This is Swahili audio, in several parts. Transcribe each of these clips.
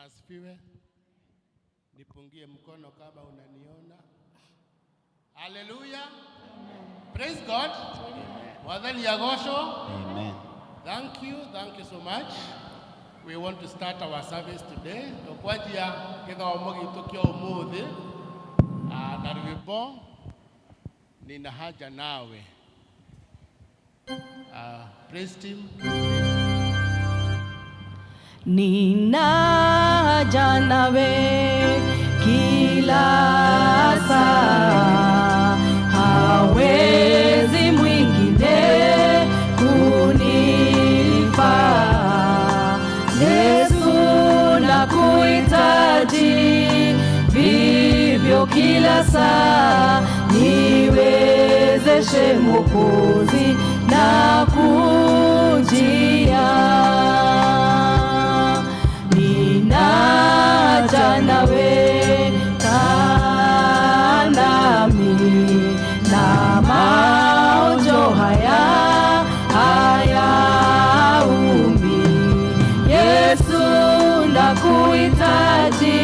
Asifiwe. Nipungie mkono kama unaniona. Hallelujah. Praise God. Mwathani agocwo. Amen. Thank you so much. We want to start our service today. Tukwajia githomo gitu kio umuthi na rwimbo nina haja nawe. Praise team. Nina haja nawe kila saa, hawezi mwingine kunifaa. Yesu nakuhitaji vivyo kila saa, niwezeshe Mwokozi na kujia. Nawe kanami na maonjo haya umi. Yesu nakuhitaji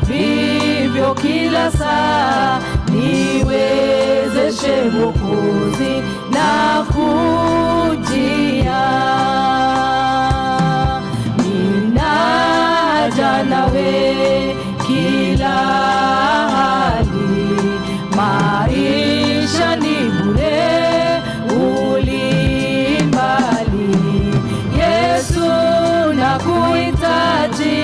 vivyo kila saa, niwezeshe Mwokozi na kujia. Nawe kila hali, maisha ni bure ulimbali. Yesu nakuhitaji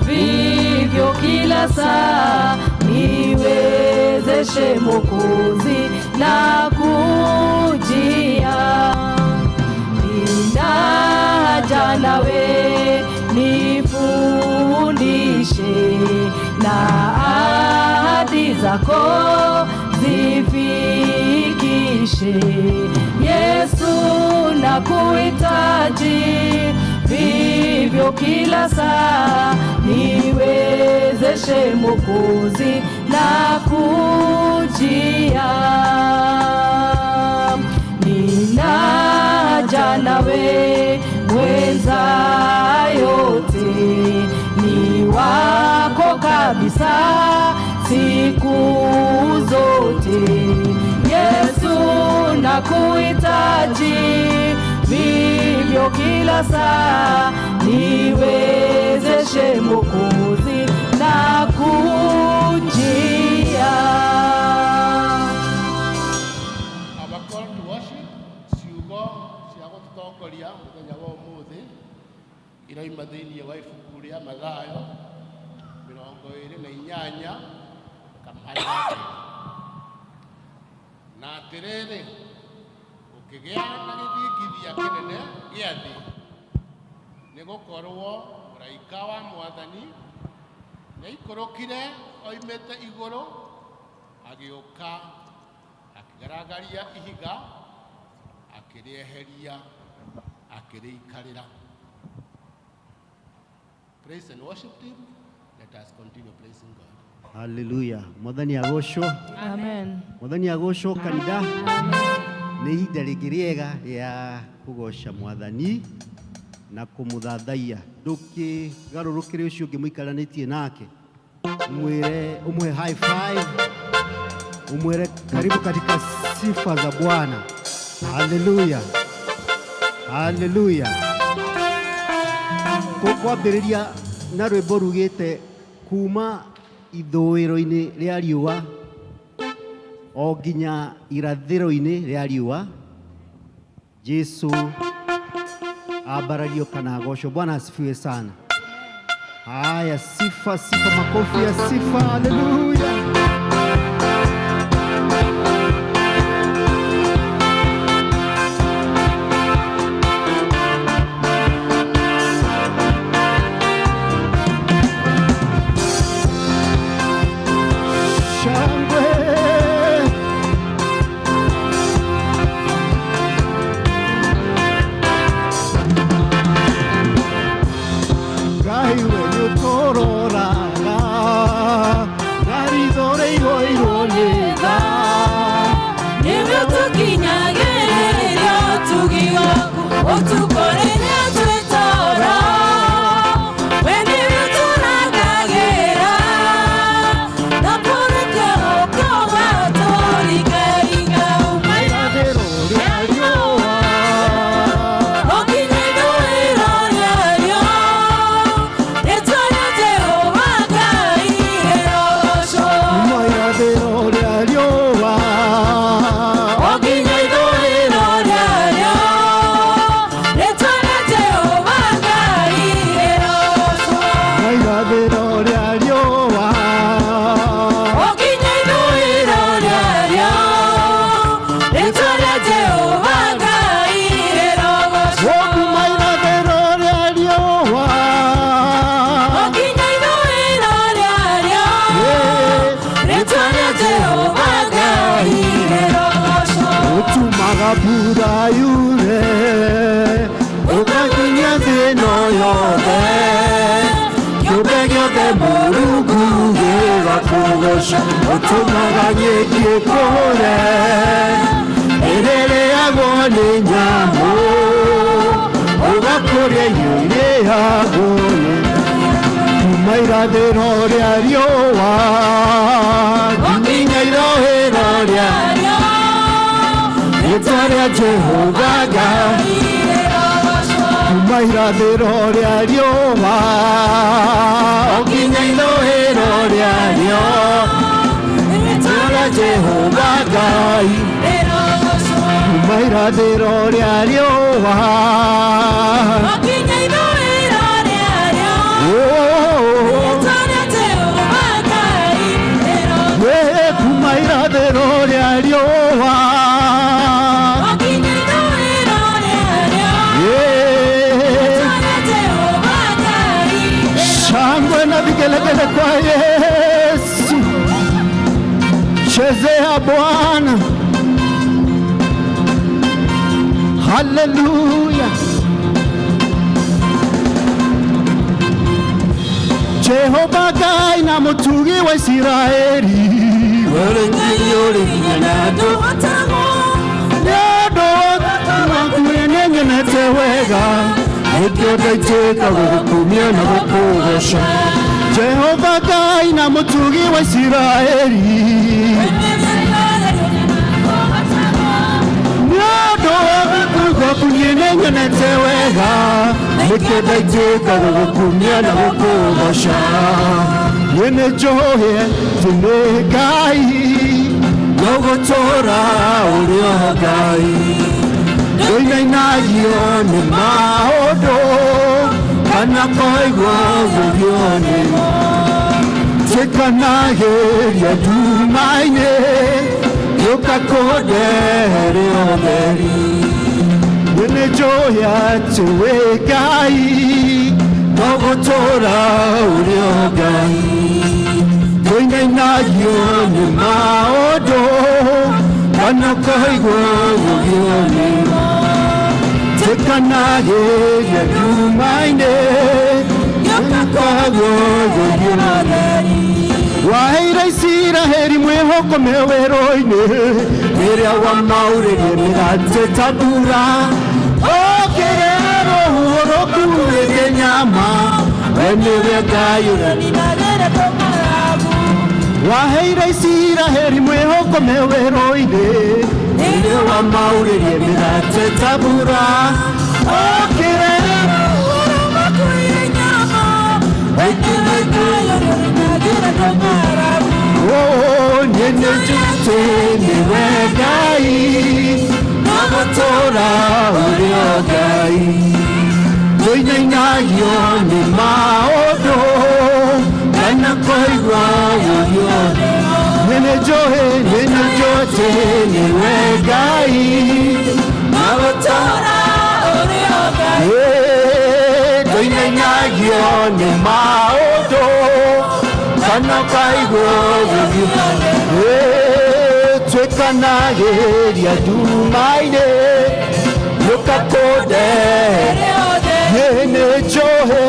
vivyo kila saa, niwezeshe Mwokozi na kujia. Nina haja nawe nifundishe na ahadi zako zifikishe. Yesu nakuhitaji vivyo kila saa, niwezeshe Mwokozi na kujia. Nina haja nawe mwenza yote, ni wako kabisa siku zote. Yesu nakuhitaji vivyo kila saa, niwezeshe Mwokozi na kujia. Our call to worship, ciugo cia gututongoria muthenya wa umuthi iroima thiini wa ibuku ria Mathayo 28 kamaya na atiriri ukigia na githingithia kinene gia thi ni gukorwo muraika wa Mwathani nĩaikorokire oimĩte igũrũ agĩũka akĩgaragaria ihiga akĩrĩeheria akĩrĩikarĩra. Praise and worship team. Let us continue praising God. Hallelujah. Mwathani agocwo. Amen. Mwathani agocwo kanitha. Amen. Nĩ ihinda rĩngĩ rĩega rĩa kũgoca Mwathani na kũmũthathaiya. Ndũkĩgarũrũkĩre ũcio ũngĩ mũikaranĩtie nake, umwĩre high five, umwĩre karibu katika sifa za Bwana. Hallelujah. Hallelujah. Kwambĩrĩria na rwĩmbo rugĩte kuma ithũĩro-inĩ rĩa riũa o nginya irathĩro-inĩ rĩa riũa, Jesu abarario kana agocwo. Bwana asifiwe sana. Haya, sifa, makofi ya sifa. Hallelujah. yurayure ukakinya thino yothe kiumbegiote muruguge gakugoca utumaga nyĩngĩ kũre ĩrĩrĩagwo nĩ nyamũ ũgakũria irio irĩagwo kuma irathĩro rĩa riũa nginya irohĩro rĩarĩo rĩĩtwa rĩa Jehova Ngai kuma irathĩro rĩa riũa nginya irohĩro rĩarĩo rĩĩtwa rĩa Jehova Ngai kuma irathĩro rĩa riũa kuma irathĩro rĩa riũa shangwe na vigelegele kwa Yesu. Chezea Bwana, haleluya. Jehova Ngai na mutugi wa Israeli wewe ndiye ulinyanado makuenengenete wega ndio daiteka gukumia na gukugoca Jehova Ngai na mutugi wa Israeli kunyenengenete wega ndio daiteka gukumia na gukugoca yene johe tine Ngai nogotora urio Ngai Oinainagio nĩ maũndũ kana kũigua guoya-inĩ tũkanagĩria nduma-inĩ gĩũka kũndehere ũtheri nĩ njũĩ atĩ wĩ Ngai no gũtũũra ũrĩ o Ngai oinainagio nĩ maũndũ kana kũigua guoya-inĩ tũkanagĩria nduma-inĩ gĩũka kũndehere waheire Isiraeli mwĩhoko me werũ-inĩ rĩrĩa wamaurĩrie mĩgate ta mbura ũkĩrĩa rũhuho rũkuĩte nyama we nĩwe Ngai ũraninagĩra tũng'aragu waheire Isiraeli mwĩhoko me werũ-inĩ rĩrĩa wamaurĩrie mĩgate ta mbura ũkĩrĩa rũhuho rũkuĩte nyama we nĩwe Ngai ũraninagĩra tũng'aragu nyene njũte nĩwe Ngai no gũtũũra ũrĩ o Ngai tũinainagio nĩ maũndũ kana kũigua guoya nyene njũte nĩwe Ngai no gũtũũra ũrĩ o Ngai tũinainagio nĩ maũndũ kana kũigua guoya tũkanagĩria nduma-inĩ gĩũka kũndehere nyene njũĩ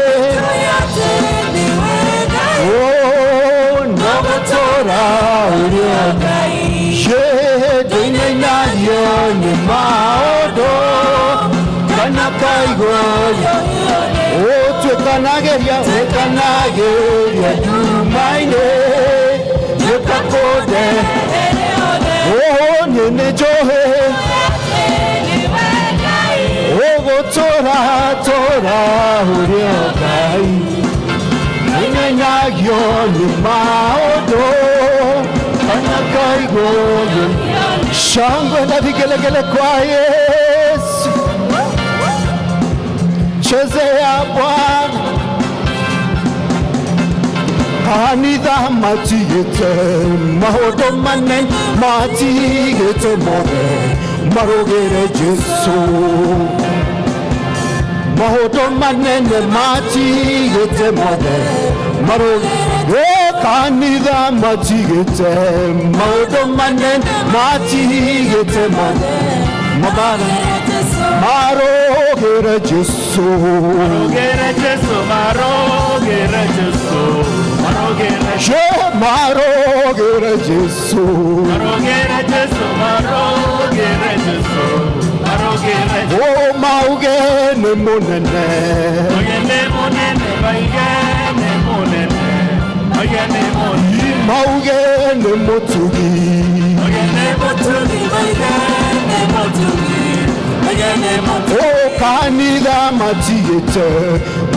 no gũtũũra ũrĩ o Ngai tũinainagio nĩ maũndũ kana kũigua tũkanagĩria nduma-inĩ gĩũka kũndehere nyene njũĩ ũgũtũũra ũrĩ o Ngai tũinainagio nĩ maũndũ kana kũigua shangwe na vigelegele kwa Yesu. Chezea Bwana, kanitha matigĩte maũndũ manene matigĩte mothe marũgĩre Jesũ maũndũ manene matigĩte mothe marũgĩre kanitha matigĩte maũndũ manene matigĩte mothe Marogera Jesu, Marogera Jesu, marogera Jesu, marogera Jesu, marogera Jesu, marogera Jesu, marogera Jesu, marogera Jesu. Oh, maugene munene, Maugene munene, maugene munene, maugene munene, maugene mutugi, maugene mutugi, maugene mutugi, maugene mutugi. Oh, kanida matiyete,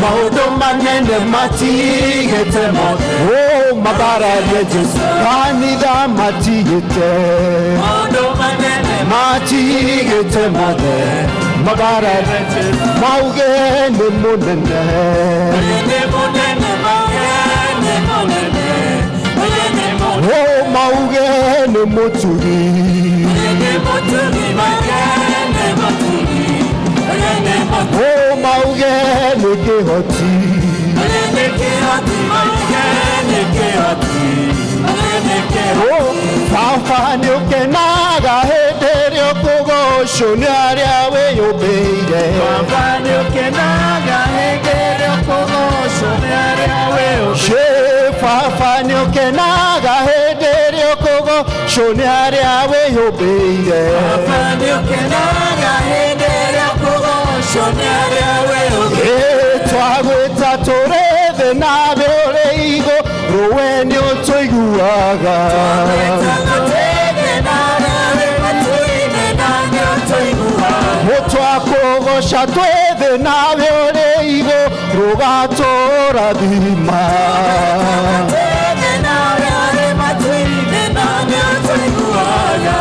maudo manene matiyete mo. Oh, mabara Jesu, kanida matiyete, Maudo manene matiyete mo. Mabara Jesu, maugene munene, maugene munene, maugene munene, maugene munene. Oh, maugene mutugi, Maugene mutugi, maugene mutugi, maugene mutugi. Oh, maugene kehoti, Maugene kehoti, maugene kehoti, maugene kehoti. Oh, fafani kenaga hederio kogo shonyari awe yobeide. Fafani kenaga hederio kogo shonyari awe yobeide. She fafani kenaga hederio kogo shonyari awe yobeide. Fafani kenaga hederio kogo shonyari awe yobeide. Twagweta toreve nabe oreigo roweni otoiguaga. Motwakogosha tweve nabe oreigo rogatora dhima.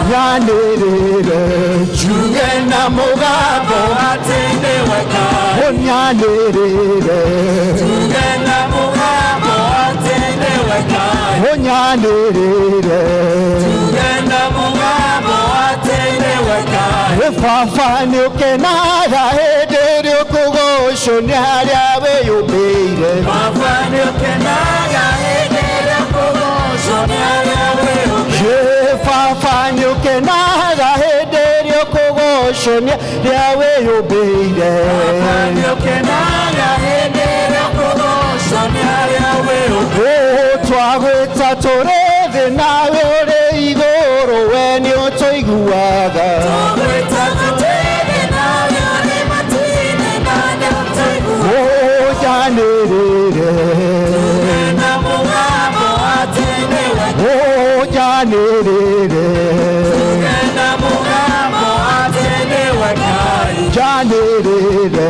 Nyanerere jugena mugambo atende weka. Nyanerere Jugena mugambo atende weka. Nyanerere Jugena mugambo atende weka. Fafani kenaga hederio kogo shonyari awe yobeire. Fafani kenaga hederio kogo shonyari awe yobeire. Fafani kenaga hederio kogo shonyari awe yobeire. Fafani kenaga hederio kogo shonyari awe yobeire. Oh, twagweta toreve nawe oreigo roweni otoiguaga. Oh, Janerere, oh, Janerere, Janerere.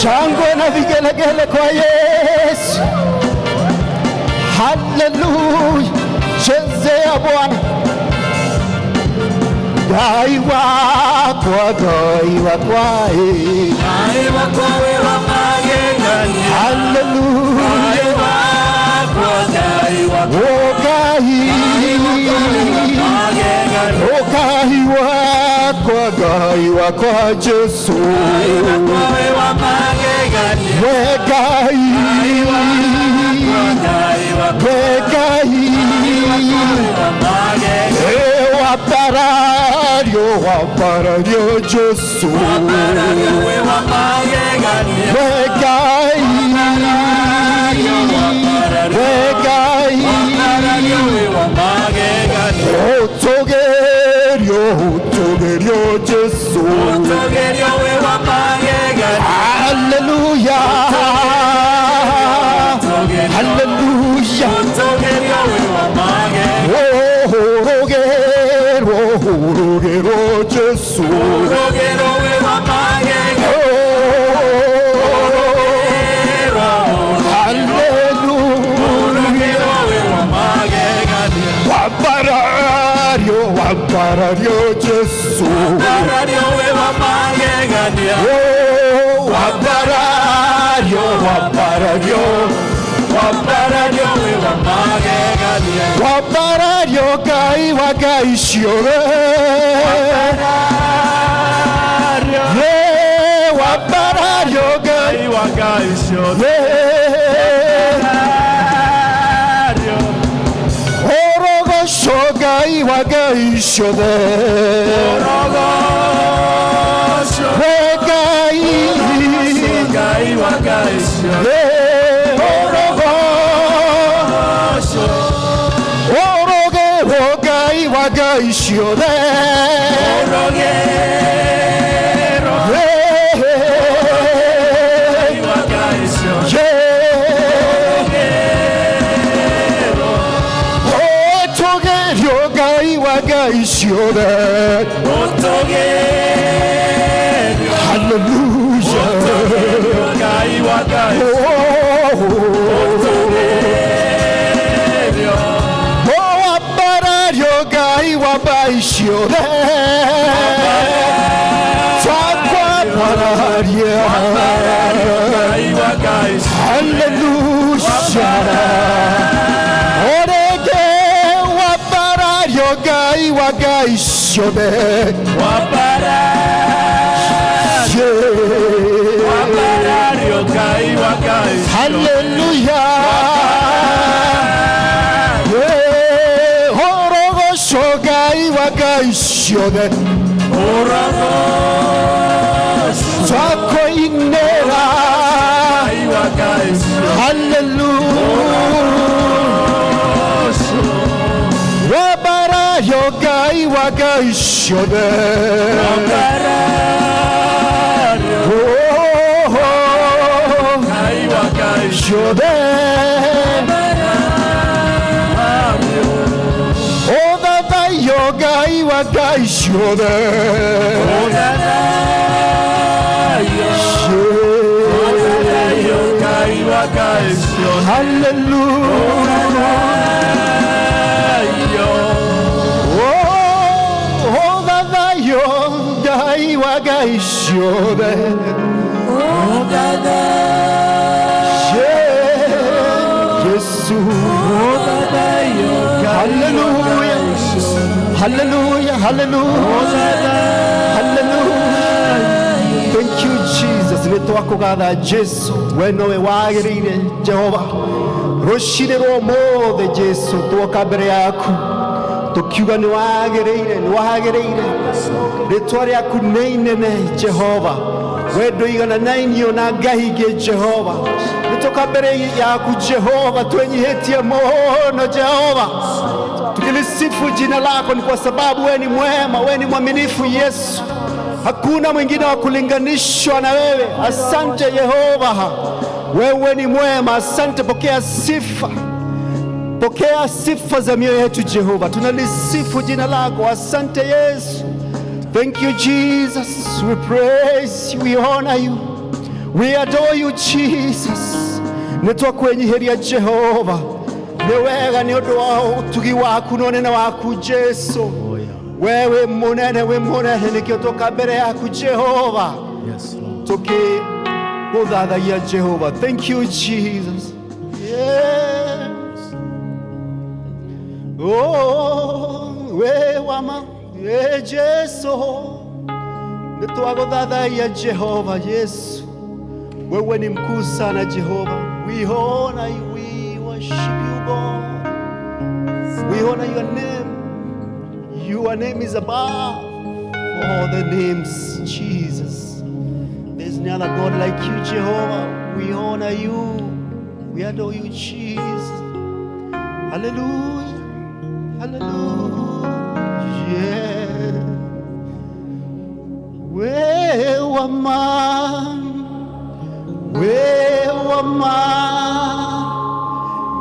Shangwe na vigelegele kwa Yesu. Hallelujah, chezea Bwana. Dai wakwa, dai wakwa, hallelujah, okai wakwa, dai wakwa Jesu, wegai, waparario Jesu, wegai, otogerio Jesu, hallelujah, hallelujah, rogero Jesu, waparario Jesu, waparario kai wakaishiore, waparario kai wakaishiore, orogo shogai wagai ciothe Ngai wa ngai ciothe oroge Ngai wa ngai ciothe Hallelujah. Abarario Ngai wa baisiothe Hallelujah. Ngai wa ngai ciothe Hallelujah. Orogoco Ngai wa ngai ciothe twakoinera Hallelujah. Ngai wa ngai ciothe ciothe Othathaio Ngai wa ngai ciothe Ngai wa ngai ciothe Yesu Hallelujah. Hallelujah. Hallelujah. Thank you Jesus. Nitwakugatha Jesu we nowe wagirire Jehova rucire rwomothe Jesu twoka mbere yaku tukiuga ni wagirire ritwa rĩaku nĩ inene Jehova wendo iganainio na Ngai ingĩ Jehova nĩtũka mbere yaku Jehova twenyihĩtie mũno Jehova tukilisifu jina lako ni kwa sababu wewe ni mwema, wewe ni mwaminifu Yesu, hakuna mwingine wa kulinganishwa na wewe. Asante Yehova, wewe ni mwema. Asante, pokea sifa za mioyo yetu Jehova, tunalisifu jina lako. Asante Yesu. Thank you Jesus, we praise you, we honor you, we adore you Jesus. Nitwakwenyihiria Jehova, ni wega ni undu wa utugi waku na unene waku Jesu. Wewe munene, we munene, nikio toka mbere yaku Jehova tukiguthathaia Jehova. Thank you Jesus. Yes. Oh, we wama Jesu, nitwaguthathaia Jehova Yesu, wewe ni mkuu sana Jehova. We honor you, we worship you God, we honor your name. Your name is above all the names, Jesus. There's no other God like you Jehovah. We honor you, we adore you Jesus. Hallelujah, hallelujah. Yeah. Wewe wama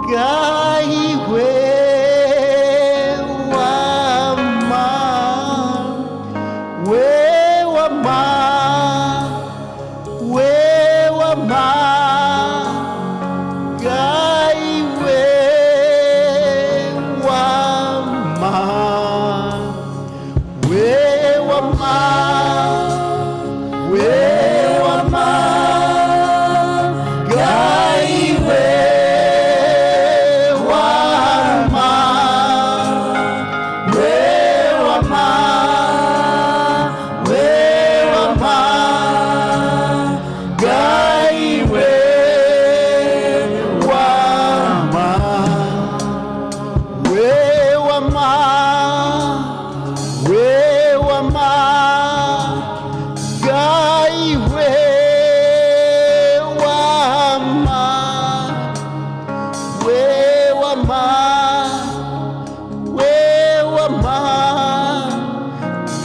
Ngai Ngai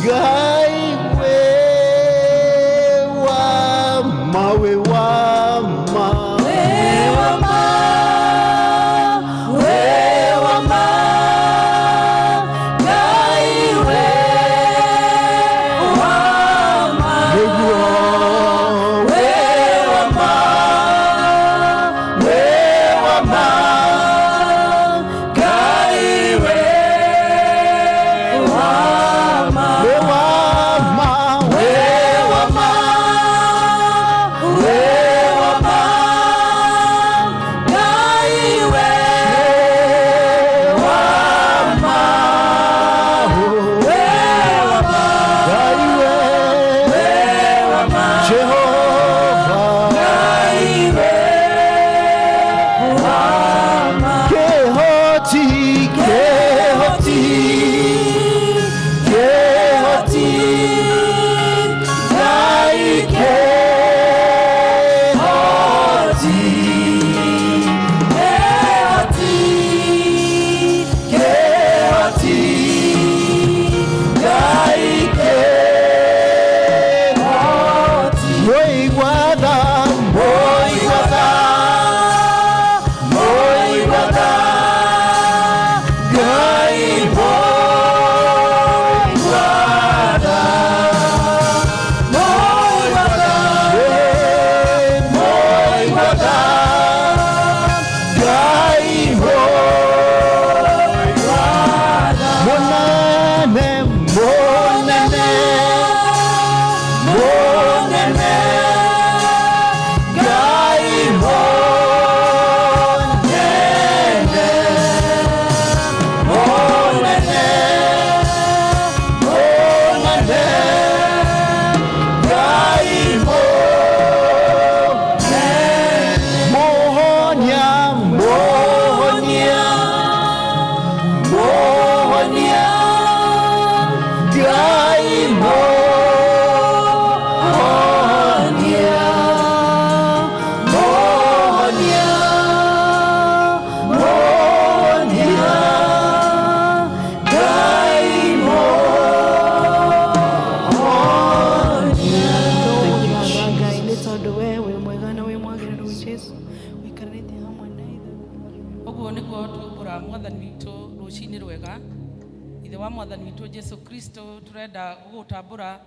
Ngai we wama, we wama, we wama, we wama, Ngai we wama, we wama, we wama, Ngai we wama, we wama, we wama, we wama, Ngai we wama, we wama, Ngai we wama, Jehovah, Ngai we wama, Kehoti, Kehoti, Kehoti, Ngai Kehoti, Kehoti, Kehoti, Ngai Kehoti, Moiguada, Moiguada, Moiguada, Ngai Moiguada, Moiguada, Moiguada, Ngai Moiguada, Monene, Monene, Monene, Ngai Monene, Monene, Monene, Ngai Monene, Mohonia, Mohonia, Mohonia, Ngai Mohonia, Mohonia, Mohonia, Ngai Mohonia. Ngai nĩ tondũ we wĩ mwega na wĩ mwagĩrĩru Jesũ ũikarĩte hamwe na ithuĩ. Ũguo nĩguo tũmbũra mwathani witũ rũcinĩ rwega. Ithe wa mwathani witũ Jesu Kristo turenda gũgũtambũra,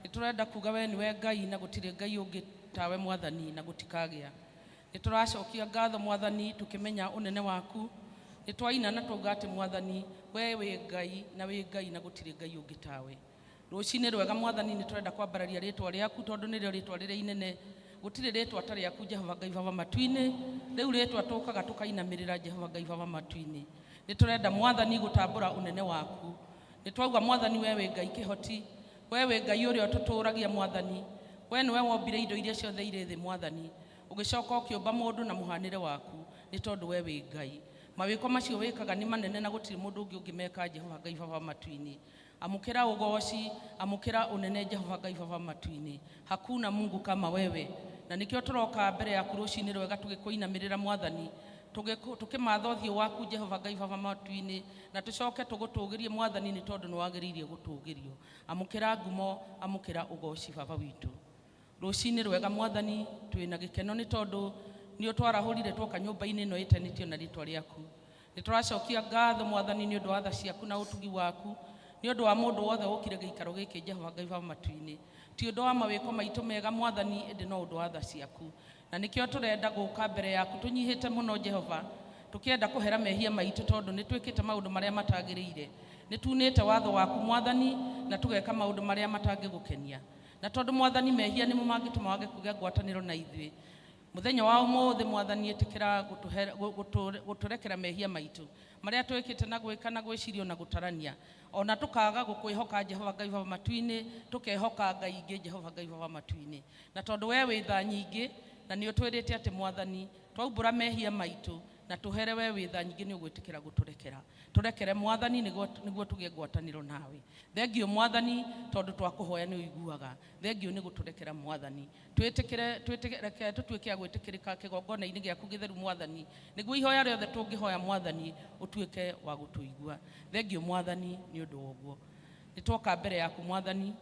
nĩtũrenda kuga we nĩwe Ngai na gũtirĩ Ngai ũngĩ tawe mwathani na gũtikagĩa. Nĩtũracokia ngatho mwathani tũkĩmenya ũnene waku. Nĩtwaina na twauga atĩ mwathani we wĩ Ngai na wĩ Ngai na gũtirĩ Ngai ũngĩ tawe. Rũcinĩ rwega mwathani nĩtũrenda kwambararia rĩtwa rĩaku tondũ nĩrĩo rĩtwa rĩrĩa inene. Gũtirĩ rĩtwa ta rĩaku Jehova Ngai baba matu-inĩ. Rĩu rĩtwa tũkaga tũkainamĩrĩra Jehova Ngai baba matu-inĩ. Nĩtũrenda mwathani gũtambũra ũnene waku. Nĩtwauga mwathani we wĩ Ngai kĩhoti, we wĩ Ngai ũrĩa ũtũtũragia mwathani. We nĩwe wombire indo iria ciothe irĩ thĩ mwathani, ũgĩcoka ũkĩũmba mũndũ na mũhanĩre waku, nĩ tondũ we wĩ Ngai. Mawĩko macio wĩkaga nĩ manene na gũtirĩ mũndũ ũngĩ ũngĩmeka Jehova Ngai baba matu-inĩ. Amũkĩra ũgoci, amũkĩra ũnene Jehova Ngai baba matu-inĩ. Hakuna Mungu kama wewe. Na nĩkĩo tũroka mbere yaku rũcinĩ rwega tũgĩkũinamĩrĩra mwathani, tũkĩmatha ũthiũ waku Jehova Ngai baba matu-inĩ, na tũcoke tũgũtũgĩrie mwathani nĩ tondũ nĩwagĩrĩire gũtũgĩrio. Amũkĩra ngumo, amũkĩra ũgoci baba witũ. Rũcinĩ rwega mwathani twĩna gĩkeno nĩ tondũ nĩ ũtwarahũrire twoka nyũmba-inĩ ĩno ĩtanĩtio na rĩtwa rĩaku. Nĩtũracokia ngatho mwathani nĩ ũndũ wa tha ciaku na ũtugi waku, nĩ ũndũ wa mũndũ wothe ũkire gĩikaro gĩkĩ Jehova Ngai baba matu-inĩ. Ti ũndũ wa mawĩko maitũ mega mwathani, ĩndĩ no ũndũ wa tha ciaku. Na nĩkĩo tũrenda gũka mbere yaku tũnyihĩte mũno Jehova, tũkĩenda kũhera mehia maitũ tondũ nĩ twĩkĩte maũndũ marĩa matagĩrĩire. Nĩ tunĩte watho waku mwathani na tũgeka maũndũ marĩa matangĩgũkenia. Na tondũ mwathani mehia nĩmo mangĩtũma wage kũgĩa ngwatanĩro na ithuĩ. Mũthenya wa ũmũthĩ mwathani ĩtĩkĩra gũtũrekera mehia maitũ marĩa twĩkĩte na gwĩka na gwĩciria na gũtarania, ona tũkaga gũkwĩhoka Jehova Ngai baba matu-inĩ, tũkehoka Ngai ingĩ Jehova Ngai baba matu-inĩ. Na tondũ we wĩ tha nyingĩ na nĩ ũtwĩrĩte atĩ mwathani twaumbũra mehia maitũ na tũhere we wĩ tha nyingĩ nĩ ũgwĩtĩkĩra gũtũrekera. Tũrekere mwathani nĩguo tũgĩe ngwatanĩro nawe. Thengio mwathani tondũ twakũhoya nĩ ũiguaga. Thengio nĩ gũtũrekera mwathani. Twĩtĩkĩre tũtuĩke a gwĩtĩkĩrĩka kĩgongona-inĩ gĩaku gĩtheru mwathani, nĩguo ihoya rĩothe tũngĩhoya mwathani ũtuĩke wa gũtũigua. Thengio mwathani nĩ ũndũ wa ũguo. nitwoka mbere yaku mwathani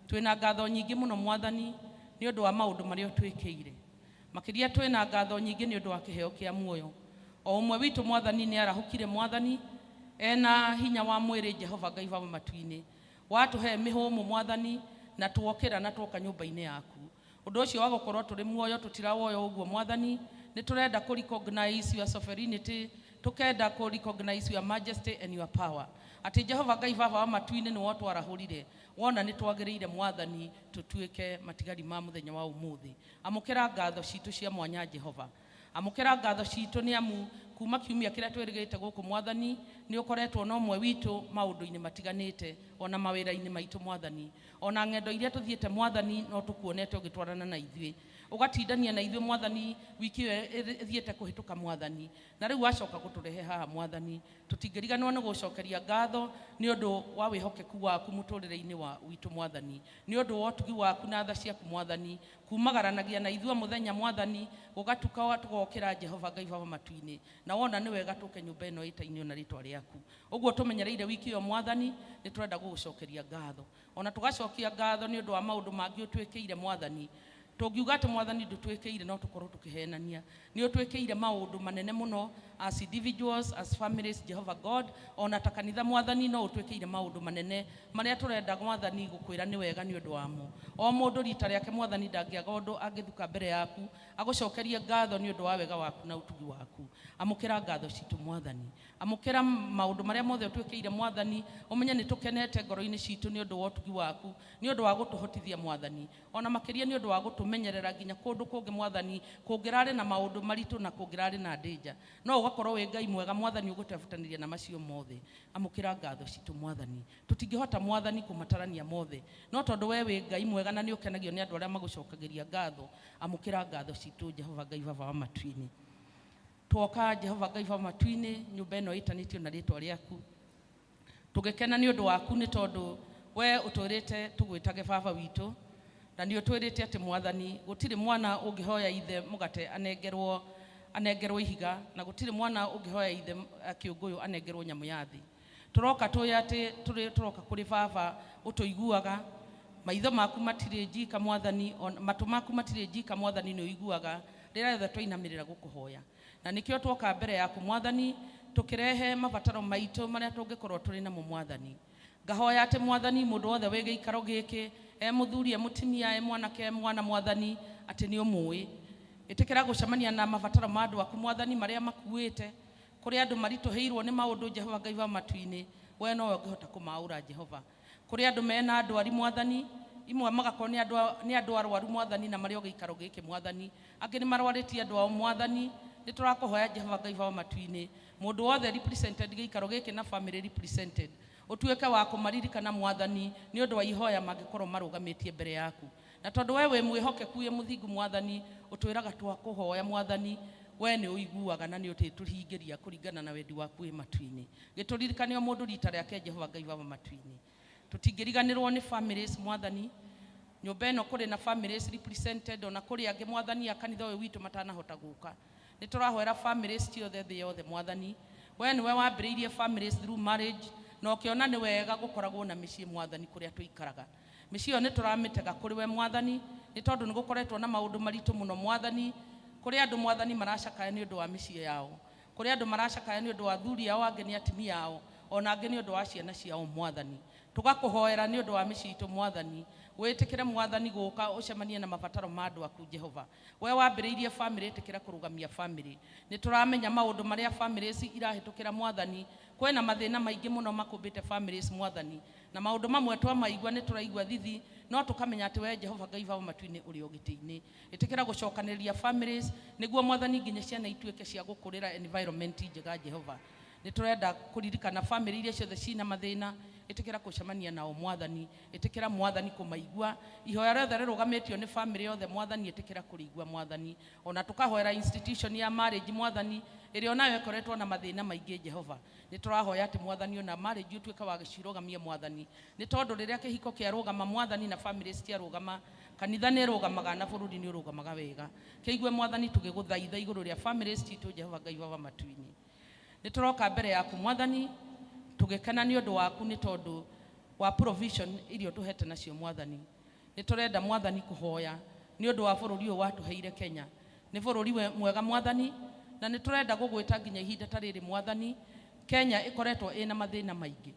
twina ngatho nyingi muno mwathani ni undu wa maundu maria twikeire makiria twina ngatho nyingi ni undu wa kiheo kia muoyo o umwe witu mwathani ni arahukire mwathani ena hinya wa mwiri Jehova Ngai wa matuini watuhe mihumu mwathani na tuokera na twoka nyumba-ini yaku undu ucio wa gukorwo turi muoyo tutirawoyo uguo mwathani ni turenda ku recognize your sovereignty tukenda ku recognize your majesty and your power ati Jehova Ngai baba wa matuini ni watu arahurire wona ni twagiriire mwathani tutuike matigari ma muthenya wa umuthi amukira ngatho citu cia mwanya Jehova amukira ngatho citu ni amu kuma kiumia kiria twirigite guku mwathani ni ukoretwo no mwe witu maundu-ini matiganite ona mawira-ini maitu mwathani ona ngendo iria tuthiete mwathani no tukuonete ugitwarana na ithui ugatindania na ithui mwathani wiki thiete kuhituka mwathani na riu wacoka guturehe haha mwathani tutingiriganwa ni gucokeria ngatho ni undu wa wihokeku waku muturire-ini wa witu mwathani ni undu wa utugi waku na tha ciaku mwathani kumagaranagia na ithui muthenya mwathani ugatuka watugokira Jehova Ngai baba matuini na wona ni wega tuke nyumba ino itainio na ritwa riaku uguo tumenyereire wiki yo mwathani ni turenda gugucokeria ngatho ona tugacokia ngatho ni undu wa maundu mangi utwikiire mwathani tungiuga ati mwathani ndutwikiire no tukorwo tukihenania ni utwikiire maundu manene muno as individuals as families Jehovah God ona ta kanitha mwathani no utwikiire maundu manene maria turenda mwathani gukwira ni wega ni undu wamo o mundu rita riake mwathani ndangiaga undu angithuka mbere yaku agucokeria ngatho ni undu wa wega waku na utugi waku amukira ngatho citu mwathani amukira maundu maria mothe utwikiire mwathani umenye ni tukenete ngoro-ini citu ni undu wa utugi waku ni undu wa gutuhotithia mwathani ona makiria ni undu wa gutumenyerera nginya kundu kungi mwathani kungirari na maundu maritu na kungirari na danger no ugakorwo wi Ngai mwega mwathani ugutebutaniria na macio mothe amukira ngatho citu mwathani tutingihota mwathani kumatarania mothe no tondu we wi Ngai mwega na ni ukenagio ni andu aria magucokagiria ngatho amukira ngatho citu Jehova Ngai baba wa matuini twoka Jehova Ngai baba matuini nyumba ino itanitio na ritwa riaku tugikena ni undu waku ni tondu we uturite tugwitage baba witu na ni utwirite ati mwathani gutiri mwana ungihoya ithe mugate anengerwo ihiga na gutiri mwana ungihoya ithe kiunguyu anengerwo nyamu yathi turoka tuya ati turoka kuri baba utuiguaga maitho maku matire njika mwathani matu maku matire njika mwathani ni uiguaga rira tha twainamirira gukuhoya na nikio twoka mbere yaku mwathani tukirehe mabataro maitu maria tungikorwo turi namo mwathani ngahoya ati mwathani mundu wothe wi giikaro giki muthuri mutimia mwanake mwana mwathani ati ni umui itikira gucemania na mabataro ma andu aku mwathani maria makuite kuri andu marituheirwo ni maundu Jehova Ngai wa matuini we no ungihota kumaura Jehova kuri andu mena ndwari mwathani imwe magakorwo ni andu arwaru mwathani na maria giikaro giki mwathani angi ni marwariti andu ao mwathani ni turakuhoya Jehova Ngai wa matuini mundu wothe represented giikaro giki na family represented utuweke wa kumaririkana mwathani ni undu wa ihoya magikorwo marugamitie mbere yaku na tondu we mwihokeku ye muthingu mwathani utwiraga twakuhoya mwathani we ni uiguaga na ni utituhingiria kuringana na wendi waku wi matuini gituririkane o mundu rita riake Jehova Ngai wa matuini tutingiriganirwo ni families mwathani nyumba ino kuri na families represented ona kuri angi mwathani akanitha uyu witu matanahota guka ni turahwera families ciothe thi yothe mwathani we ni we wambiriirie families through marriage no kiona ni wega gukoragwo na micii mwathani kuria tuikaraga micii ni turamitega kuri we mwathani ni tondu ni gukoretwo na maundu maritu muno mwathani kuri andu mwathani maracakaya ni undu wa micii yao kuri andu maracakaya ni undu wa thuri yao angi ni atimia yao ona angi ni undu wa ciana ciao mwathani tugakuhoera ni undu wa micii itu mwathani witikire mwathani guka ucemanie na mabataro ma andu aku Jehova we wambiriirie family itikira kurugamia family ni turamenya maundu maria families irahitukira mwathani kwena mathina maingi muno makumbite families mwathani na maundu mamwe twa maigwa ni turaigwa thithi no tukamenya ati we Jehova Ngai wa matuini uri ogiti-ini itikira gucokaniria families niguo mwathani nginya ciana ituike cia gukurira environment njega Jehova ni turenda kuririkana family iria ciothe cina mathina itikira kucemania nao mwathani itikira mwathani kumaigua ihoya rothe rirugamitio ni family yothe mwathani itikira kurigua mwathani ona tukahoera institution ya marriage mwathani iri onayo ikoretwo na mathina maingi Jehova ni turahoya ati mwathani ona marriage utuika wa gicirogamia mwathani ni tondu riria kihiko kia rugama mwathani na families cia rugama kanitha ni rugamaga na bururi ni rugamaga wega kiigue mwathani tugiguthaitha iguru ria families citu Jehova Ngai wa matuini ni turoka mbere yaku mwathani tugikena ni undu waku ni tondu wa provision irio tuhete nacio mwathani. Ni turenda mwathani kuhoya ni undu wa bururi uyu watuheire Kenya. Ni bururi mwega mwathani, na ni turenda gugwita nginya ihinda tariri mwathani. Kenya ikoretwo ina mathina maingi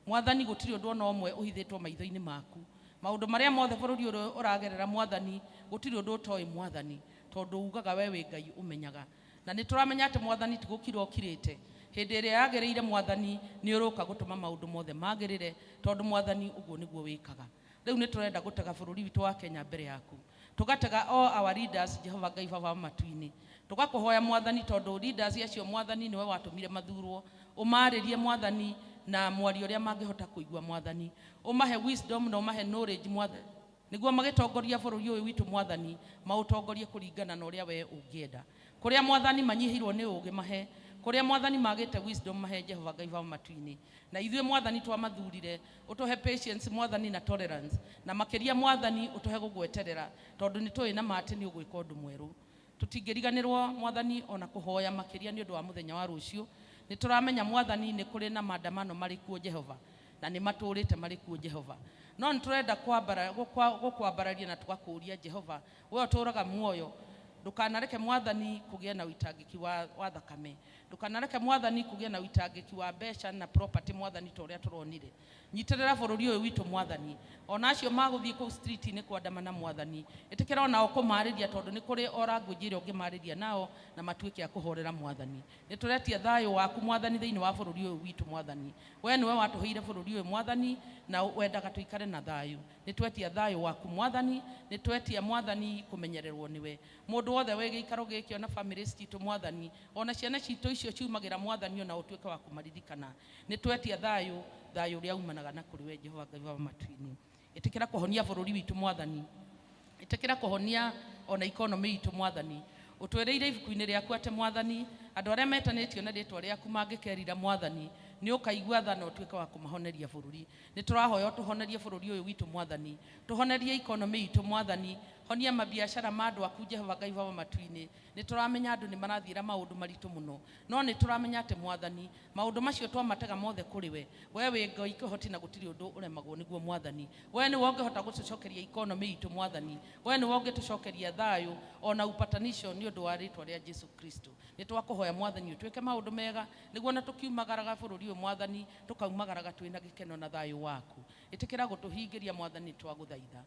mwathani, gutiri undu ona umwe uhithitwo maitho-ini maku. Maundu maria mothe bururi uyu uragerera mwathani, gutiri undu utoi mwathani, tondu ugaga we wi Ngai umenyaga. Na ni turamenya ati mwathani tigukira ukirite hindi iria yagereire mwathani ni uruka gutuma maundu mothe magirire, tondu mwathani uguo niguo wikaga. Riu ni turenda gutega bururi witu wa Kenya mbere yaku, tugatega all our leaders Jehova Ngai baba matu-ini, tugakuhoya mwathani tondu leaders acio mwathani niwe watumire mathurwo. Umaririe mwathani na mwari uria mangihota kuigua mwathani, umahe wisdom na umahe knowledge mwathani, niguo magitongoria bururi uyu witu mwathani, mautongorie kuringana na uria we ungienda. Kuria mwathani manyihirwo ni ugi mahe, kuria mwathani magite wisdom mahe Jehova Ngai baba matu-ini. Na ithuĩ mwathani twamathurire utuhe patience mwathani na tolerance, na makiria mwathani utuhe gugweterera, tondu ni tui na mati ni ugwika undu mweru. Tutingiriganirwo mwathani ona kuhoya makiria ni undu wa muthenya wa rucio. Ni turamenya mwathani ni kuri na maandamano mari kuo Jehova, na ni maturite mari kuo Jehova. No ni turenda gukwambararia na tugakuria Jehova, we uturaga muoyo, ndukanareke mwathani kugie na uitangiki wa thakame, ndukanareke mwathani kugie na uitangiki wa mbeca na property mwathani to uria turonire. Nyitirira bururi uyu witu mwathani, ona acio maguthie ku street ni kwandamana mwathani, itikira ona ukumariria tondu ni kuri ora ngujire ungimariria nao na matuike ya kuhorera mwathani. Ni turetia thayo waku mwathani thiini wa bururi uyu witu mwathani, we niwe watuheire bururi uyu mwathani, na wendaga tuikare na thayo. Ni twetia thayo waku mwathani, ni twetia mwathani kumenyererwo niwe. Mundu wothe wege ikaro giki ona families citu mwathani, ona ciana citu icio ciumagira mwathani ona utuike wa kumaririkana. Ni twetia thayo uria umanaga na kuri we Jehova Ngai baba matu-ini. Itikira kuhonia bururi witu mwathani, itikira kuhonia ona economy itu mwathani. Utwereire ibuku-ini riaku ate mwathani, andu aria metanitio na ritwa riaku mangikerira mwathani, ni ukaigua tha na utuike wa kumahoneria bururi. Ni turahoya tuhonerie bururi uyu witu mwathani, tuhonerie economy itu mwathani, honia mabiashara mandu aku Jehova Ngai baba matu-ini. Ni turamenya andu ni marathira maundu maritu muno, no ni turamenya ate mwathani maundu macio twamatega mothe kuri we wi Ngai kihoti na gutiri undu uremagwo niguo mwathani. We ni wongehota gutucokeria economy itu mwathani, we ni wongetucokeria thayo ona upatanisho ni undu wa ritwa ria Jesu Kristo. Ni twakuhoya mwathani utuike maundu mega, niguo na tukiumagaraga bururi uyu mwathani tukaumagaraga twina gikeno na thayo waku. Itikira gutuhingiria mwathani twaguthaitha.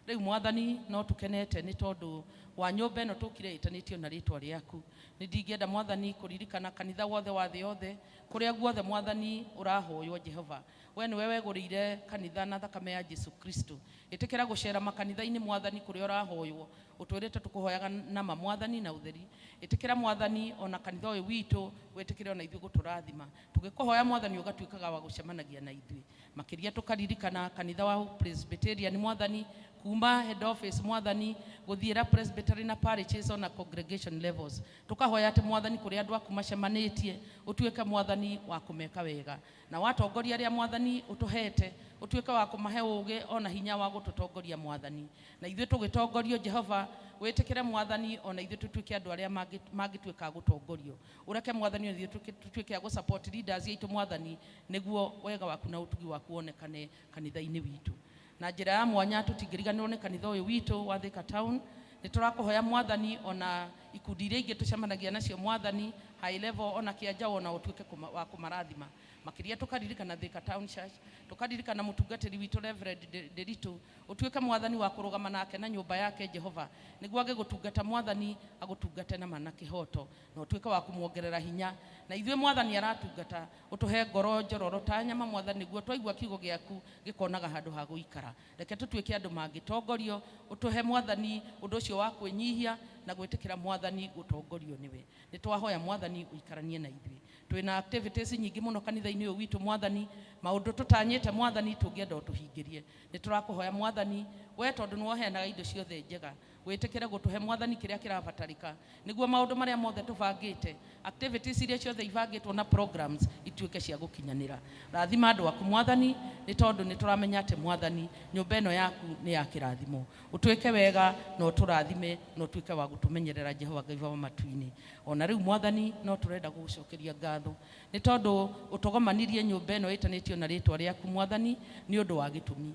Riu mwathani no tukenete ni tondu wa nyumba ino tukire itanitio na ritwa riaku. Ni ndingienda mwathani kuririkana kanitha wothe wa thi yothe kuria guothe mwathani urahoywo Jehova. We ni wewe gurire kanitha na thakame ya Jesu Kristo. Itikira gucera makanitha-ini mwathani kuria urahoywo, utwirite tukuhoyaga na mwathani na utheri. Itikira mwathani ona kanitha uyu witu wetikire ona ithu guturathima, tugikuhoya mwathani ugatuikaga wa gucemanagia na ithu makiria. Tukaririkana kanitha wa Presbyterian mwathani, kuma head office mwathani guthiira presbytery na parishes ona congregation levels. Tukahoya ati mwathani kuria andu aku macemanitie utuike mwathani wa kumeka wega, na watongoria aria mwathani utuhete utuike wa kumahe uge ona hinya wa gututongoria mwathani. Na ithu tugitongorio Jehova, witikire mwathani ona ithu tutuike andu aria mangituika gutongorio. Ureke mwathani ona ithu tutuike gu support leaders aitu mwathani, niguo wega waku na utugi waku onekane kanitha-ini witu. Na njira ya mwanya tutingiriganirwo ni kanitha uyu witu wa Thika Town. Ni turakuhoya mwathani ona ikundi iria ingi tucemanagia nacio mwathani, high level ona kianja ona utuike wa kumarathima makiria. Tukaririkana Thika Town Church, tukaririkana mutungatiri witu Reverend Derito, utuike mwathani wa kurugama nake na nyumba yake Jehova, niguo agigutungata mwathani agutungate na mana kihoto, na utuike wa kumuongerera hinya. Na ithuĩ mwathani aratungata utuhe ngoro njororo ta nyama mwathani, niguo twaigua kiugo giaku gikonaga handu ha guikara. Reke tutuike andu mangitongorio, utuhe mwathani undu ucio wa kwinyihia na gwitikira mwathani gutongorio niwe. Ni twahoya mwathani uikaranie na ithuĩ. Twina activities nyingi muno kanitha-ini uyu witu mwathani, maundu tutanyite mwathani tungienda utuhingirie. Ni turakuhoya mwathani, we tondu ni woheanaga indo ciothe njega, witikire gutuhe mwathani kiria kirabatarika, niguo maundu maria mothe tubangite, activities iria ciothe ibangitwo na programs ituĩke cia gũkinyanĩra. Rathima andũ aku Mwathani, nĩ tondũ nĩ tũramenya atĩ Mwathani nyũmba ĩno yaku nĩ ya kĩrathimo. Ũtwĩke wega na ũtũrathime na ũtuĩke wa gũtũmenyerera Jehova Ngai wa matu-inĩ. Ona rĩu Mwathani no tũrenda gũgũcokeria ngatho nĩ tondũ ũtũgomanirie nyũmba ĩno ĩtanĩtio na rĩtwa rĩaku Mwathani nĩ ũndũ wa gĩtũmi.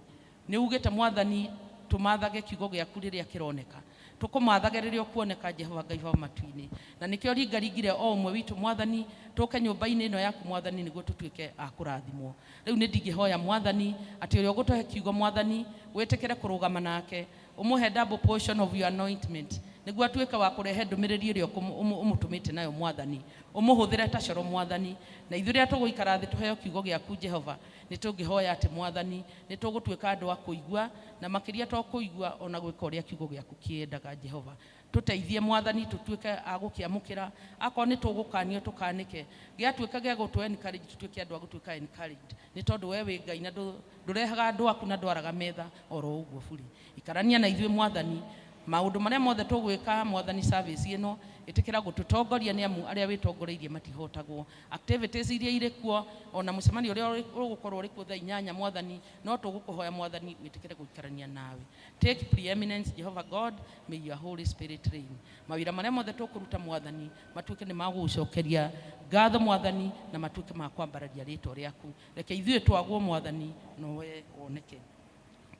Nĩ ugĩte Mwathani tũmathage kiugo gĩaku rĩrĩa kĩroneka. Tũkũmathage rĩrĩa ũkuoneka Jehova Ngai wa matu-inĩ. Na nĩkĩo ringaringire o ũmwe witũ Mwathani tũke nyũmba-inĩ ĩno yaku Mwathani nĩguo tũtuĩke a kũrathimwo. Rĩu nĩ ndingĩhoya Mwathani atĩ ũrĩa ũgũtũhe kiugo Mwathani wĩtĩkĩre kũrũgama nake, ũmũhe double portion of your anointment nĩguo atuĩke wa kũrehe ndũmĩrĩri ĩrĩa ũmũtũmĩte nayo Mwathani. Ũmũhũthĩre ta coro Mwathani, na ithuĩ rĩrĩa tũgũikara thĩ tũheo kiugo gĩaku Jehova, nĩ tũngĩhoya atĩ Mwathani nĩ tũgũtuĩka andũ a kũigua na makĩria to kũigua ona gwĩka ũrĩa kiugo gĩaku kĩendaga Jehova. Tũteithie Mwathani tũtuĩke a gũkĩamũkĩra, akorwo nĩ tũgũkanio tũkanĩke, gĩatuĩka gĩa gũtũ encourage tũtuĩke andũ a gũtuĩka encouraged, nĩ tondũ we wĩ Ngai na ndũrehaga andũ aku na ndwaraga metha oro ũguo bũrĩ. Ikarania na ithuĩ Mwathani, maũndũ marĩa mothe tũgwĩka Mwathani service ĩno ĩtĩkĩra gũtũtongoria nĩ amu arĩa wĩtongoreirie matihotagwo. Activities iria irĩ kuo ona mũcemanio ũrĩa ũgũkorwo ũrĩ kuo thaa 8 Mwathani, no tũgũkũhoya Mwathani wĩtĩkĩre gũikarania nawe. Take preeminence Jehovah God, may your Holy Spirit reign. Mawĩra marĩa mothe tũkũruta Mwathani matuĩke nĩ magũgũcokeria ngatho Mwathani na matuĩke ma kwambararia rĩtwa rĩaku. Reke ithuĩ twagwo Mwathani no we woneke.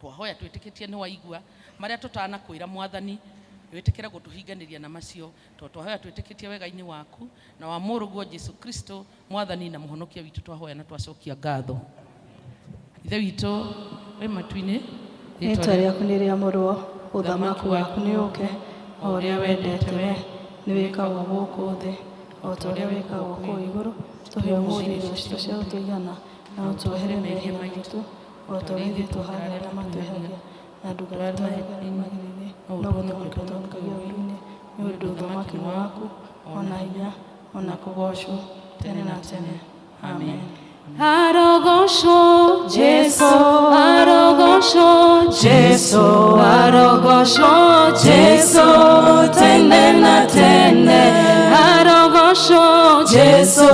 Twahoya twĩtĩkĩtie nĩ waigua marĩa tũtanakwĩra Mwathani, wĩtĩkĩra gũtũhinganĩria na macio, twahoya twĩtĩkĩtie wega-inĩ waku na wa mũrũguo Jesu Kristo Mwathani na mũhonokia witũ, twahoya na twacokia ngatho. Ithe witũ wĩ matu-inĩ, rĩtwa rĩaku nĩ rĩamũrwo, ũthamaki waku nĩ ũke, o ũrĩa wendete we nĩ wĩkagwo gũkũ thĩ o ta ũrĩa wĩkagwo kũu igũrũ. Tũhe ũmũthĩ irio citũ cia gũtũigana na ũtwehere mehia maitũ o ta ũrĩa ithuĩ tũhanaga arĩa matwĩhagia, na ndũgatũreke magigi-inĩ no gũtũhonokia ũũru-inĩ, nĩ ũndũ ũthamaki nĩ waku ona hinya ona kũgocwo tene na tene. Amen. Arogosho Jesu, arogosho Jesu, arogosho Jesu, tene na tene. Arogosho Jesu,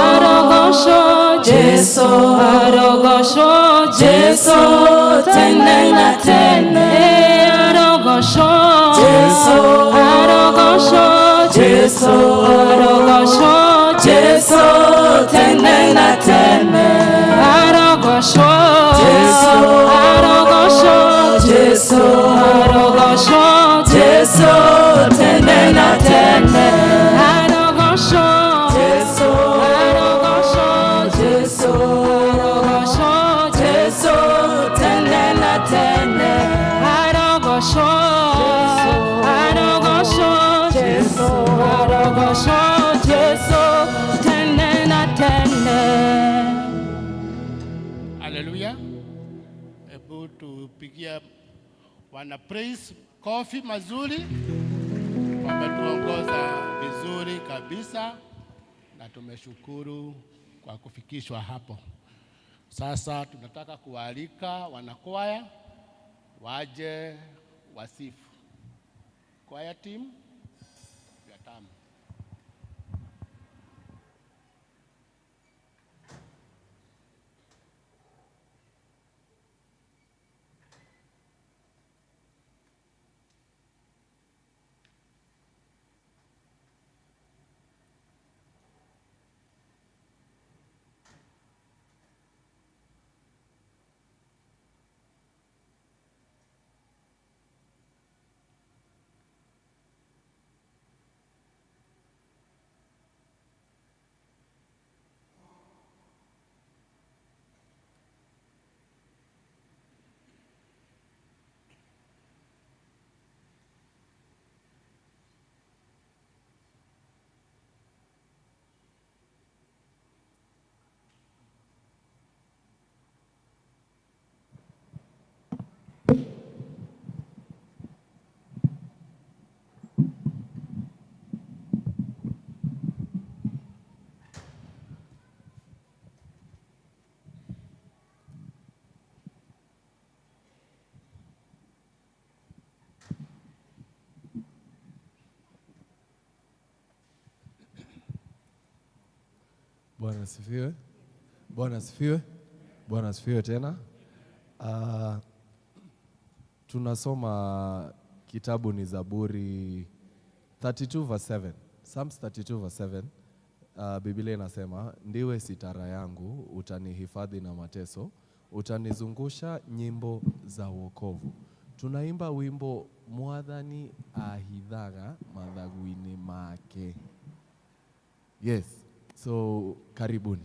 arogosho Jesu, arogosho Jesu, tene na tene. Arogosho Jesu, arogosho Jesu, arogosho Jesu, tene na tene. Arogosho Jesu, arogosho Jesu, arogosho Jesu, tene na tene. Arogosho Jesu, arogosho Jesu, arogosho Jesu, tene na tene. Arogosho arogosho Jesu, arogosho Jesu, tene na tene. Haleluya. Hebu tupigia wana praise kofi mazuri. Wametuongoza vizuri kabisa na tumeshukuru kwa kufikishwa hapo. Sasa tunataka kualika wanakwaya waje wasifu. Choir team, your time. Bwana asifiwe. Bwana asifiwe. Bwana asifiwe tena. Tunasoma kitabu ni Zaburi 32 verse 7. Psalms 32 verse 7. Biblia inasema, ndiwe sitara yangu, utanihifadhi na mateso, utanizungusha nyimbo za wokovu. Tunaimba wimbo Mwathani ahithaga mathagu-inĩ make. Yes, so karibuni.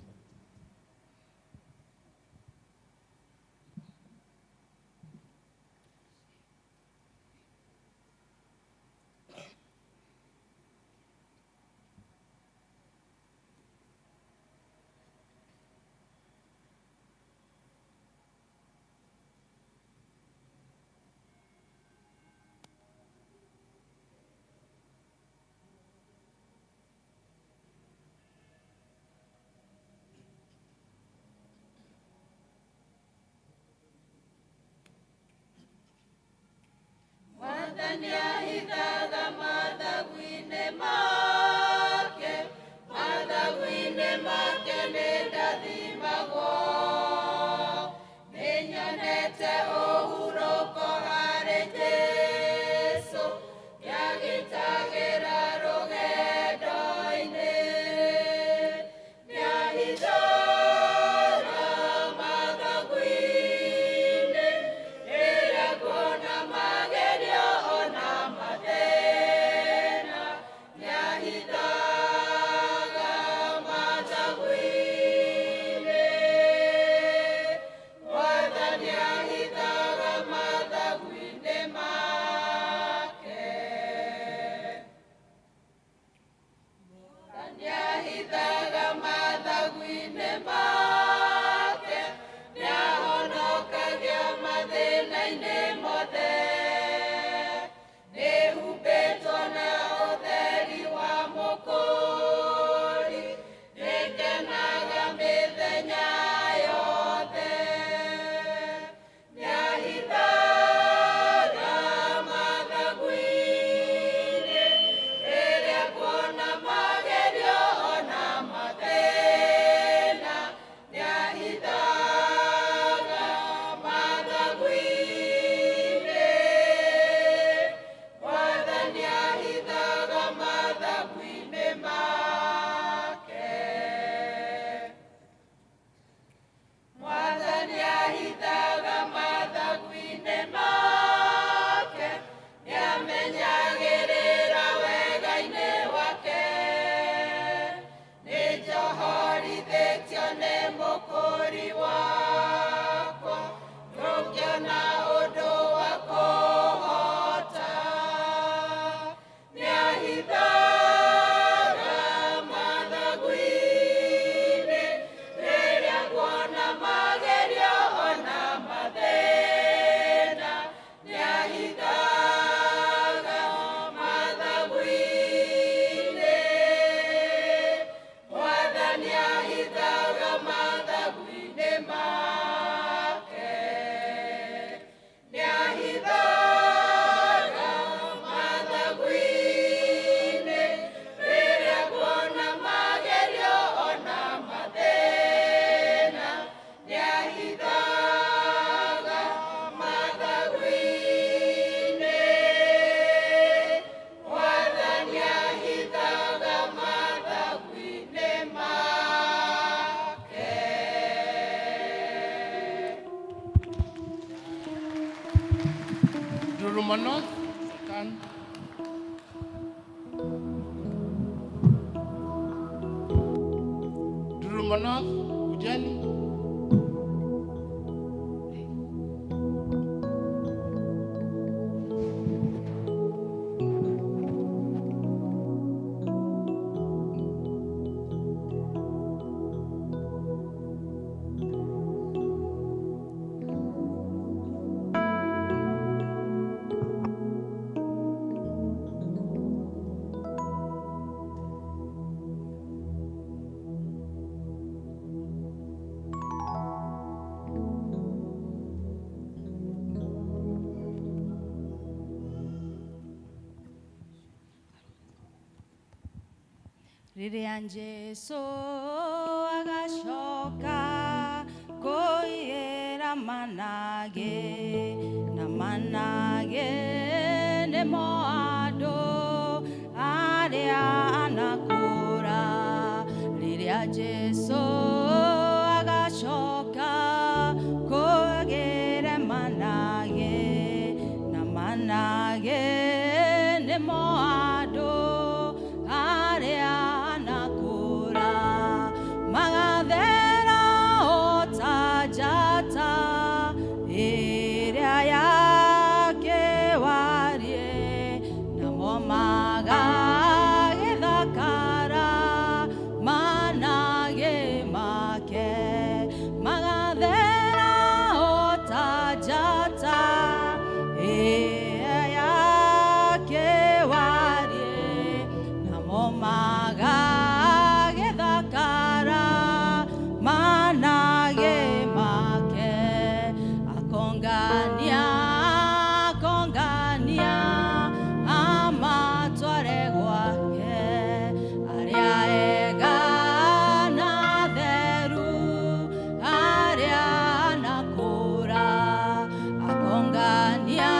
Romanov, second. Romanov, Ujani. Rĩrĩa Jesũ agacoka kũiyĩra manage na manage nĩmo andũ arĩa anakũra rĩrĩa Jesũ agacoka kũiyĩra manage na manage nĩmo andũ arĩa anakũra magathera ota njata ĩrĩa yake warie namo magagĩthakara manage make magathera ota njata ĩrĩa yake warie namo magagĩthakara manage make akongania amatware gwake arĩa ega na theru arĩa anakũra akongania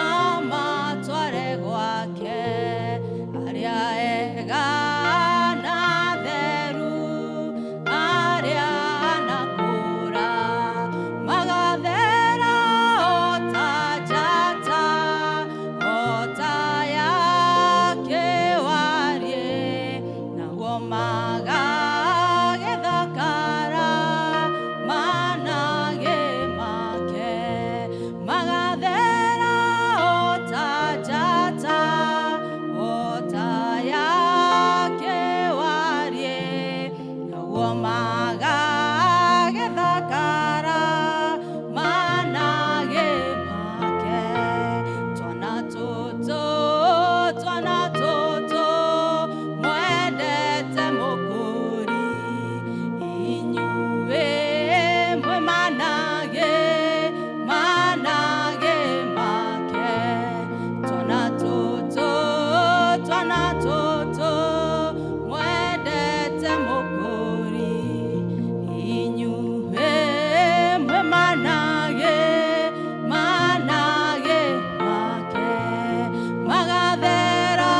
amatware gwake arĩa ega na theru arĩa anakũra magathera ota njata ota yake warie naguo magagĩthakara manage make magathera ota njata ota yake warie naguo magagĩthakara manage make twana tũtũ mwendete mũkũri inyuĩ mwĩ manage make twana tũtũ mwendete mũkũri inyuĩ mwĩ manage make magathera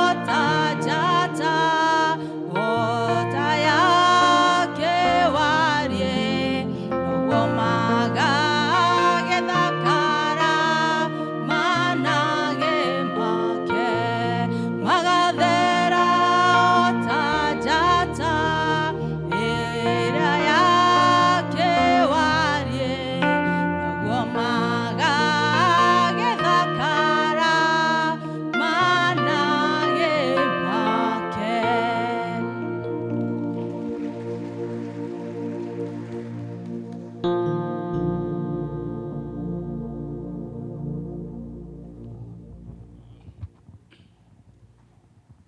ota njata ota yake warie naguo magagĩthakara manage make magathera ota njata ĩrĩa yake warie naguo magagĩthakara manage make.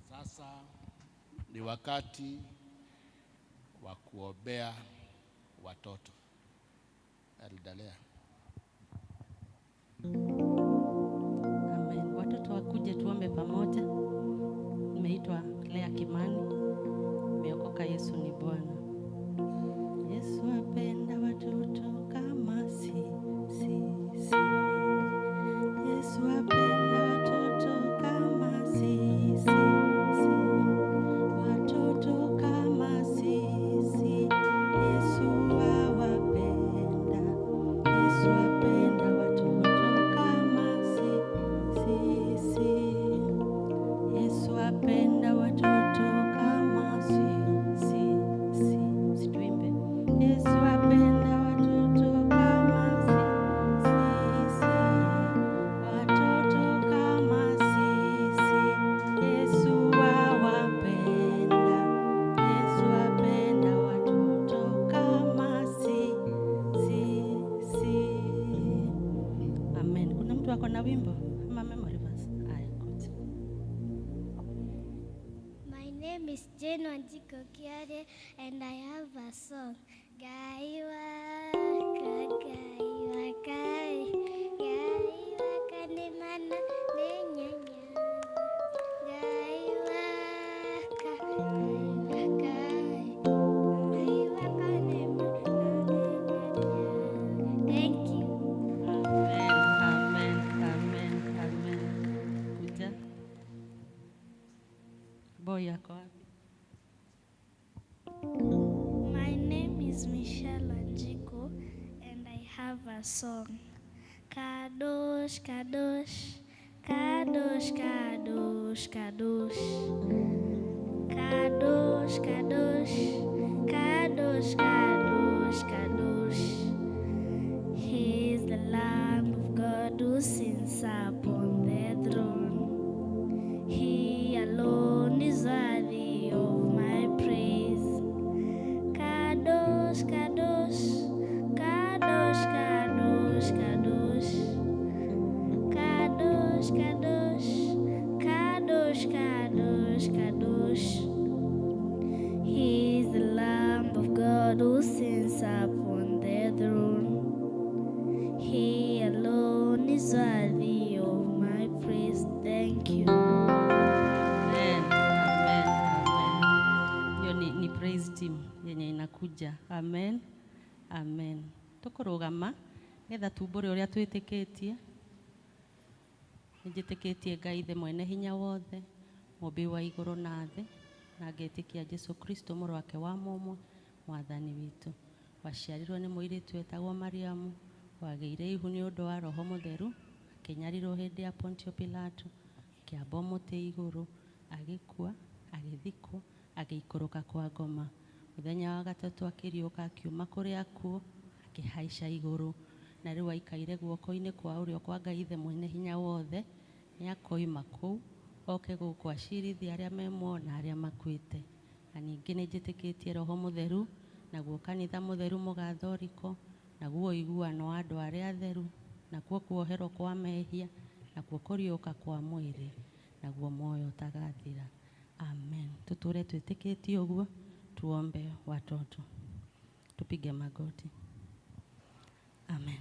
Sasa ni wakati wa kuombea watoto. Eldelea. Amen. Watoto wakuje tuombe pamoja. Nimeitwa Lea Kimani. Nimeokoka, Yesu ni Bwana. Yesu apenda watoto kama sisi. Yesu apenda watoto kama sisi. Watoto kama sisi. Yesu awapenda. Yesu apenda watoto kama sisi. Yesu apenda watoto kama sisi. Situimbe. Yesu apenda watoto kama sisi. Watoto kama sisi. Yesu awapenda. Yesu apenda watoto kama sisi. Amen. Kuna mtu ako na wimbo ama memory verse? Haya, kocha. My name is Jane Wanjiko Kiare and I have a song. Gaiwa ni mana ne nyanya. Gaiwa a song. Kadosh, Kadosh, Kadosh, Kadosh, Kadosh. Kadosh, Kadosh, Kadosh, Kadosh, Kadosh. He is the Lamb of God who sits upon the throne. He alone is worthy of my praise. Kadosh, Kadosh, Kadosh, Kadosh, Kadosh. Kadosh, Kadosh, Kadosh, Kadosh, Kadosh. He is the Lamb of God who sits upon the throne. He alone is worthy of my praise. Thank you. Amen. Amen. Amen. Hiyo ni praise team yenye inakuja. Amen. Amen. Tukurugama getha tumbure uria twitikitie. Nijitikitie Ngai the mwene hinya wothe, mumbi wa iguru na thi, na ngetikia Jesu Kristo mũrũ wake wa mũmwe mwathani witũ. Waciarirwo nĩ mũirĩtu wetagwo Mariamu, wagĩire ihu nĩ ũndũ wa Roho Mũtheru, akĩnyarirwo hĩndĩ ya Pontio Pilato, akĩamba mũtĩ igũrũ, agĩkua, agĩthikwo, agĩikũrũka kwa ngoma. Mũthenya wa gatatũ akĩriũka akiuma kũrĩ akuũ, akĩhaica igũrũ, na rĩu aikaire guoko-inĩ kwa ũrĩo kwa Ngai the mwene hinya wothe. Nĩ akoima kũu oke gũkũ acirithie arĩa me muoyo na arĩa makuĩte. Na ningĩ nĩ njĩtĩkĩtie Roho Mũtheru, naguo kanitha mũtheru mũgathoriko, naguo ũiguano wa andũ arĩa atheru, nakuo kuoherwo kwa mehia, nakuo kũriũka kwa mwĩrĩ, naguo muoyo ũtagathira. Amen. Tutũre twĩtĩkĩtie ũguo. Tuombe watoto. Tupige magoti. Amen.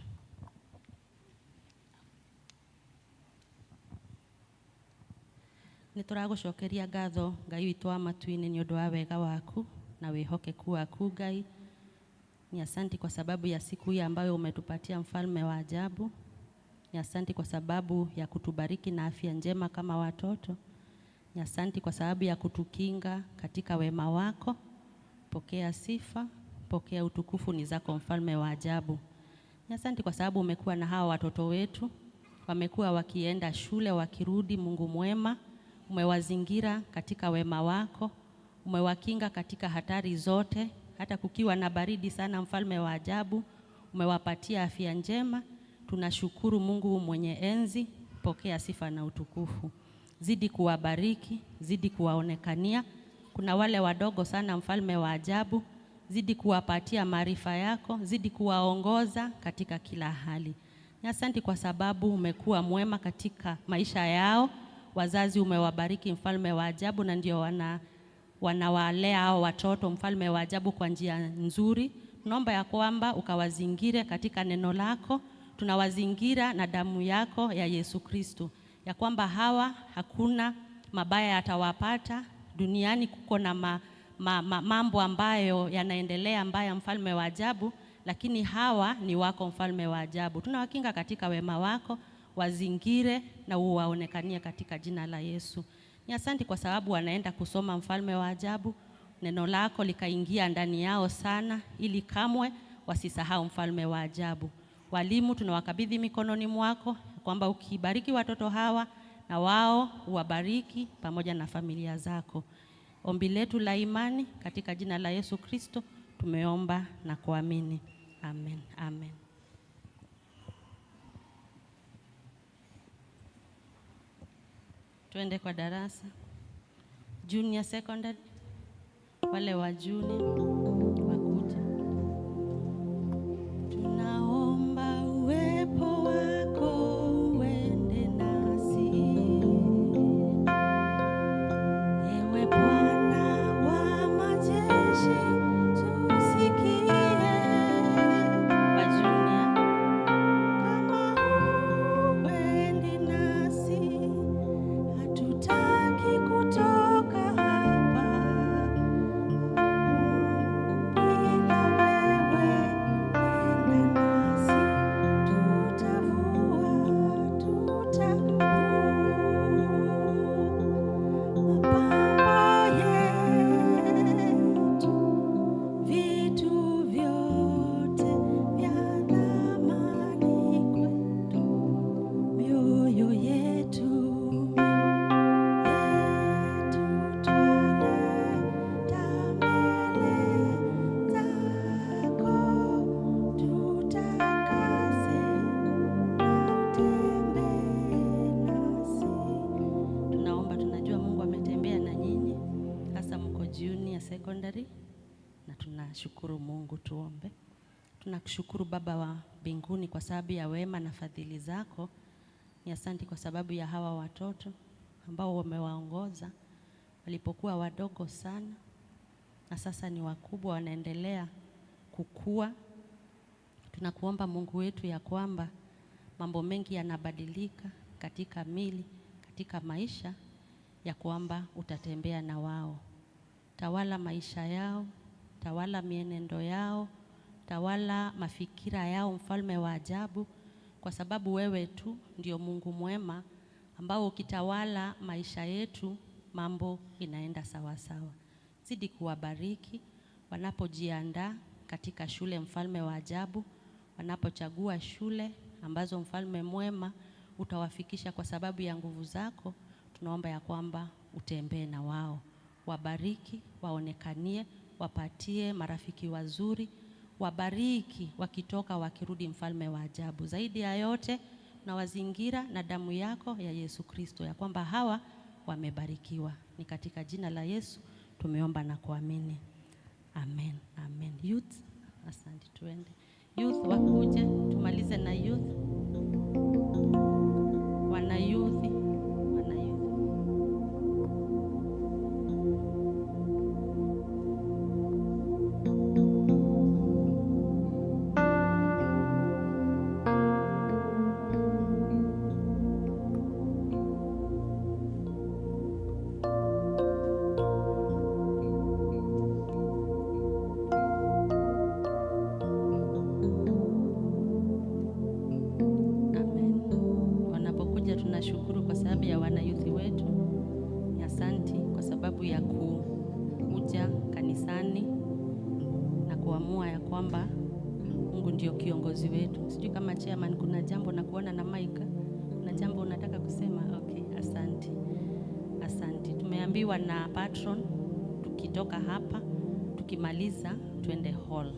Nĩtũragũcokeria ngatho Ngai witũ wa matu-inĩ nĩ ũndũ wa wega waku na wĩhokeku waku Ngai. Ni asanti kwa sababu ya siku hii ambayo umetupatia mfalme wa ajabu. Ni asanti kwa sababu ya kutubariki na afya njema kama watoto. Ni asanti kwa sababu ya kutukinga katika wema wako. Pokea sifa, pokea utukufu ni zako mfalme wa ajabu. Ni asanti kwa sababu umekuwa na hawa watoto wetu. Wamekuwa wakienda shule, wakirudi. Mungu mwema, umewazingira katika wema wako. Umewakinga katika hatari zote. Hata kukiwa na baridi sana, mfalme wa ajabu, umewapatia afya njema. Tunashukuru Mungu mwenye enzi. Pokea sifa na utukufu. Zidi kuwabariki, zidi kuwaonekania. Kuna wale wadogo sana, mfalme wa ajabu, zidi kuwapatia maarifa yako, zidi kuwaongoza katika kila hali. Ni asanti kwa sababu umekuwa mwema katika maisha yao. Wazazi umewabariki, mfalme wa ajabu, na ndio wanawalea hao watoto, mfalme wa ajabu, kwa njia nzuri. Tunaomba ya kwamba ukawazingire katika neno lako. Tunawazingira na damu yako ya Yesu Kristo, ya kwamba hawa hakuna mabaya yatawapata. Duniani kuko na mambo ambayo yanaendelea mbaya, mfalme wa ajabu, lakini hawa ni wako, mfalme wa ajabu. Tunawakinga katika wema wako, wazingire na uwaonekanie katika jina la Yesu. Ni asanti kwa sababu wanaenda kusoma, mfalme wa ajabu, neno lako likaingia ndani yao sana, ili kamwe wasisahau, mfalme wa ajabu. Walimu tunawakabidhi mikononi mwako, kwamba ukibariki watoto hawa na wao uwabariki pamoja na familia zako. Ombi letu la imani katika jina la Yesu Kristo tumeomba na kuamini. Amen. Amen. Tuende kwa darasa. Junior secondary, wale wa junior wakuja. Tunaomba uwepo wako uende nasi. Ewe Bwana wa majeshi, tusikie. Wa junior, kama uendi nasi, hatutaki kutoka hapa. tunashukuru Mungu. Tuombe. Tunakushukuru Baba wa mbinguni kwa sababu ya wema na fadhili zako. Ni asante kwa sababu ya hawa watoto ambao wamewaongoza walipokuwa wadogo sana na sasa ni wakubwa, wanaendelea kukua. Tunakuomba Mungu wetu ya kwamba mambo mengi yanabadilika katika mili, katika maisha, ya kwamba utatembea na wao. Tawala maisha yao, tawala mienendo yao, tawala mafikira yao, mfalme wa ajabu, kwa sababu wewe tu ndio Mungu mwema ambao ukitawala maisha yetu mambo inaenda sawa sawa. Zidi kuwabariki wanapojiandaa katika shule, mfalme wa ajabu, wanapochagua shule ambazo mfalme mwema utawafikisha kwa sababu ya nguvu zako. Tunaomba ya kwamba utembee na wao, wabariki, waonekanie, wapatie marafiki wazuri, wabariki wakitoka wakirudi, mfalme wa ajabu. Zaidi ya yote na wazingira na damu yako ya Yesu Kristo, ya kwamba hawa wamebarikiwa. Ni katika jina la Yesu tumeomba na kuamini. Amen. Amen. Youth, asante, tuende. Youth wakuje, tumalize na youth. Wana youth. Tunashukuru kwa sababu ya wanayuthi wetu. Ni asanti kwa sababu ya kuja kanisani na kuamua ya kwamba Mungu ndio kiongozi wetu. Sijui kama chairman kuna jambo na kuona na Mike, kuna jambo unataka kusema? Okay, asanti. Asanti. Tumeambiwa na patron tukitoka hapa, tukimaliza twende hall.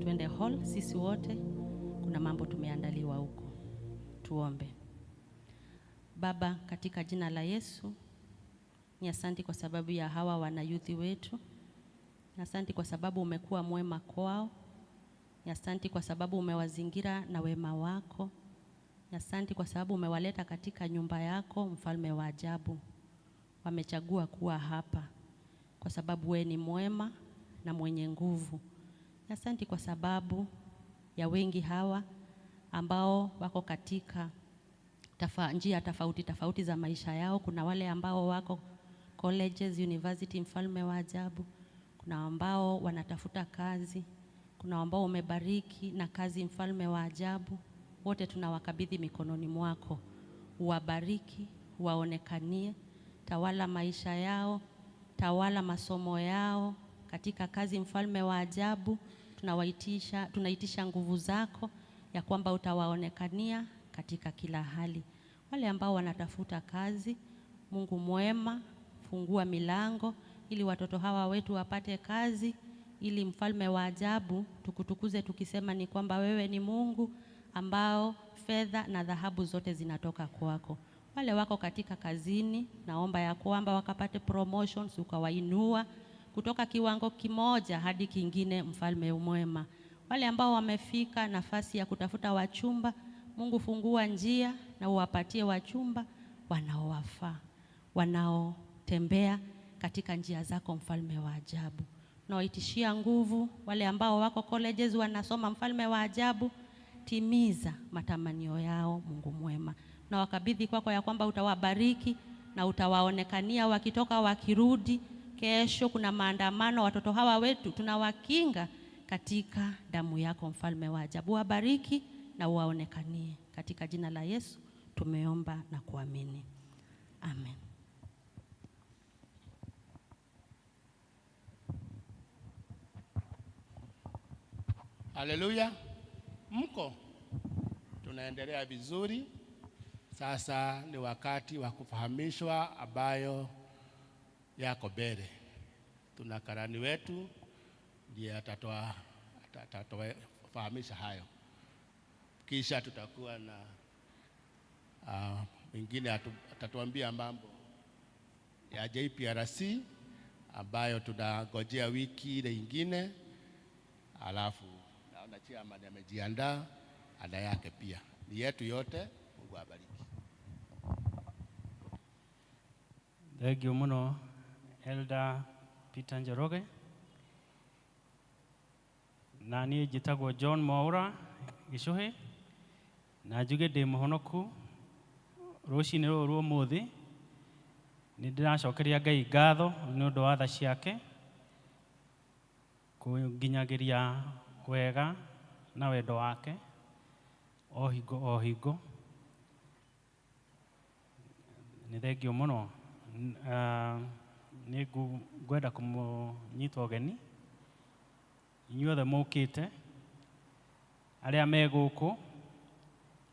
Twende hall sisi wote, kuna mambo tumeandaliwa huko. Tuombe. Baba, katika jina la Yesu, ni asanti kwa sababu ya hawa wanayuthi wetu. Ni asanti kwa sababu umekuwa mwema kwao. Ni asanti kwa sababu umewazingira na wema wako. Ni asanti kwa sababu umewaleta katika nyumba yako, mfalme wa ajabu. Wamechagua kuwa hapa kwa sababu wewe ni mwema na mwenye nguvu. Ni asanti kwa sababu ya wengi hawa ambao wako katika njia tofauti za maisha yao. Kuna wale ambao wako colleges, university, mfalme wa ajabu. Kuna ambao wanatafuta kazi. Kuna ambao umebariki na kazi, mfalme wa ajabu. Wote tunawakabidhi mikononi mwako. Uwabariki, waonekanie, tawala maisha yao, tawala masomo yao katika kazi, mfalme wa ajabu. Tunaitisha nguvu zako ya kwamba utawaonekania katika kila hali. Wale ambao wanatafuta kazi, Mungu mwema, fungua milango ili watoto hawa wetu wapate kazi, ili mfalme wa ajabu tukutukuze tukisema ni kwamba wewe ni Mungu ambao fedha na dhahabu zote zinatoka kwako. Wale wako katika kazini, naomba ya kwamba wakapate promotions, ukawainua kutoka kiwango kimoja hadi kingine, mfalme mwema. Wale ambao wamefika nafasi ya kutafuta wachumba, Mungu fungua njia na uwapatie wachumba wanaowafaa, wanaotembea katika njia zako, mfalme wa ajabu. Na waitishia nguvu wale ambao wako colleges wanasoma, mfalme wa ajabu, timiza matamanio yao, Mungu mwema. Na wakabidhi kwako ya kwamba utawabariki na utawaonekania wakitoka wakirudi. Kesho kuna maandamano, watoto hawa wetu tunawakinga katika damu yako, mfalme wa ajabu. Wabariki na waonekanie. Katika jina la Yesu tumeomba na kuamini. Amen. Haleluya. Mko? Tunaendelea vizuri. Sasa ni wakati wa kufahamishwa ambayo yako mbele. Tuna karani wetu ndiye atatufahamisha hayo. Kisha tutakuwa na mwingine atatuambia mambo ya JPRC ambayo tunangojea wiki ile ingine, alafu naona chairman amejiandaa ada yake pia. Ni yetu yote. Mungu abariki. Thank you muno Elder Peter Njoroge. Na niĩ njĩtagwo John Mwaura Gĩcũhĩ, na njuge ndĩ mũhonoku rũcinĩ rũrũ rwa ũmũthĩ. Nĩ ndĩracokeria Ngai ngatho nĩ ũndũ wa tha ciake kũnginyagĩria wega na wendo wake o hingo. Nĩ thengio mũno. Nĩ ngwenda kũmũnyita ũgeni inyuothe mũkĩte arĩa me gũkũ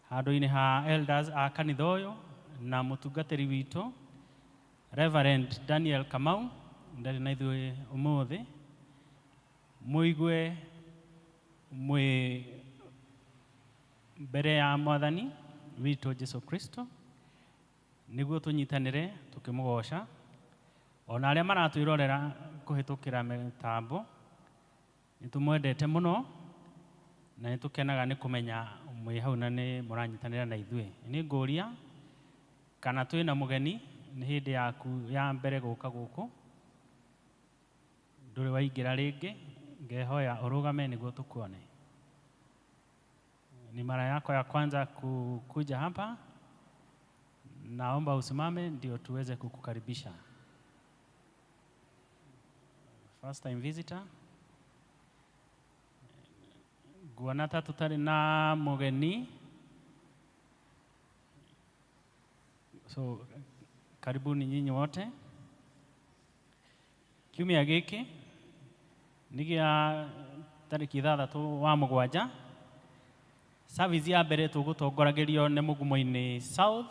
handũ-inĩ ha elders a kanitha ũyũ na mũtungatĩri witũ Reverend Daniel Kamau ndarĩ na ithuĩ ũmũthĩ, mũigue mwĩ mbere ya Mwathani witũ Jesu Kristo nĩguo tũnyitanĩre tũkĩmũgoca, ona arĩa maratwĩrorera kũhĩtũkĩra mĩtambo nĩ tũmwendete mũno na nĩ tũkenaga nĩ kũmenya mwĩ hau na nĩ mũranyitanĩra na ithuĩ. Nĩ ngũria kana twĩna mũgeni nĩ hĩndĩ yaku ya mbere gũka gũkũ, ndũrĩ waingĩra rĩngĩ, ngehoya ũrũgame nĩguo tũkuone. Ni mara yako ya kwanza kuja hapa, naomba usimame ndio tuweze kukukaribisha. First time visitor. Guanata tutari na mũgeni. So karibuni nyinyi wote. Kiumia gĩkĩ nĩ gĩa tarĩki 6 wa mũgwanja. Service ya mbere tũgũtongoragĩrio nĩ Mugumo-inĩ South,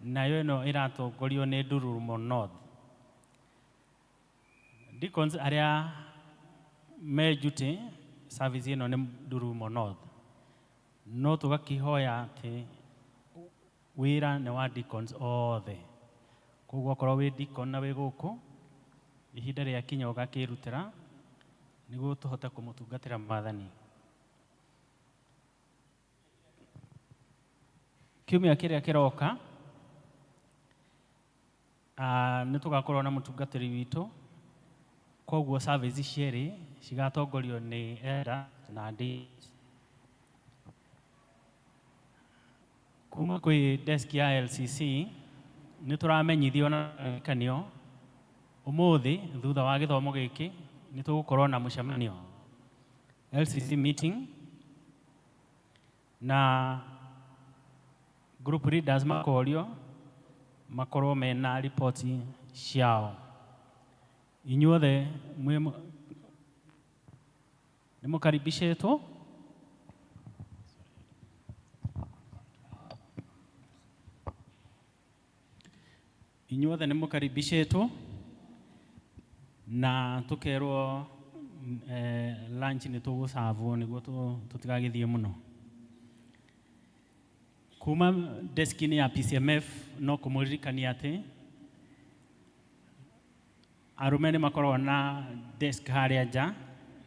nayo ĩno ĩratongorio nĩ Ndururumo North. Deacons arĩa me duty service ĩno nĩ Ndururumo North, no tũgakĩhoya atĩ wĩra nĩ wa deacons othe. Koguo okorwo wĩ deacon na wĩ gũkũ, ihinda rĩakinya ũgakĩrutĩra nĩguo tũhote kũmũtungatĩra Mwathani. Kiumia kĩrĩa kĩroka nĩ tũgakorwo na mũtungatĩri witũ, koguo service cierĩ cigatongorio nĩ elder na deacons. Kuma kwĩ desk ya LCC nĩ tũramenyithio na kanio ũmũthĩ thutha wa gĩthomo gĩkĩ nĩ tũgũkorwo na mũcemanio LCC meeting, na group leaders makorio makorwo mena ripoti ciao. Inyuothe nĩ mũkaribicĩtwo na tũkerwo lunch nĩ tũgũcavwo nĩguo tũtigagĩthiĩ mũno. Kuma desk-inĩ ya PCMF no kũmũririkania atĩ arũme nĩ makoragwo na desk harĩa nja,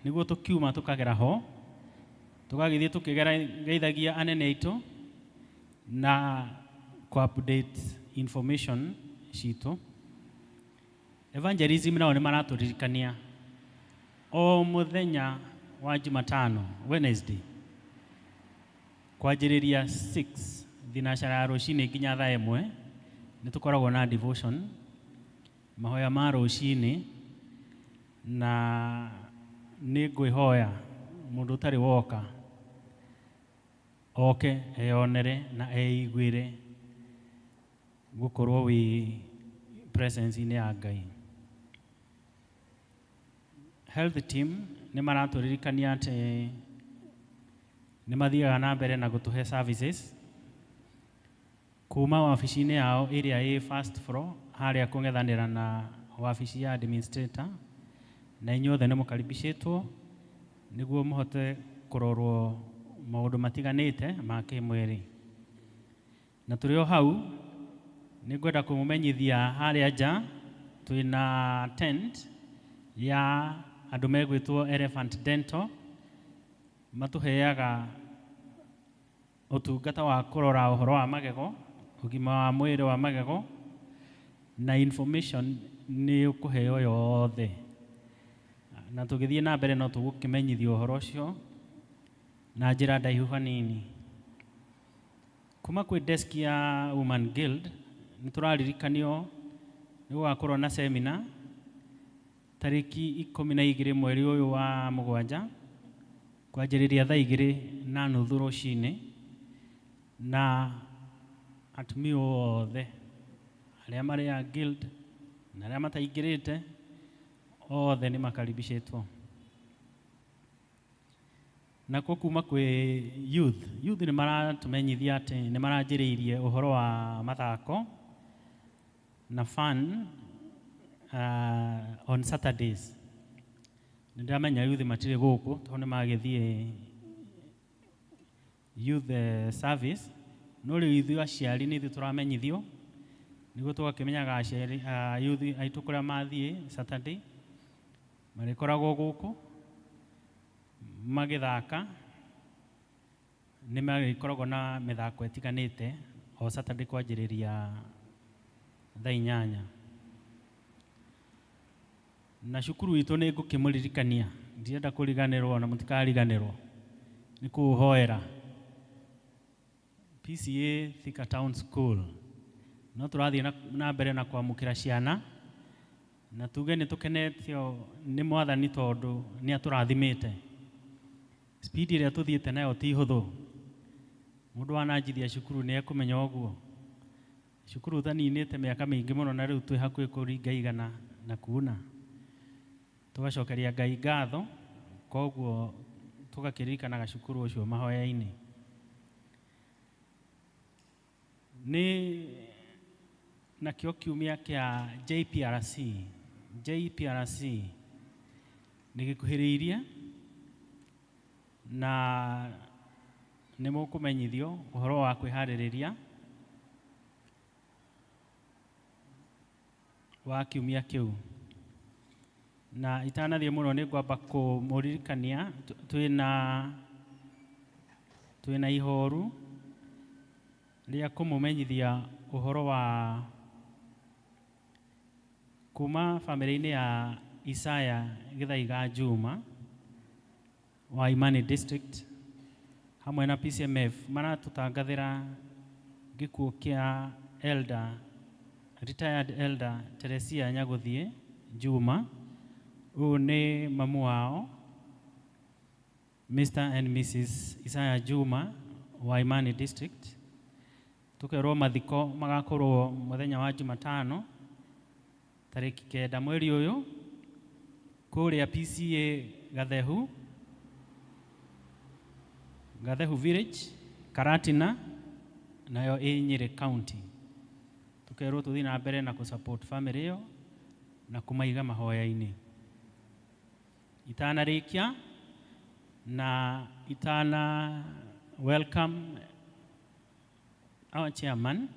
nĩguo tũkiuma tũkagera ho tũgagĩthiĩ tũkĩgeithagia anene aitũ na ku-update information citũ. Evangelism nao nĩ maratũririkania o mũthenya wa Jumatano, Wednesday, kwanjĩrĩria 6 thinacara ya rũcinĩ nginya thaa 1 nĩ tũkoragwo na devotion, mahoya ma rũcinĩ, na nĩ ngwĩhoya mũndũ ũtarĩ woka oke eyonere na eiguĩre gũkorwo wĩ presence-inĩ ya Ngai. Health team nĩ maratũririkania atĩ nĩ mathiaga na mbere na gũtũhe services kuma wabici-inĩ yao ĩrĩa ĩ first floor harĩa kũng'ethanĩra na wabici ya administrator, na inyuothe nĩ mũkaribicĩtwo nĩguo mũhote kũrorwo maũndũ matiganĩte ma kĩmwĩrĩ. Na tũrĩ o hau nĩ ngwenda kũmũmenyithia harĩa nja twĩna tent ya andũ megwĩtwo Elephant Dental matuheaga utungata wa kurora uhoro wa magego, ugima wa mwiri wa magego, na information ni ukuheo yothe. Na tugithie na mbere no tugukimenyithio uhoro ucio na njira ndaihu hanini. Kuma kwi desk ya Women Guild ni turaririkanio ni gugakorwo na seminar tariki 12 mweri uyu wa mugwanja kwanjiriria thaa 2:30 rucini, na atumia othe aria mari a guild na aria mataingirite othe ni makaribicitwo. Na kuma kwi youth ni maratumenyithia ati ni maranjiriirie uhoro wa mathako na fun on Saturdays. Ndamenya youth matire guku tondu magithie youth service, no riu ithu aciari ni ithu turamenyithio niguo tugakimenyaga aciari youth aitu kuria mathie Saturday marikoragwo guku magithaka. Ni magikoragwo na mithako etiganite o Saturday kwanjiriria thaa 8. Na cukuru itu ni ngukimuririkania, ndienda kuriganirwo na mutikariganirwo, ni kuhoera PCA Thika Town School. No turathie na mbere na kwamukira ciana, na tuge ni tukenetio ni mwathani tondu ni aturathimite. Speed iria tuthiete nayo ti huthu. Mundu wananjithia cukuru ni ekumenya uguo. Cukuru thaninite miaka mingi muno na riu twi hakuhi kuringa 100 na kuna. Tugacokeria Ngai ngatho, koguo tugakiririkanaga cukuru ucio mahoya-ini. Ni nakio kiumia kia JPRC ni gikuhiriirie na ni mukumenyithio uhoro wa kwihaririria wa kiumia kiu. Na itanathie muno ni ngwamba kumuririkania twina ihoru ria kumumenyithia uhoro wa kuma family-ini ya Isaya Githaiga Juma wa Imani District hamwe na PCMF maratutangathira gikuo kia retired elder Teresia Nyaguthie Juma. Uyu ni mamu wao Mr. and Mrs. Isaya Juma wa Imani District. Tukerwo mathiko magakorwo muthenya wa Jumatano tariki 9 mweri uyu kuria PCA Gathehu Village Karatina nayo Nyeri County. Tukerwo tuthi na mbere na kusupport family yo na kumaiga mahoya-ini. Itana rikia na itana welcome our chairman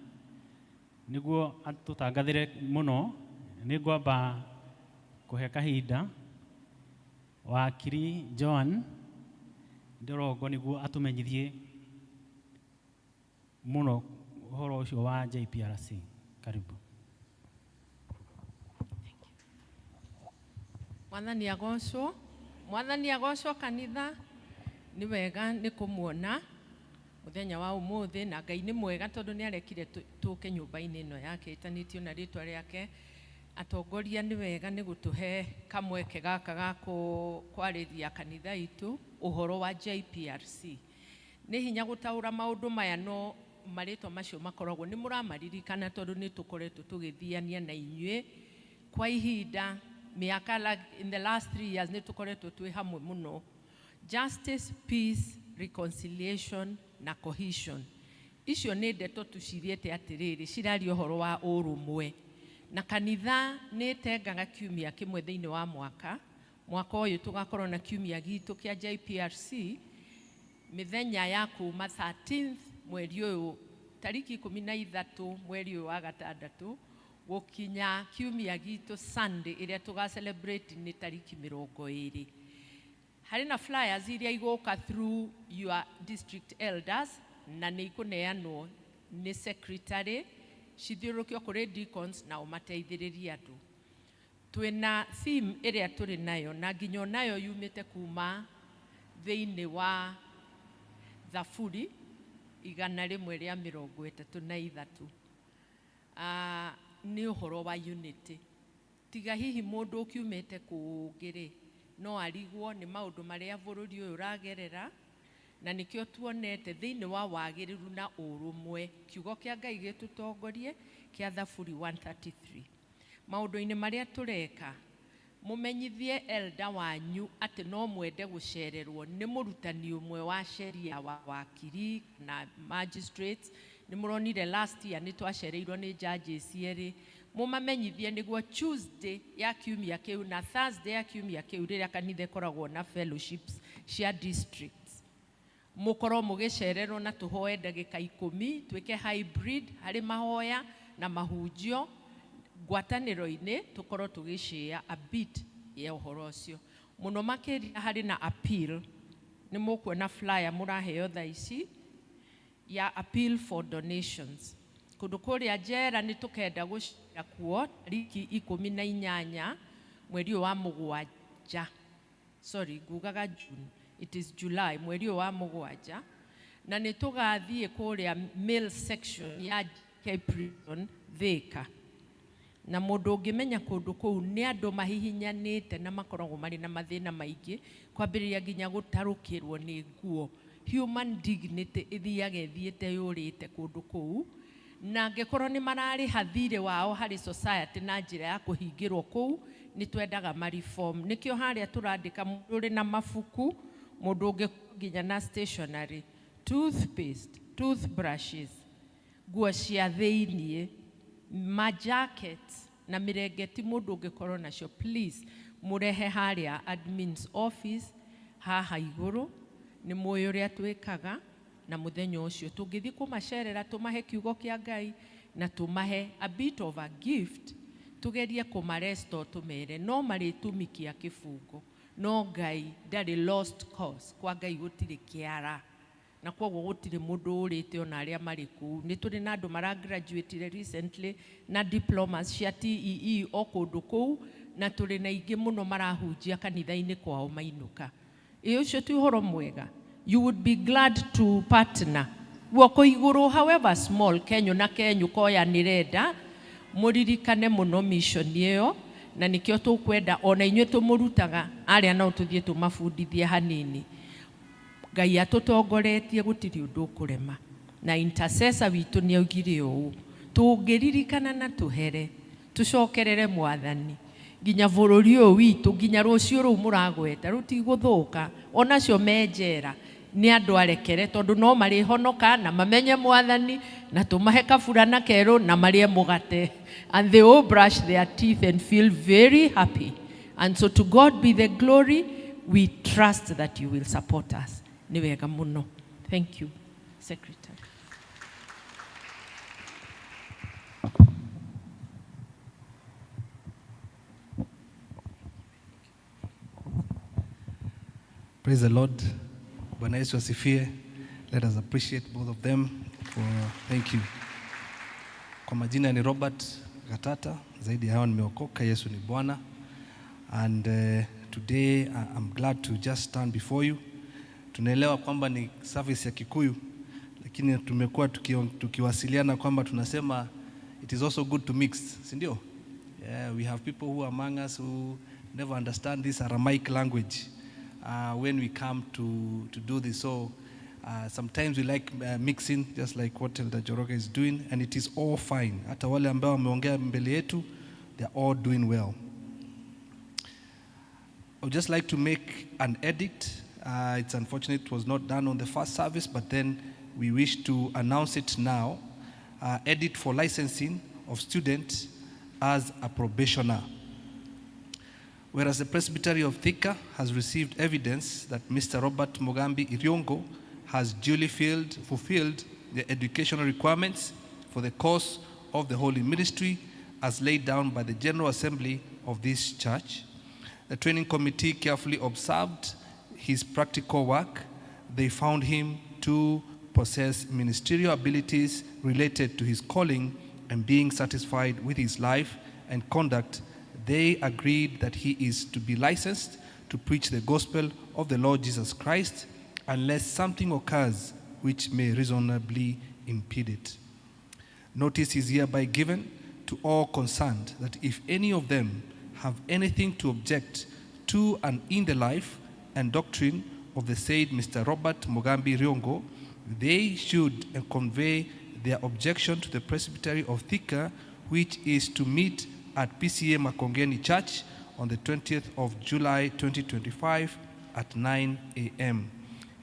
niguo atutangathire muno. Ni ngwamba kuhe kahinda wakiri John Ndirogo niguo atumenyithie muno uhoro ucio wa JPRC. Karibu. Mwathani agocwo kanitha. Ni wega ni kumuona muthenya wa umuthi, na Ngai ni mwega tondu ni arekire tuke nyumba-ini ino yake itanitio na ritwa riake. Atongoria ni wega ni gutuhe kamweke gaka ga kwariria kanitha itu uhoro wa JPRC. Ni hinya gutaura maundu maya no maritwa macio makoragwo ni muramaririkana tondu ni tukoretwo tugithiania na inyue kwa ihinda miaka in the last 3 years ni tukoretwo twi hamwe muno. Justice, peace, reconciliation na cohesion. Icio ni ndeto tuciriete atiriri cirari uhoro wa urumwe. Na kanitha ni tengaga kiumia kimwe thiini wa mwaka uyu tugakorwo na kiumia gitu kia JPRC mithenya ya kuma 13th mweri uyu tariki 13 mweri uyu wa gatandatu gukinya kiumia gitu Sunday iria tuga celebrate ni tariki 20. Harĩ na flyers iria igũka through your district elders na nĩ ikũneanwo nĩ secretary cithiũrũrũkio kũrĩ deacons na ũmateithĩrĩrie andũ. Twĩna theme ĩrĩa tũrĩ nayo na nginya nayo yumĩte kuma thĩinĩ wa Thaburi 133. Nĩ ũhoro wa unity. Tiga hihi mũndũ ũkiumĩte kũngĩ-rĩ, no arigwo nĩ maũndũ marĩa bũrũri ũyũ ũragerera, na nĩkĩo tuonete thĩinĩ wa wagĩrĩru na ũrũmwe kiugo kĩa Ngai gĩtũtongorie kĩa Thaburi 133. Maũndũ-inĩ marĩa tũreka, mũmenyithie elder wanyu atĩ no mwende gũcererwo nĩ mũrutani ũmwe wa sheria wa wakiri na magistrates. Nĩ mũronire last year nĩ twacereirwo nĩ judges erĩ. Mũmamenyithie nĩguo Tuesday ya kiumia kĩu na Thursday ya kiumia kĩu rĩrĩa kanitha ĩkoragwo na fellowships cia districts, mũkorwo mũgĩcererwo na tũhoe ndagĩka 10, twĩke hybrid harĩ mahoya na mahunjio ngwatanĩro-inĩ, tũkorwo tũgĩshare a bit ya ũhoro ũcio. Mũno makĩria harĩ na appeal, nĩ mũkuona flyer mũraheo thaa ici ya appeal for donations. Kũndũ kũrĩa njera nĩ tũkenda gũcira kuo tariki 18 mweri wa mũgwanja. Sorry, ngugaga June. It is July, mweri wa mũgwanja. Na nĩ tũgathiĩ kũrĩa male section ya JK Prison Thika. Na mũndũ ũngĩmenya kũndũ kũu nĩ andũ mahihinyanĩte na makoragwo marĩ na mathĩna maingĩ, kwambĩrĩria nginya gũtarũkĩrwo nĩ nguo. Human dignity ĩthiaga ĩthiĩte yũrĩte kũndũ kũu, na angĩkorwo nĩ mararĩha thirĩ wao harĩ society na njĩra ya kũhingĩrwo kũu, nĩ twendaga ma-reform. Nĩkĩo harĩa tũrandĩka mũndũ ũrĩ na mabuku, mũndũ ũngĩ nginya na stationery, toothpaste, toothbrushes, nguo cia thĩiniĩ, ma-jackets na mĩrengeti mũndũ ũngĩkorwo nacio, please mũrehe harĩa admin's office haha igũrũ. Nĩ mũĩ ũrĩa twĩkaga, na mũthenya ũcio tũngĩthiĩ kũmacerera tũmahe kiugo kĩa Ngai na tũmahe a bit of a gift, tugerie kũmarestore tũmere no marĩtumikia kĩbungo, no Ngai ndarĩ lost cause. Kwa Ngai gũtirĩ kĩara, na kwoguo gũtirĩ mũndũ ũrĩte ona arĩa marĩ kũu. Nĩ tũrĩ na andũ maragraduate recently na diplomas cia TEE o kũndũ kũu, na tũrĩ na ingĩ mũno marahunjia kanitha-inĩ kwao mainũka. Ũcio ti ũhoro mwega? You would be glad to partner. Guoko igũrũ, however small, Kenya na Kenya koya nĩrenda mũririkane mũno mission ĩyo, na nĩkĩo tũkwenda ona inyuĩ tũmũrutaga arĩa no tũthiĩ tũmabundithie hanini. Ngai atũtongoretie gũtirĩ ũndũ ũkũrema, na intercessor witũ nĩ augire ũũ, tũngĩririkana na tũhere tũcokerere Mwathani nginya bũrũri ũyũ witũ, nginya rũciũ rũu mũragweta rũtigũthũka, onacio menjera nĩ andũ arekere, tondũ no marĩhonoka na mamenye Mwathani, na tũmahe kaburana kerũ na marĩe mũgate, and they all brush their teeth and feel very happy. And so to God be the glory. We trust that you will support us. Nĩ wega mũno. Thank you, Secretary. Praise the Lord. Bwana Yesu asifiwe. Let us appreciate both of them for thank you. Kwa majina ni Robert Gatata, zaidi ya hao nimeokoka, Yesu ni Bwana. And today I'm glad to just stand before you. Tunaelewa kwamba ni service ya Kikuyu, lakini tumekuwa tukiwasiliana kwamba tunasema it is also good to mix, si ndio? Yeah, we have people who among us who never understand this Aramaic language when we come to do this. So sometimes we like mixing, just like what Elder Joroga is doing, and it is all fine. Hata wale ambao wameongea mbele yetu, they are all doing well. I would just like to make an edit. It's unfortunate it was not done on the first service, but then we wish to announce it now. Edit for licensing of students as a probationer. Whereas the Presbytery of Thika has received evidence that Mr. Robert Mugambi Iriongo has duly fulfilled the educational requirements for the course of the Holy Ministry as laid down by the General Assembly of this church. The training committee carefully observed his practical work, they found him to possess ministerial abilities related to his calling, and being satisfied with his life and conduct, they agreed that he is to be licensed to preach the gospel of the Lord Jesus Christ unless something occurs which may reasonably impede it. Notice is hereby given to all concerned that if any of them have anything to object to and in the life and doctrine of the said Mr. Robert Mugambi Riongo, they should convey their objection to the Presbytery of Thika, which is to meet at PCA Makongeni Church on the 20th of July 2025 at 9 a.m.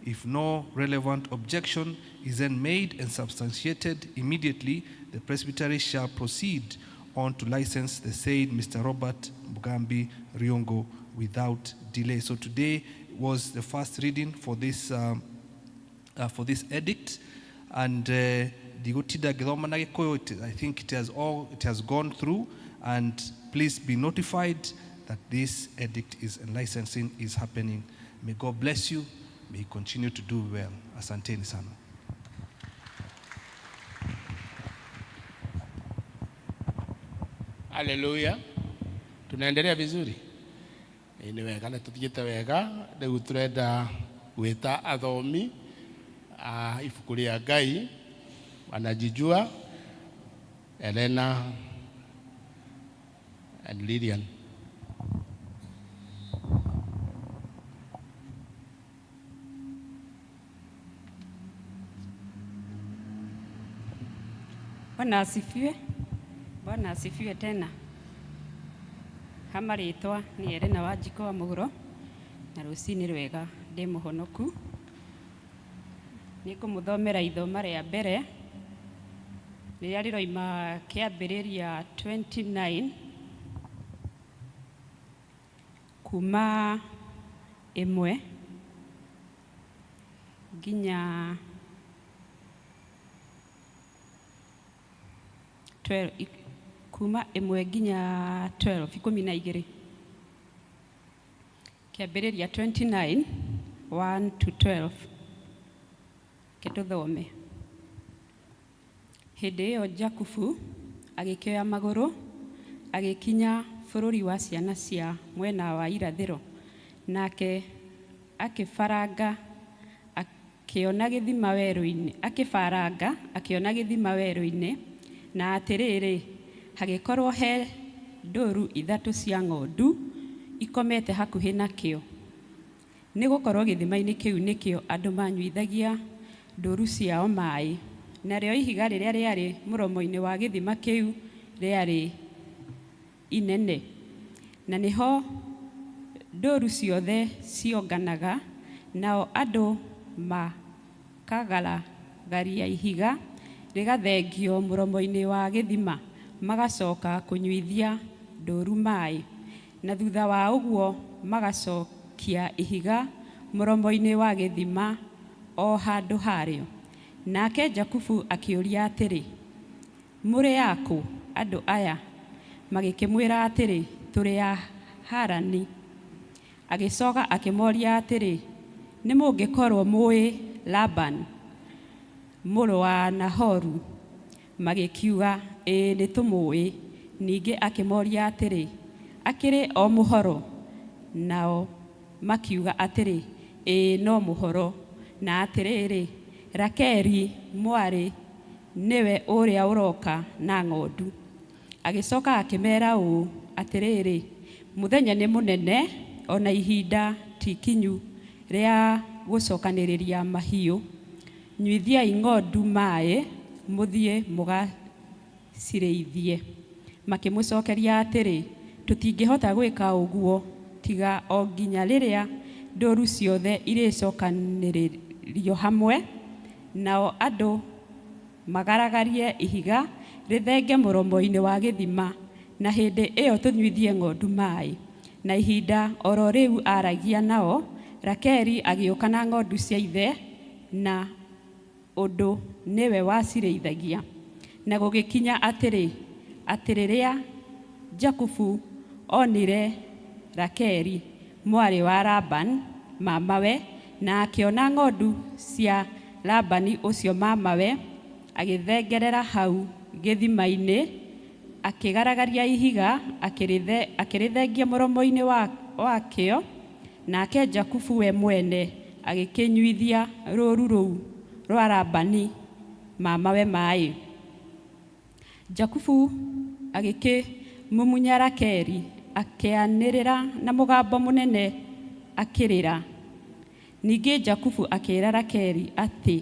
If no relevant objection is then made and substantiated immediately, the Presbytery shall proceed on to license the said Mr. Robert Mugambi Riongo without delay. So today was the first reading for this edict, and I think it has gone through, and please be notified that this edict and licensing is happening. May God bless you. May He continue to do well. Asanteni sana. Haleluya. Tunaendelea vizuri. Ni wega na tuthiete wega. Rĩu turenda gwĩta athomi a ibuku rĩa Ngai wanajijua, Elena and Lilian. Bwana asifiwe. Bwana asifiwe tena. Hamaritwa ni Elena Wanjiko wa Muguro, na rucini rwega ndi muhonoku. Nikumuthomera ithoma rĩa mbere rĩrĩa rĩroima kĩambĩrĩria 29 kuma 1 nginya 12, kuma 1 nginya 12, 12. Kĩambĩrĩria 29 1 to 12. Ketuthome. Hĩndĩ ĩyo Jakubu agĩkioya magũrũ agĩkinya bũrũri wa ciana cia mwena wa irathĩro, nake akĩfaranga akĩona gĩthima werũ-inĩ, na atĩrĩrĩ, hagĩkorwo he ndũũru 3 cia ng'ondu ikomete hakuhĩ nakĩo, nĩgũkorwo gĩthima-inĩ kĩu nĩkĩo andũ manyuithagia ndũũru ciao maĩ. Narĩo ihiga rĩrĩa rĩarĩ mũromo-inĩ wa gĩthima kĩu rĩarĩ inene, na nĩho ndũũru ciothe cionganaga, nao andũ makagaragaria ihiga rĩgathengio mũromo-inĩ wa gĩthima, magacoka kũnyuithia ndũũru maĩ, na thutha wa ũguo magacokia ihiga mũromo-inĩ wa gĩthima o handũ harĩo. Nake Jakubu akĩũria atĩrĩ, mũrĩ yakũ andũ aya? Magĩkĩmwĩra atĩrĩ, tũrĩ a Harani. Agĩcoka akĩmoria atĩrĩ, nĩ mũngĩkorwo mũĩ Laban mũrũ wa Nahoru? Magĩkiuga, ĩĩ nĩ tũmũĩ. Ningĩ akĩmoria atĩrĩ, akĩrĩ o mũhoro? Nao makiuga atĩrĩ, ĩĩ no mũhoro. Na atĩrĩrĩ, Rakeri mwarĩ nĩwe ũrĩa ũroka na ng'ondu. Agĩcoka akĩmera ũũ atĩrĩrĩ, mũthenya nĩ mũnene, ona ihinda ti ikinyu rĩa gũcokanĩrĩria mahiũ. Nyuithiai ng'ondu maĩ, mũthiĩ mũgacirĩithie. Makĩmũcokeria atĩrĩ, tũtingĩhota gwĩka ũguo tiga o nginya rĩrĩa ndũũru ciothe irĩcokanĩrĩrio hamwe, nao andũ magaragarie ihiga rĩthenge mũromo-inĩ wa gĩthima, na hĩndĩ ĩyo tũnyuithie ng'ondu maĩ. Na ihinda oro rĩu aragia nao, Rakeri agĩũka na ng'ondu cia ithe, na ũndũ nĩwe wacirĩithagia. Na gũgĩkinya atĩ rĩrĩa Jakubu onire Rakeri mwarĩ wa Laban mamawe, na akĩona ng'ondu cia Labani ũcio mamawe, agĩthengerera hau gĩthima-inĩ, akĩgaragaria ihiga, akĩrĩthengia mũromo-inĩ wakĩo, nake Jakubu we mwene agĩkĩnyuithia rũũru rũu rwa Labani mamawe maĩ. Jakubu agĩkĩmumunya Rakeli, akĩanĩrĩra na mũgambo mũnene akĩrĩra. Ningĩ Jakubu akĩĩra Rakeli atĩ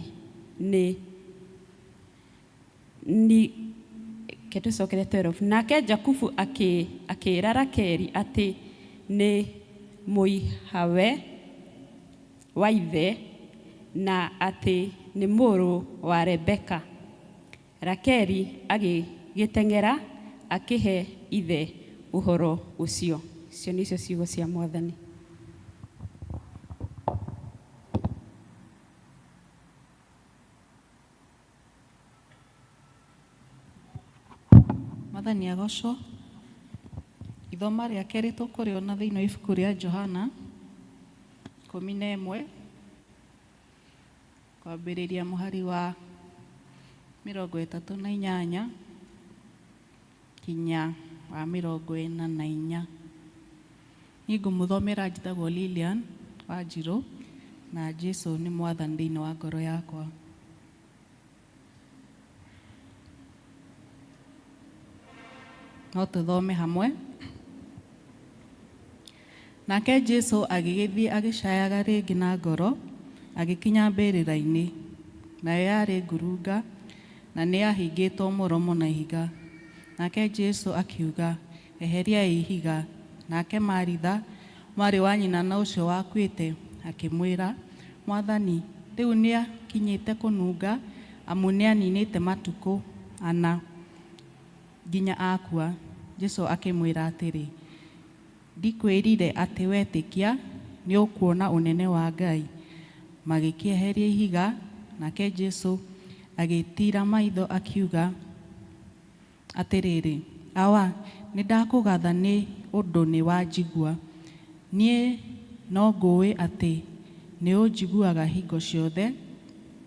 ketusokere 12. Nake Jakubu akĩĩra Rakeli atĩ nĩ mũihawe wa ithe na atĩ nĩ mũrũ wa Rebeka. Rakeli agĩgĩteng'era akĩhe ithe ũhoro ũcio. Icio nĩcio ciugo cia Mwathani. Mwathani agocwo. Ithoma rĩa kerĩ tũkũrĩona thĩinĩ wa ibuku rĩa Johana 11 kwambĩrĩria mũhari wa 38 kinya wa 44. Nĩngũmũthomera njĩtagwo Lilian Wanjirũ, na Jesũ nĩ Mwathani thĩinĩ wa ngoro yakwa. No tũthome hamwe. Nake Jesũ agĩgĩthiĩ agĩcayaga rĩngĩ na ngoro, agĩkinya mbĩrĩra-inĩ, nayo yarĩ ngurunga, na nĩ yahingĩtwo mũromo na ihiga. Nake Jesũ akiuga, eheriai ihiga. Nake Maritha, mwarĩ wa nyina na ũcio wakuĩte, akĩmwĩra, Mwathani, rĩu nĩakinyĩte kũnunga, amu nĩaninĩte matukũ 4 nginya akua. Jesũ akĩmwĩra atĩrĩ, ndikwĩrire atĩ wetĩkia nĩ ũkuona ũnene wa Ngai. Magĩkĩeheria ihiga, nake Jesũ agĩtira maitho akiuga atĩrĩrĩ, awa, nĩndakũgatha nĩ ũndũ nĩ wanjigua. Niĩ no ngũĩ atĩ nĩ ũnjiguaga hingo ciothe,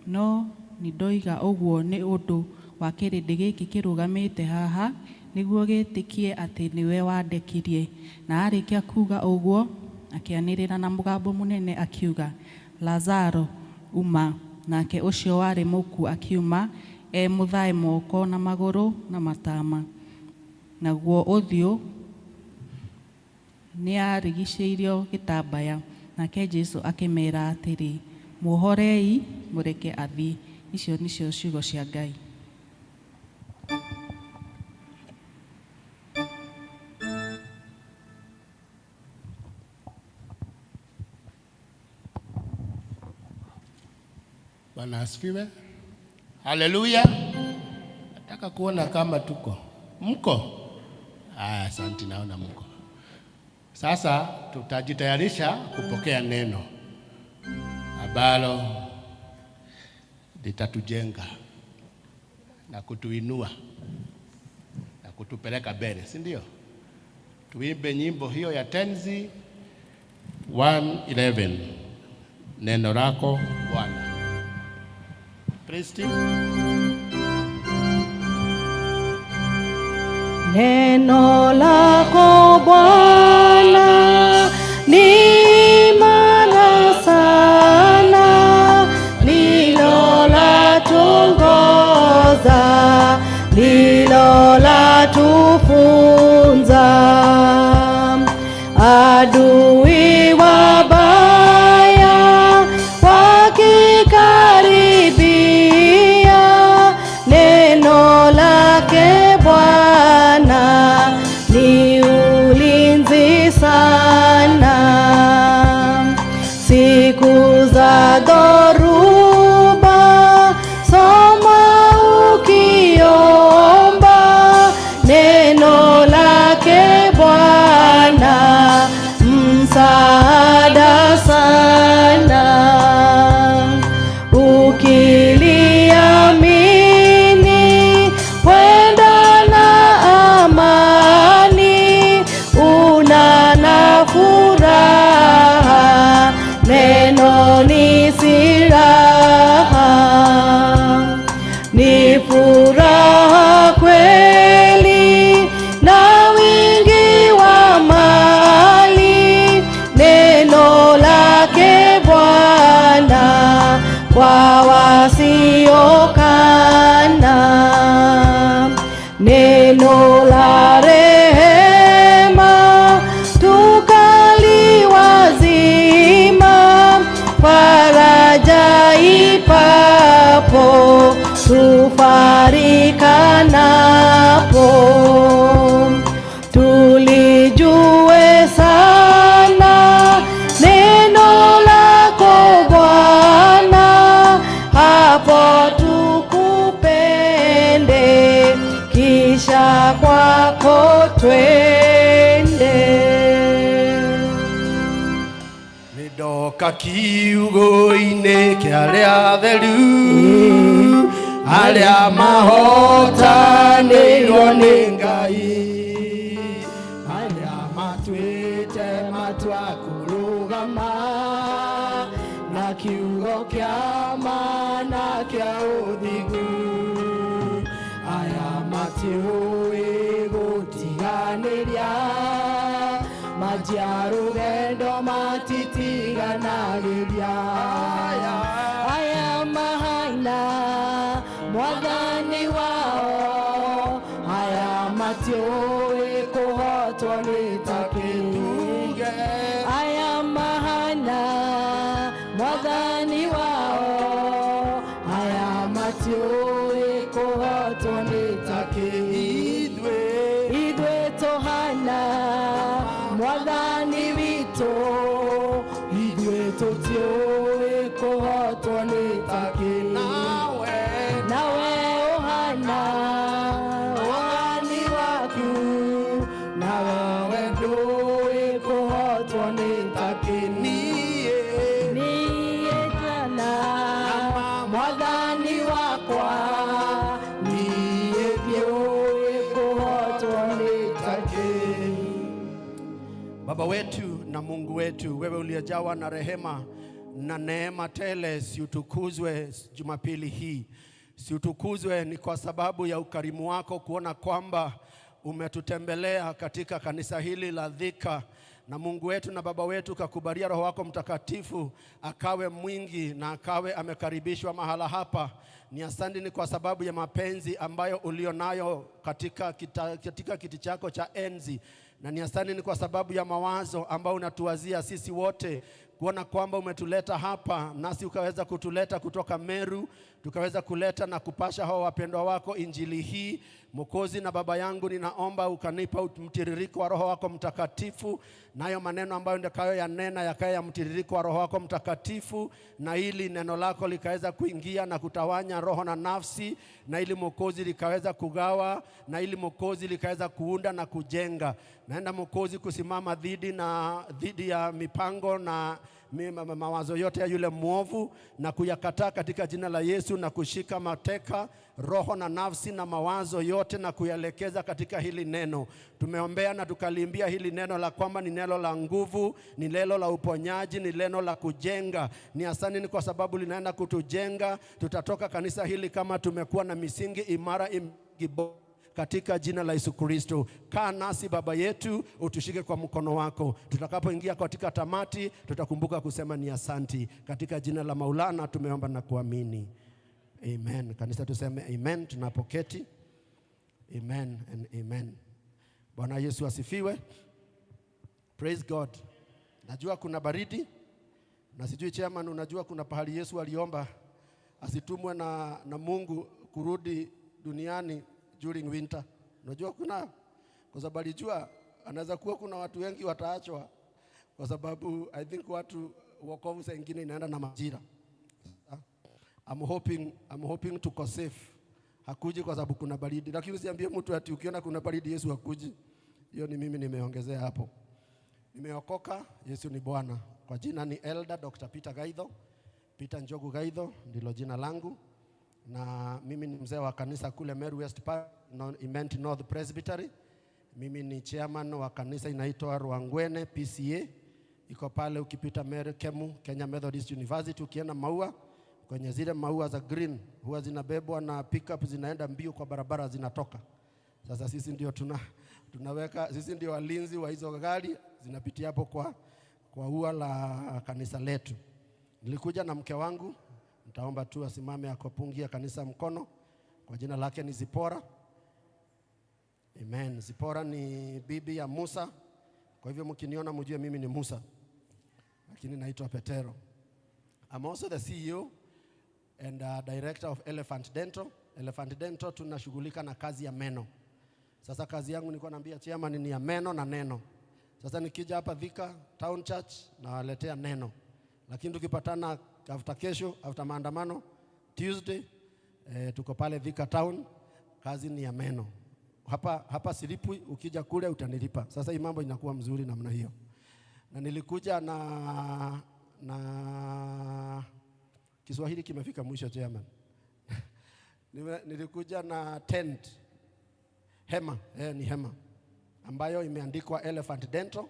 no nĩndoiga ũguo nĩ ũndũ wa kĩrĩndĩ gĩkĩ kĩrũgamĩte haha, nĩguo gĩtĩkie atĩ nĩwe wandekirie. Na arĩkia kuuga ũguo, akĩanĩrĩra na mũgambo mũnene akiuga, Lazaro, uma. Nake ũcio warĩ mũkuũ akiuma, mũthae moko na magũrũ na matama. Naguo ũthiũ nĩarigicĩirio gĩtambaya. Nake Jesũ akĩmera atĩrĩ, muohorei, mũreke athiĩ. Icio nĩcio ciugo cia Ngai. Bwana asifiwe. Haleluya. Nataka kuona kama mko. Asante, naona mko. Sasa tutajitayarisha kupokea neno ambalo litatujenga na kutuinua na kutupeleka mbele, si ndio? Tuimbe nyimbo hiyo ya tenzi 111, neno lako Bwana. Praise team. Neno lako Bwana ni imara sana, ndilo latuongoza, ndilo latufunza. Adui wabaya wakikaribia, neno lake Bwana ni tufarikanapo, tulijue sana neno lako Bwana, hapo tukupende, kisha kwako twende. Ndoka kiugo-inĩ kĩa arĩa atheru, arĩa mahotanĩirwo nĩ Ngai, arĩa matuĩte matua kũrũgama na kiugo kĩa ma na kĩa ũthingu, aya matiũĩ gũtiganĩria, manjia rũgendo matitiganagĩria. Aya mahaina Mwathani wao, aya matiũĩ kũhotwo nĩ takĩ. Aya mahana Mwathani wao, aya matiũĩ kũhotwo nĩ takĩ. Ithuĩ tũhana Mwathani witũ, ithuĩ tũtiũĩ kũhotwo nĩ takĩ. Nawe ũhana Mwathani waku, nawe ndũĩ kũhotwo nĩ takĩ. Niĩ njana Mwathani wakwa, niĩ ndiũĩ kũhotwo nĩ takĩ. Baba wetu na Mungu wetu, wewe uliyejawa na rehema na neema tele, siutukuzwe Jumapili hii. Siutukuzwe ni kwa sababu ya ukarimu wako, kuona kwamba umetutembelea katika kanisa hili la Thika. Na Mungu wetu na Baba wetu, kakubalia Roho wako Mtakatifu akawe mwingi na akawe amekaribishwa mahala hapa. Ni asante ni kwa sababu ya mapenzi ambayo ulionayo katika kiti chako cha enzi. Na ni asante ni kwa sababu ya mawazo ambayo unatuwazia sisi wote, kuona kwamba umetuleta hapa nasi ukaweza kutuleta kutoka Meru, tukaweza kuleta na kupasha hao wapendwa wako injili hii. Mwokozi na Baba yangu, ninaomba ukanipa mtiririko wa Roho wako Mtakatifu, nayo maneno ambayo ndakayo yanena yakaya ya mtiririko wa Roho wako Mtakatifu, na ili neno lako likaweza kuingia na kutawanya roho na nafsi, na ili Mwokozi likaweza kugawa, na ili Mwokozi likaweza kuunda na kujenga. Naenda Mwokozi kusimama dhidi ya mipango na mawazo yote ya yule mwovu, na kuyakataa katika jina la Yesu, na kushika mateka roho na nafsi na mawazo yote na kuyaelekeza katika hili neno. Tumeombea na tukaliimbia hili neno la kwamba ni neno la nguvu, ni neno la uponyaji, ni neno la kujenga. Ni asante ni kwa sababu linaenda kutujenga. Tutatoka kanisa hili kama tumekuwa na misingi imara katika jina la Yesu Kristo. Kaa nasi Baba yetu, utushike kwa mkono wako. Tutakapoingia katika tamati, tutakumbuka kusema ni asanti. Katika jina la Maulana tumeomba na kuamini. Amen. Kanisa tuseme amen tunapoketi. Amen and amen. Bwana Yesu asifiwe. Praise God. Najua kuna baridi, na sijui chairman, unajua kuna pahali Yesu aliomba asitumwe na Mungu kurudi duniani during winter. Unajua kuna, kwa sababu alijua anaweza kuwa kuna watu wengi wataachwa, kwa sababu I think watu wokovu saa nyingine inaenda na majira. I'm hoping tuko safe. Hakuji kwa sababu kuna baridi. Lakini usiambie mtu ati ukiona kuna baridi Yesu hakuji. Hiyo ni mimi nimeongezea hapo. Nimeokoka, Yesu ni Bwana. Kwa jina ni Elder Dr. Peter Gaitho. Peter Njogu Gaitho ndilo jina langu. Na mimi ni mzee wa kanisa kule Meru West Park, Imenti North Presbytery. Mimi ni chairman wa kanisa inaitwa Ruangwene PCA. Iko pale ukipita Meru Kemu, Kenya Methodist University, ukienda Maua, kwenye zile maua za green huwa zinabebwa na pickup zinaenda mbio kwa barabara zinatoka. Sasa sisi ndio tunaweka, sisi ndio walinzi wa hizo gari zinapitia hapo kwa ua la kanisa letu. Nilikuja na mke wangu, nitaomba tu asimame akopungia kanisa mkono. Kwa jina lake ni Zipora. Amen. Zipora ni bibi ya Musa. Kwa hivyo mkiniona mjue mimi ni Musa, lakini naitwa Petero. I'm also the CEO and director of Elephant Dental. Elephant Dental tunashughulika na kazi ya meno. Sasa kazi yangu nilikuwa naambia chairman ni ya meno na neno. Sasa nikija hapa Thika Town Church na waletea neno. Lakini tukipatana after kesho, after maandamano Tuesday, tuko pale Thika Town, kazi ni ya meno. Hapa silipwi, ukija kule utanilipa. Sasa hii mambo inakuwa mzuri namna hiyo. Na nilikuja na Kiswahili kimefika mwisho chairman. Nilikuja na tent, hema, ni hema ambayo imeandikwa Elephant Dental,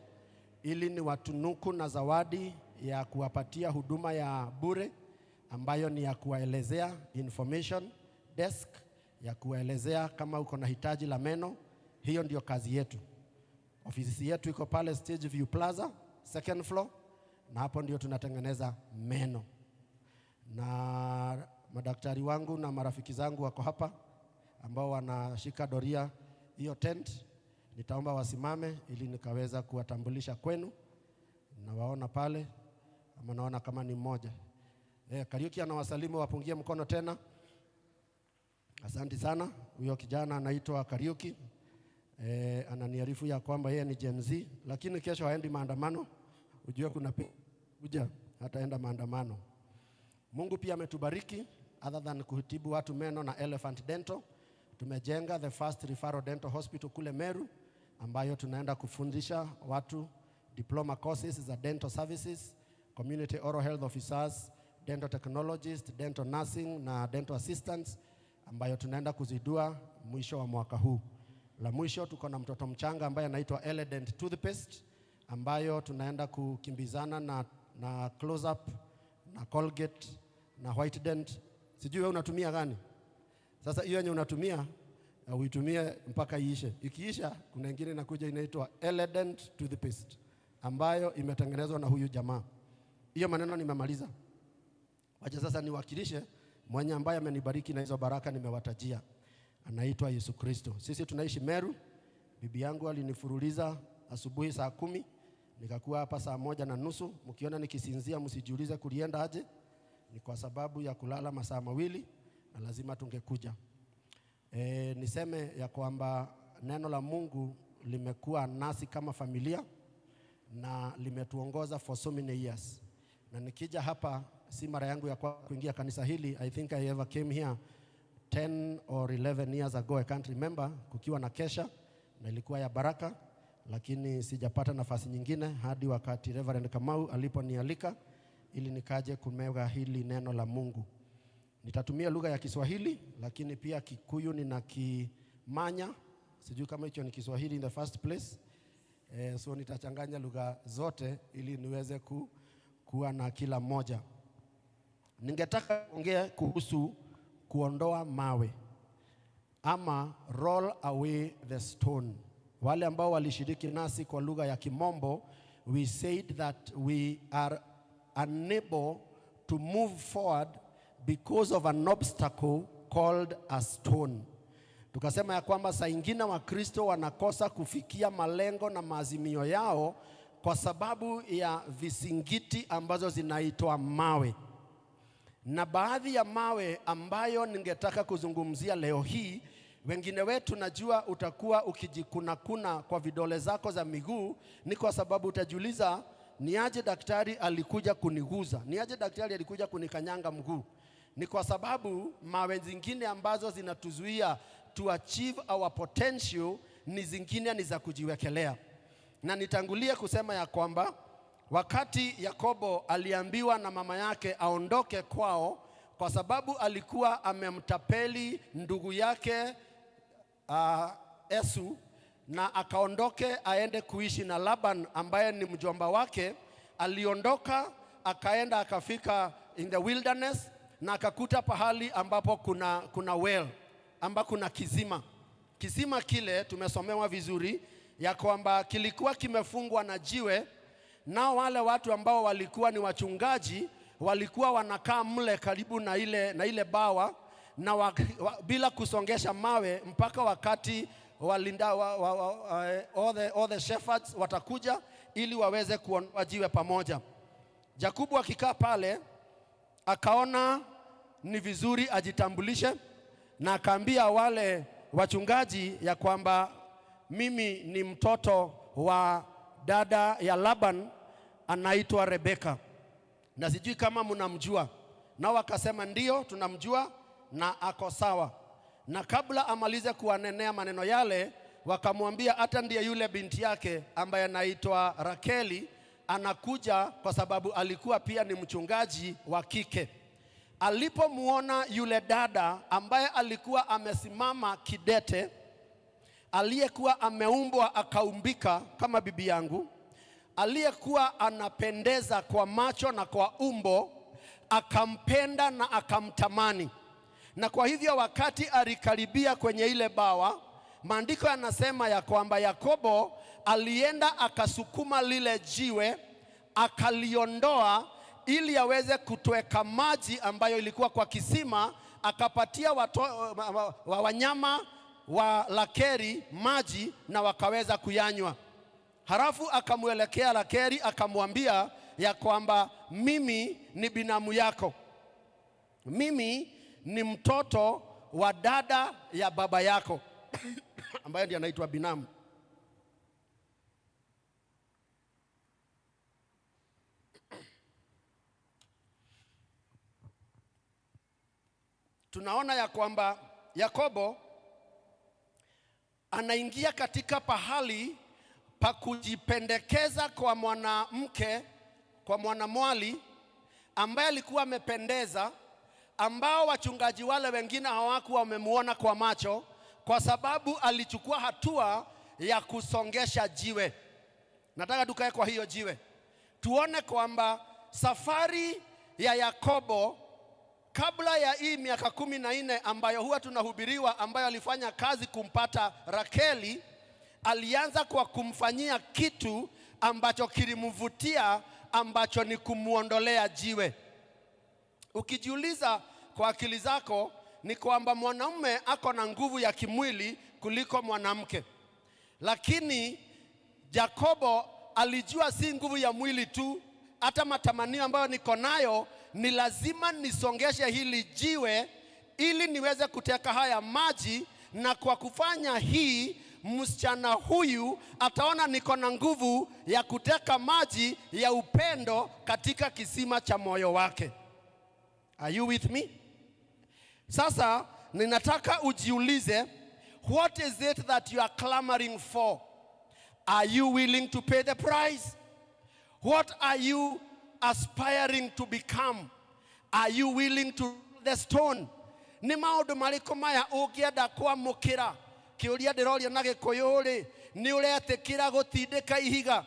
ili ni watunuku na zawadi ya kuwapatia huduma ya bure ambayo ni ya kuwaelezea information desk, ya kuwaelezea kama uko na hitaji la meno. Hiyo ndio kazi yetu. Ofisi yetu iko pale Stage View Plaza, second floor, na hapo ndio tunatengeneza meno. Na madaktari wangu na marafiki zangu wako hapa ambao wanashika doria hiyo tent. Nitaomba wasimame ili nikaweza kuwatambulisha kwenu. Nawaona pale, ama naona kama ni mmoja. Kariuki anawasalimu, wapungie mkono tena. Asante sana. Huyo kijana anaitwa Kariuki. Ananiarifu ya kwamba yeye ni Gen Z, lakini kesho haendi maandamano. Ujue kuna kuja hataenda maandamano. Mungu pia ametubariki, other than kuhitibu watu meno na Elephant Dental, tumejenga the first referral dental hospital kule Meru, ambayo tunaenda kufundisha watu diploma courses za dental services, community oral health officers, dental technologists, dental nursing na dental assistants, ambayo tunaenda kuzidua mwisho wa mwaka huu. La mwisho tuko na mtoto mchanga ambaye anaitwa Eledent Toothpaste, ambayo tunaenda kukimbizana na Close Up na Colgate na White Dent. Sijui wewe unatumia gani? Sasa hiyo yenye unatumia uitumie mpaka iishe. Ikiisha kuna nyingine inakuja inaitwa Eledent Toothpaste, ambayo imetengenezwa na huyu jamaa. Hiyo maneno nimemaliza. Wacha sasa niwakilishe mwenye ambaye amenibariki na hizo baraka nimewatajia. Anaitwa Yesu Kristo. Sisi tunaishi Meru. Bibi yangu alinifuruliza asubuhi saa 10, nikakuwa hapa saa 1:30. Mkiona nikisinzia msijiulize kulienda aje. Ni kwa sababu ya kulala masaa 2 na lazima tungekuja. Niseme ya kwamba neno la Mungu limekuwa nasi kama familia na limetuongoza for so many years. Na nikija hapa si mara yangu ya kuingia kanisa hili. I think I ever came here 10 or 11 years ago, I can't remember, kukiwa na kesha na ilikuwa ya baraka, lakini sijapata nafasi nyingine hadi wakati Reverend Kamau aliponialika ili nikaje kumega hili neno la Mungu. Nitatumia lugha ya Kiswahili, lakini pia Kikuyu nina Kimanya. Sijui kama hicho ni Kiswahili in the first place. So nitachanganya lugha zote ili niweze kuwa na kila moja. Ningetaka kuongea kuhusu kuondoa mawe ama roll away the stone. Wale ambao walishiriki nasi kwa lugha ya Kimombo, we said that we are unable to move forward because of an obstacle called a stone. Tukasema ya kwamba saa ingine Wakristo wanakosa kufikia malengo na maazimio yao kwa sababu ya visingiti ambazo zinaitwa mawe. Na baadhi ya mawe ambayo ningetaka kuzungumzia leo hii, wengine wetu najua utakuwa ukijikuna kwa vidole zako za miguu, ni kwa sababu utajiuliza ni aje daktari alikuja kuniguza, ni aje daktari alikuja kunikanyanga mguu. Ni kwa sababu mawe zingine ambazo zinatuzuia to achieve our potential ni zingine ni za kujiwekelea. Na nitangulie kusema ya kwamba wakati Yakobo aliambiwa na mama yake aondoke kwao kwa sababu alikuwa amemtapeli ndugu yake Esau, na akaondoke aende kuishi na Laban ambaye ni mjomba wake, aliondoka akaenda akafika in the wilderness na akakuta pahali ambapo kuna well, ambapo kuna kisima. Kisima kile tumesomewa vizuri ya kwamba kilikuwa kimefungwa na jiwe, nao wale watu ambao walikuwa ni wachungaji walikuwa wanakaa mle karibu na ile bawa na bila kusongesha mawe mpaka wakati walinda all the shepherds watakuja ili waweze kuondoa jiwe pamoja. Yakobo akikaa pale akaona ni vizuri ajitambulishe, na akaambia wale wachungaji ya kwamba mimi ni mtoto wa dada ya Laban anaitwa Rebeka, na sijui kama mnamjua. Na wakasema ndio tunamjua na ako sawa. Na kabla amalize kuwanenea maneno yale, wakamwambia hata ndiye yule binti yake ambaye anaitwa Rakeli anakuja, kwa sababu alikuwa pia ni mchungaji wa kike. Alipomuona yule dada ambaye alikuwa amesimama kidete, aliyekuwa ameumbwa akaumbika kama bibi yangu, aliyekuwa anapendeza kwa macho na kwa umbo, akampenda na akamtamani. Na kwa hivyo wakati alikaribia kwenye ile bawa, maandiko yanasema ya kwamba Yakobo alienda akasukuma lile jiwe, akaliondoa ili aweze kutweka maji ambayo ilikuwa kwa kisima, akapatia wanyama wa Rakeli maji na wakaweza kuyanywa. Halafu akamwelekea Rakeli akamwambia ya kwamba mimi ni binamu yako, mimi ni mtoto wa dada ya baba yako ambaye ndiye anaitwa binamu. Tunaona ya kwamba Yakobo anaingia katika pahali pa kujipendekeza kwa mwanamke, kwa mwanamwali ambaye alikuwa amependeza, ambao wachungaji wale wengine hawakuwa wamemuona kwa macho, kwa sababu alichukua hatua ya kusongesha jiwe. Nataka tukae kwa hiyo jiwe tuone kwamba safari ya Yakobo kabla ya hii miaka 14 ambayo huwa tunahubiriwa, ambayo alifanya kazi kumpata Rakeli, alianza kwa kumfanyia kitu ambacho kilimvutia, ambacho ni kumuondolea jiwe. Ukijiuliza kwa akili zako, ni kwamba mwanamume ako na nguvu ya kimwili kuliko mwanamke, lakini Yakobo alijua si nguvu ya mwili tu, hata matamanio ambayo niko nayo ni lazima nisongeshe hili jiwe ili niweze kuteka haya maji, na kwa kufanya hii msichana huyu ataona niko na nguvu ya kuteka maji ya upendo katika kisima cha moyo wake. Are you with me? Sasa ninataka ujiulize, what is it that you are clamoring for? Are you willing to pay the price? What are you aspiring to become? Are you willing to roll the stone? Ni maundu mariko maya ungienda kwamukira? Kiuria ndiroria na Gikuyu ri, ni uretikira gutindika ihiga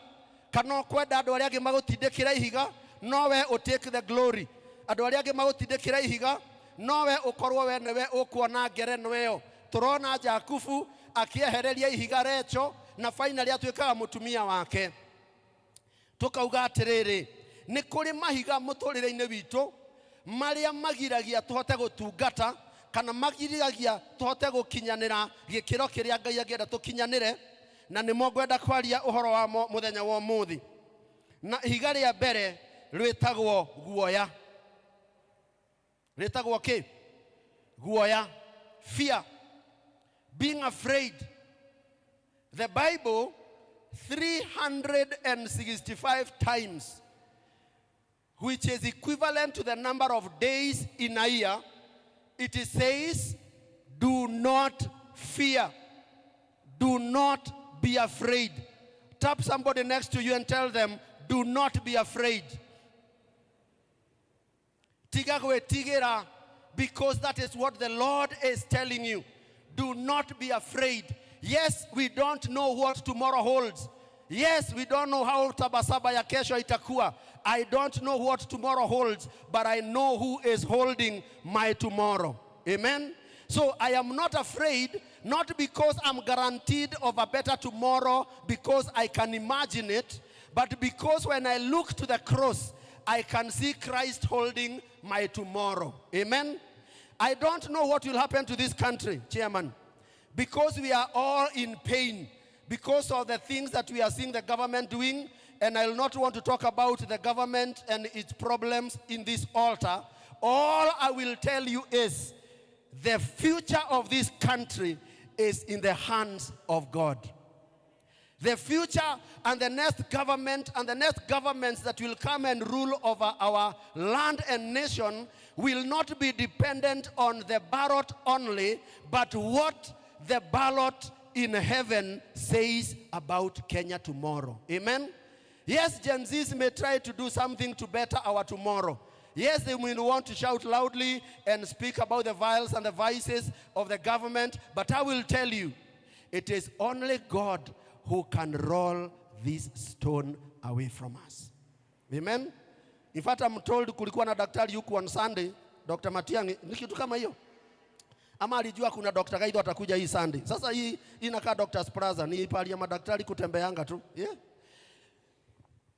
kana kwenda andu aria angi magutindikira ihiga? No we take the glory. Andu aria angi magutindikira ihiga, no we ukorwo we niwe ukuona ngerenwa iyo. Turona Jakubu akiehereria ihiga Recho na finally atuikaga mutumia wake. Tukauga atiriri, ni kuri mahiga muturire-ini witu maria magiragia tuhote gutungata kana magiragia tuhote gukinyanira gikiro kiria Ngai angenda tukinyanire, na nimo ngwenda kwaria uhoro wa muthenya wa umuthi. Na ihiga ria mbere rwitagwo guoya. Rwitagwo ki? Guoya. Fear. Being afraid. The Bible 365 times, which is equivalent to the number of days in a year, it says, do not fear. Do not be afraid. Tap somebody next to you and tell them, do not be afraid. Tiga gwetigira, because that is what the Lord is telling you. Do not be afraid. Yes, we don't know what tomorrow holds. Yes, we don't know how Sabasaba ya kesho itakuwa. I don't know what tomorrow holds, but I know who is holding my tomorrow. Amen? So I am not afraid, not because I'm guaranteed of a better tomorrow, because I can imagine it, but because when I look to the cross, I can see Christ holding my tomorrow. Amen? I don't know what will happen to this country, Chairman, because we are all in pain because of the things that we are seeing the government doing, and I will not want to talk about the government and its problems in this altar. All I will tell you is, the future of this country is in the hands of God. The future and the next government and the next governments that will come and rule over our land and nation will not be dependent on the ballot only, but what the ballot in heaven says about Kenya tomorrow. Amen? Yes, Gen Zs may try to do something to better our tomorrow. Yes, they will want to shout loudly and speak about the vials and the vices of the government, but I will tell you, it is only God who can roll this stone away from us. Amen? In fact, I'm told kulikuwa na daktari yuko on Sunday, Dr. Matiang'i, ni kitu kama hiyo. Ama alijua kuna Dr. Gaido atakuja hii Sunday. Sasa hii inakaa Doctor's Plaza, ni pali ya madaktari kutembeanga tu. Yeah?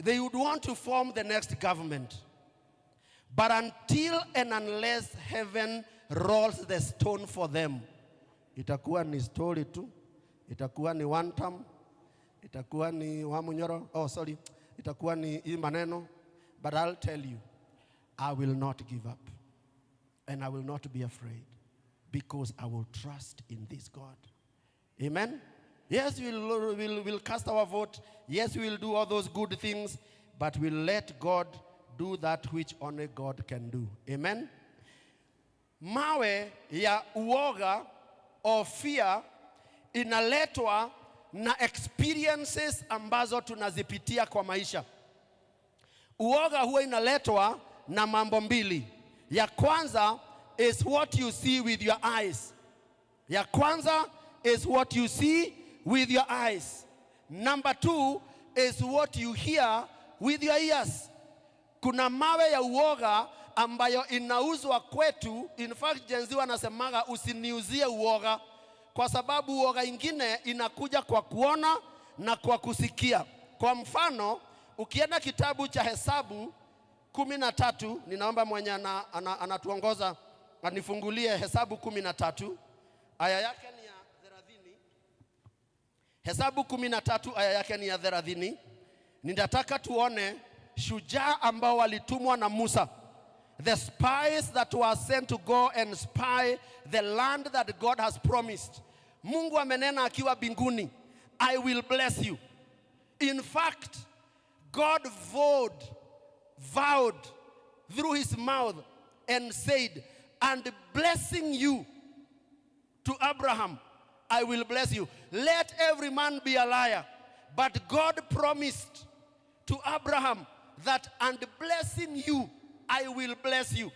They would want to form the next government. But until and unless heaven rolls the stone for them, itakuwa ni story tu, itakuwa ni one term, itakuwa ni wamunyoro, itakuwa ni hii maneno. But I'll tell you, I will not give up. And I will not be afraid, because I will trust in this God. Amen? Yes, we'll cast our vote. Yes, we will do all those good things, but we'll let God do that which only God can do. Amen? Mawe ya uoga or fear inaletwa na experiences ambazo tunazipitia kwa maisha. Uoga huwa inaletwa na mambo mbili. Ya kwanza is what you see with your eyes. Ya kwanza is what you see with your eyes. Number two is what you hear with your ears. Kuna mawe ya uoga ambayo inauzwa kwetu. In fact, Gen Z wanasemaga usiniuzie uoga, kwa sababu uoga ingine inakuja kwa kuona na kwa kusikia. Kwa mfano, ukienda kitabu cha Hesabu 13, ninaomba mwenye anatuongoza anifungulie Hesabu 13, aya yake ni ya 30. Hesabu 13 aya yake ni ya 30. Ninataka tuone shujaa ambao walitumwa na Musa. The spies that were sent to go and spy the land that God has promised. Mungu amenena akiwa binguni, I will bless you. In fact, God vowed through his mouth and said, and blessing you to Abraham, I will bless you. Let every man be a liar. But God promised to Abraham that, and blessing you, I will bless you.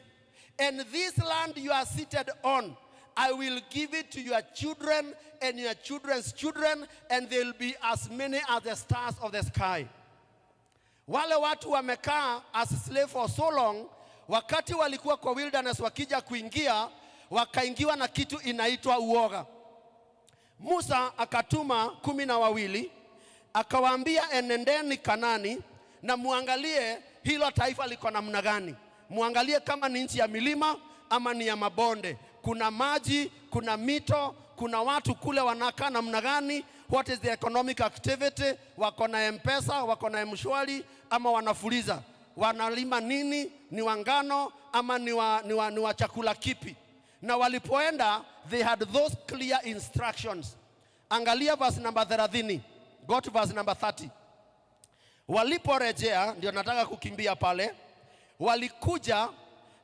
And this land you are seated on, I will give it to your children and your children's children, and they will be as many as the stars of the sky. Wale watu wamekaa as slave for so long, wakati walikuwa kwa wilderness wakija kuingia, wakaingiwa na kitu inaitwa uoga. Musa akatuma 12, akawaambia enendeni Kanani na muangalie hilo taifa liko namna gani. Muangalie kama ni nchi ya milima ama ni ya mabonde. Kuna maji, kuna mito, kuna watu kule wanakaa namna gani. What is the economic activity? Wako na M-Pesa, wako na M-Shwari ama wanafuliza. Wanalima nini? Ni wangano ama ni wa chakula kipi? Na walipoenda, they had those clear instructions. Angalia verse number 30. Go to verse number 30. Waliporejea, ndio nataka kukimbia pale, walikuja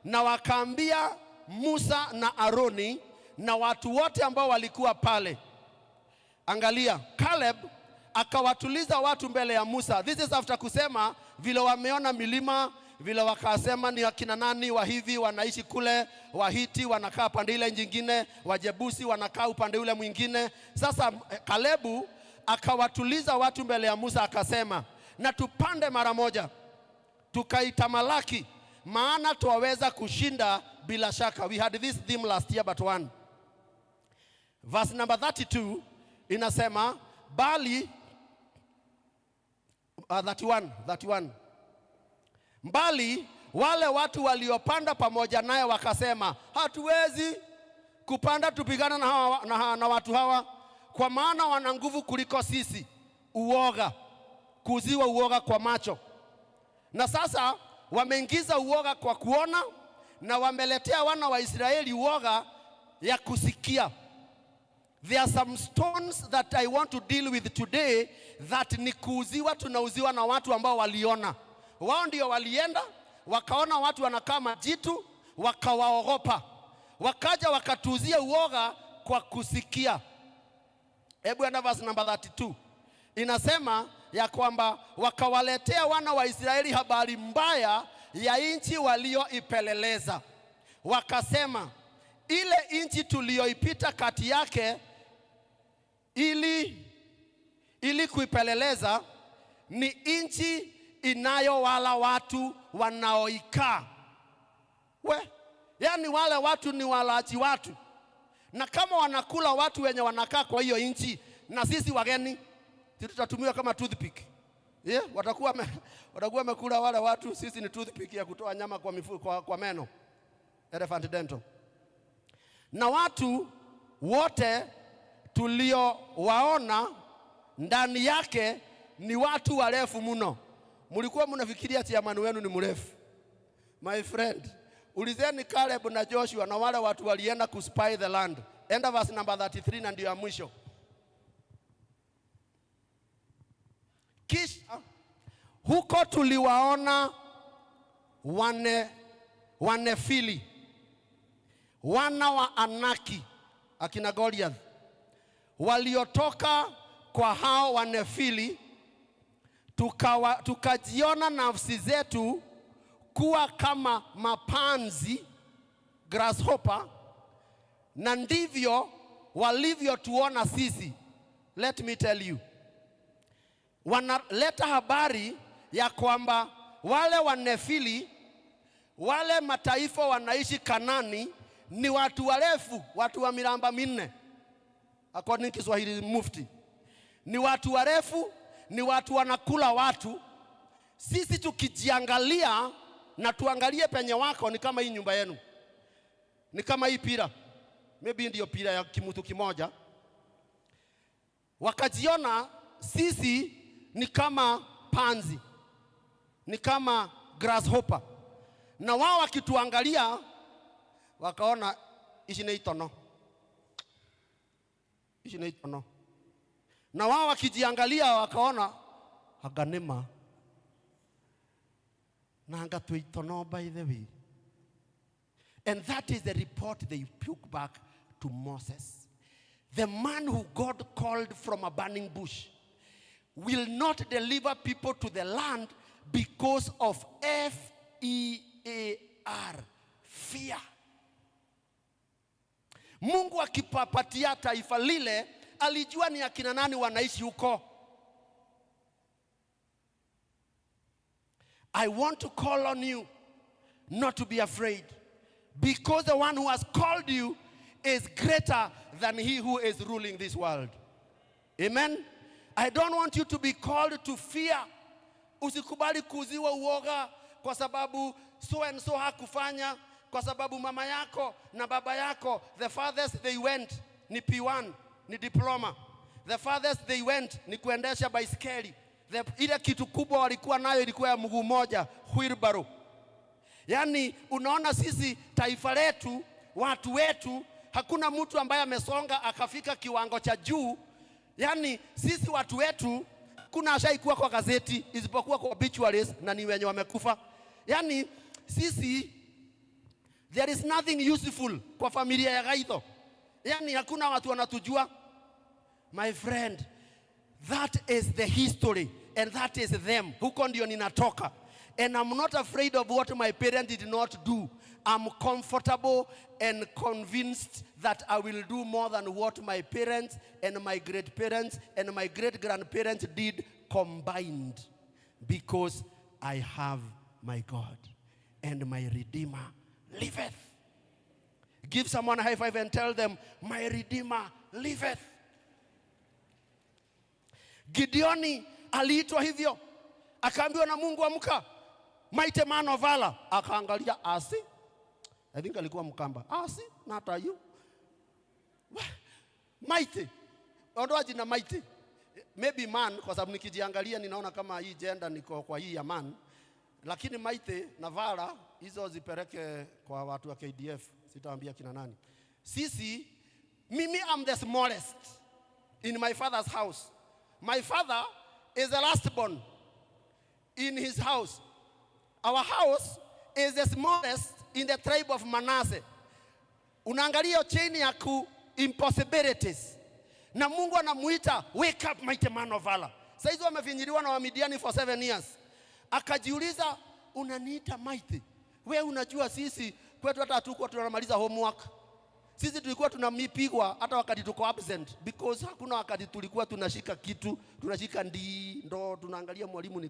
na wakaambia Musa na Aroni na watu wote ambao walikuwa pale. Angalia, Caleb akawatuliza watu mbele ya Musa. This is after kusema vile wameona milima, vile wakasema ni akina nani wa hivi wanaishi kule, Wahiti wanakaa pande ile nyingine, Wajebusi wanakaa upande ule mwingine. Sasa Kalebu akawatuliza watu mbele ya Musa akasema, na tupande mara moja tukaitamalaki, maana tuwaweza kushinda bila shaka. We had this theme last year but one. Verse number 32 inasema bali 31 mbali wale watu waliopanda pamoja naye wakasema, hatuwezi kupanda tupigana na watu hawa, kwa maana wana nguvu kuliko sisi. Uoga, kuziwa uoga kwa macho. Na sasa wameingiza uoga kwa kuona, na wameletea wana wa Israeli uoga ya kusikia. There are some stones that I want to deal with today that ni kuuziwa, tunauziwa na watu ambao waliona. Wao ndio walienda, wakaona watu wanakaa majitu, wakawaogopa. Wakaja wakatuzia uoga kwa kusikia. Hebu enda verse number 32. Inasema ya kwamba wakawaletea wana wa Israeli habari mbaya ya nchi walioipeleleza. Wakasema, ile nchi tulioipita kati yake ili kuipeleleza ni nchi inayowala watu wanaoikaa. Yani wale watu ni walaji watu. Na kama wanakula watu wenye wanakaa kwa hiyo nchi, na sisi wageni tutatumiwa kama toothpick. Watakuwa wamekula wale watu, sisi ni toothpick ya kutoa nyama kwa meno. Elephant dental. Na watu wote tuliowaona ndani yake ni watu warefu mno. Mlikuwa mnafikiria chairman wenu ni mrefu? My friend, ulizeni Caleb na Joshua na wale watu walienda kuspy the land. Enda verse number 33 na ndio ya mwisho. Kisha huko tuliwaona Wanefili, wana wa Anaki, akina Goliath, waliotoka kwa hao Wanefili, tukajiona nafsi zetu kuwa kama mapanzi, grasshopper, na ndivyo walivyotuona sisi. Let me tell you, wanaleta habari ya kwamba wale Wanefili, wale mataifa wanaishi Kanani, ni watu warefu, watu wa miramba minne, according to Kiswahili Mufti. Ni watu warefu, ni watu wanakula watu. Sisi tukijiangalia na tuangalie penye wako, ni kama hii nyumba yenu, ni kama hii pira, maybe ndio pira ya kimutu kimoja. Wakajiona sisi ni kama panzi, ni kama grasshopper. Na wao wakituangalia wakaona ishi ni itono, ishi ni itono. Na wao wakijiangalia wakaona haganema na hangatu itono by the way. And that is the report they took back to Moses. The man who God called from a burning bush will not deliver people to the land because of F-E-A-R, fear. Mungu akipapatia taifa lile, alijua ni akina nani wanaishi huko. I want to call on you not to be afraid, because the one who has called you is greater than he who is ruling this world. Amen. I don't want you to be called to fear. Usikubali kuziwa uoga kwa sababu so and so hakufanya, kwa sababu mama yako na baba yako, the fathers they went ni P1, ni diploma. The fathers they went ni kuendesha baiskeli. Ile kitu kubwa walikuwa nayo ilikuwa ya mguu moja, wheelbarrow. Yani unaona sisi taifa letu, watu wetu, hakuna mtu ambaye amesonga akafika kiwango cha juu. Yani sisi watu wetu, kuna ashaikuwa kwa gazeti isipokuwa kwa obituaries na ni wenye wamekufa. Yani sisi, there is nothing useful kwa familia ya Gaitho. Yani hakuna watu wanatujua. My friend, that is the history and that is them. Huko ndio ninatoka. And I'm not afraid of what my parents did not do. I'm comfortable and convinced that I will do more than what my parents and my great parents and my great grandparents did combined, because I have my God and my Redeemer liveth. Give someone a high five and tell them, my Redeemer liveth. Gideoni aliitwa hivyo, akaambiwa na Mungu, amka, mighty man of valor. Akaangalia, asi, I think alikuwa Mkamba, asi, not are you? Mighty, ondoa jina mighty. Maybe man, kwa sababu nikijiangalia ninaona kama hii gender niko kwa hii ya man. Lakini mighty na valor hizo zipeleke kwa watu wa KDF, sitawaambia kina nani. Mimi am the smallest in my father's house. My father is the last born in his house. Our house is the smallest in the tribe of Manasseh. Unaangalia chain ya impossibilities. Na Mungu anamuita, wake up mighty man of valor. Saizi wamefinyiliwa na Wamidiani for 7 years. Akajiuliza, unaniita mighty? Wewe unajua sisi kwetu hata hatukuwa tunamaliza homework. Sisi tulikuwa tunamipigwa hata wakati tuko absent, because hakuna wakati tulikuwa tunashika kitu, tunashika ndo tunaangalia mwalimu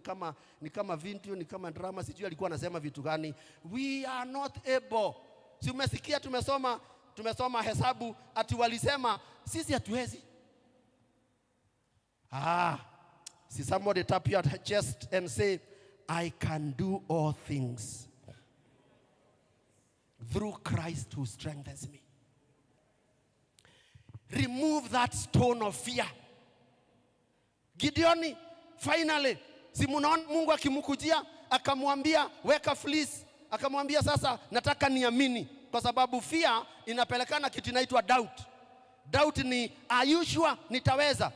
ni kama video, ni kama drama, sijui alikuwa anasema vitu gani. We are not able. Si umesikia tumesoma hesabu ati walisema sisi hatuwezi. See somebody tap your chest and say, I can do all things through Christ who strengthens me. Remove that stone of fear. Gideoni, finally, si munaona Mungu akimkujia akamwambia weka fleece, akamwambia sasa nataka niamini, kwa sababu fear inapelekana kitu inaitwa doubt. Doubt ni are you sure nitaweza?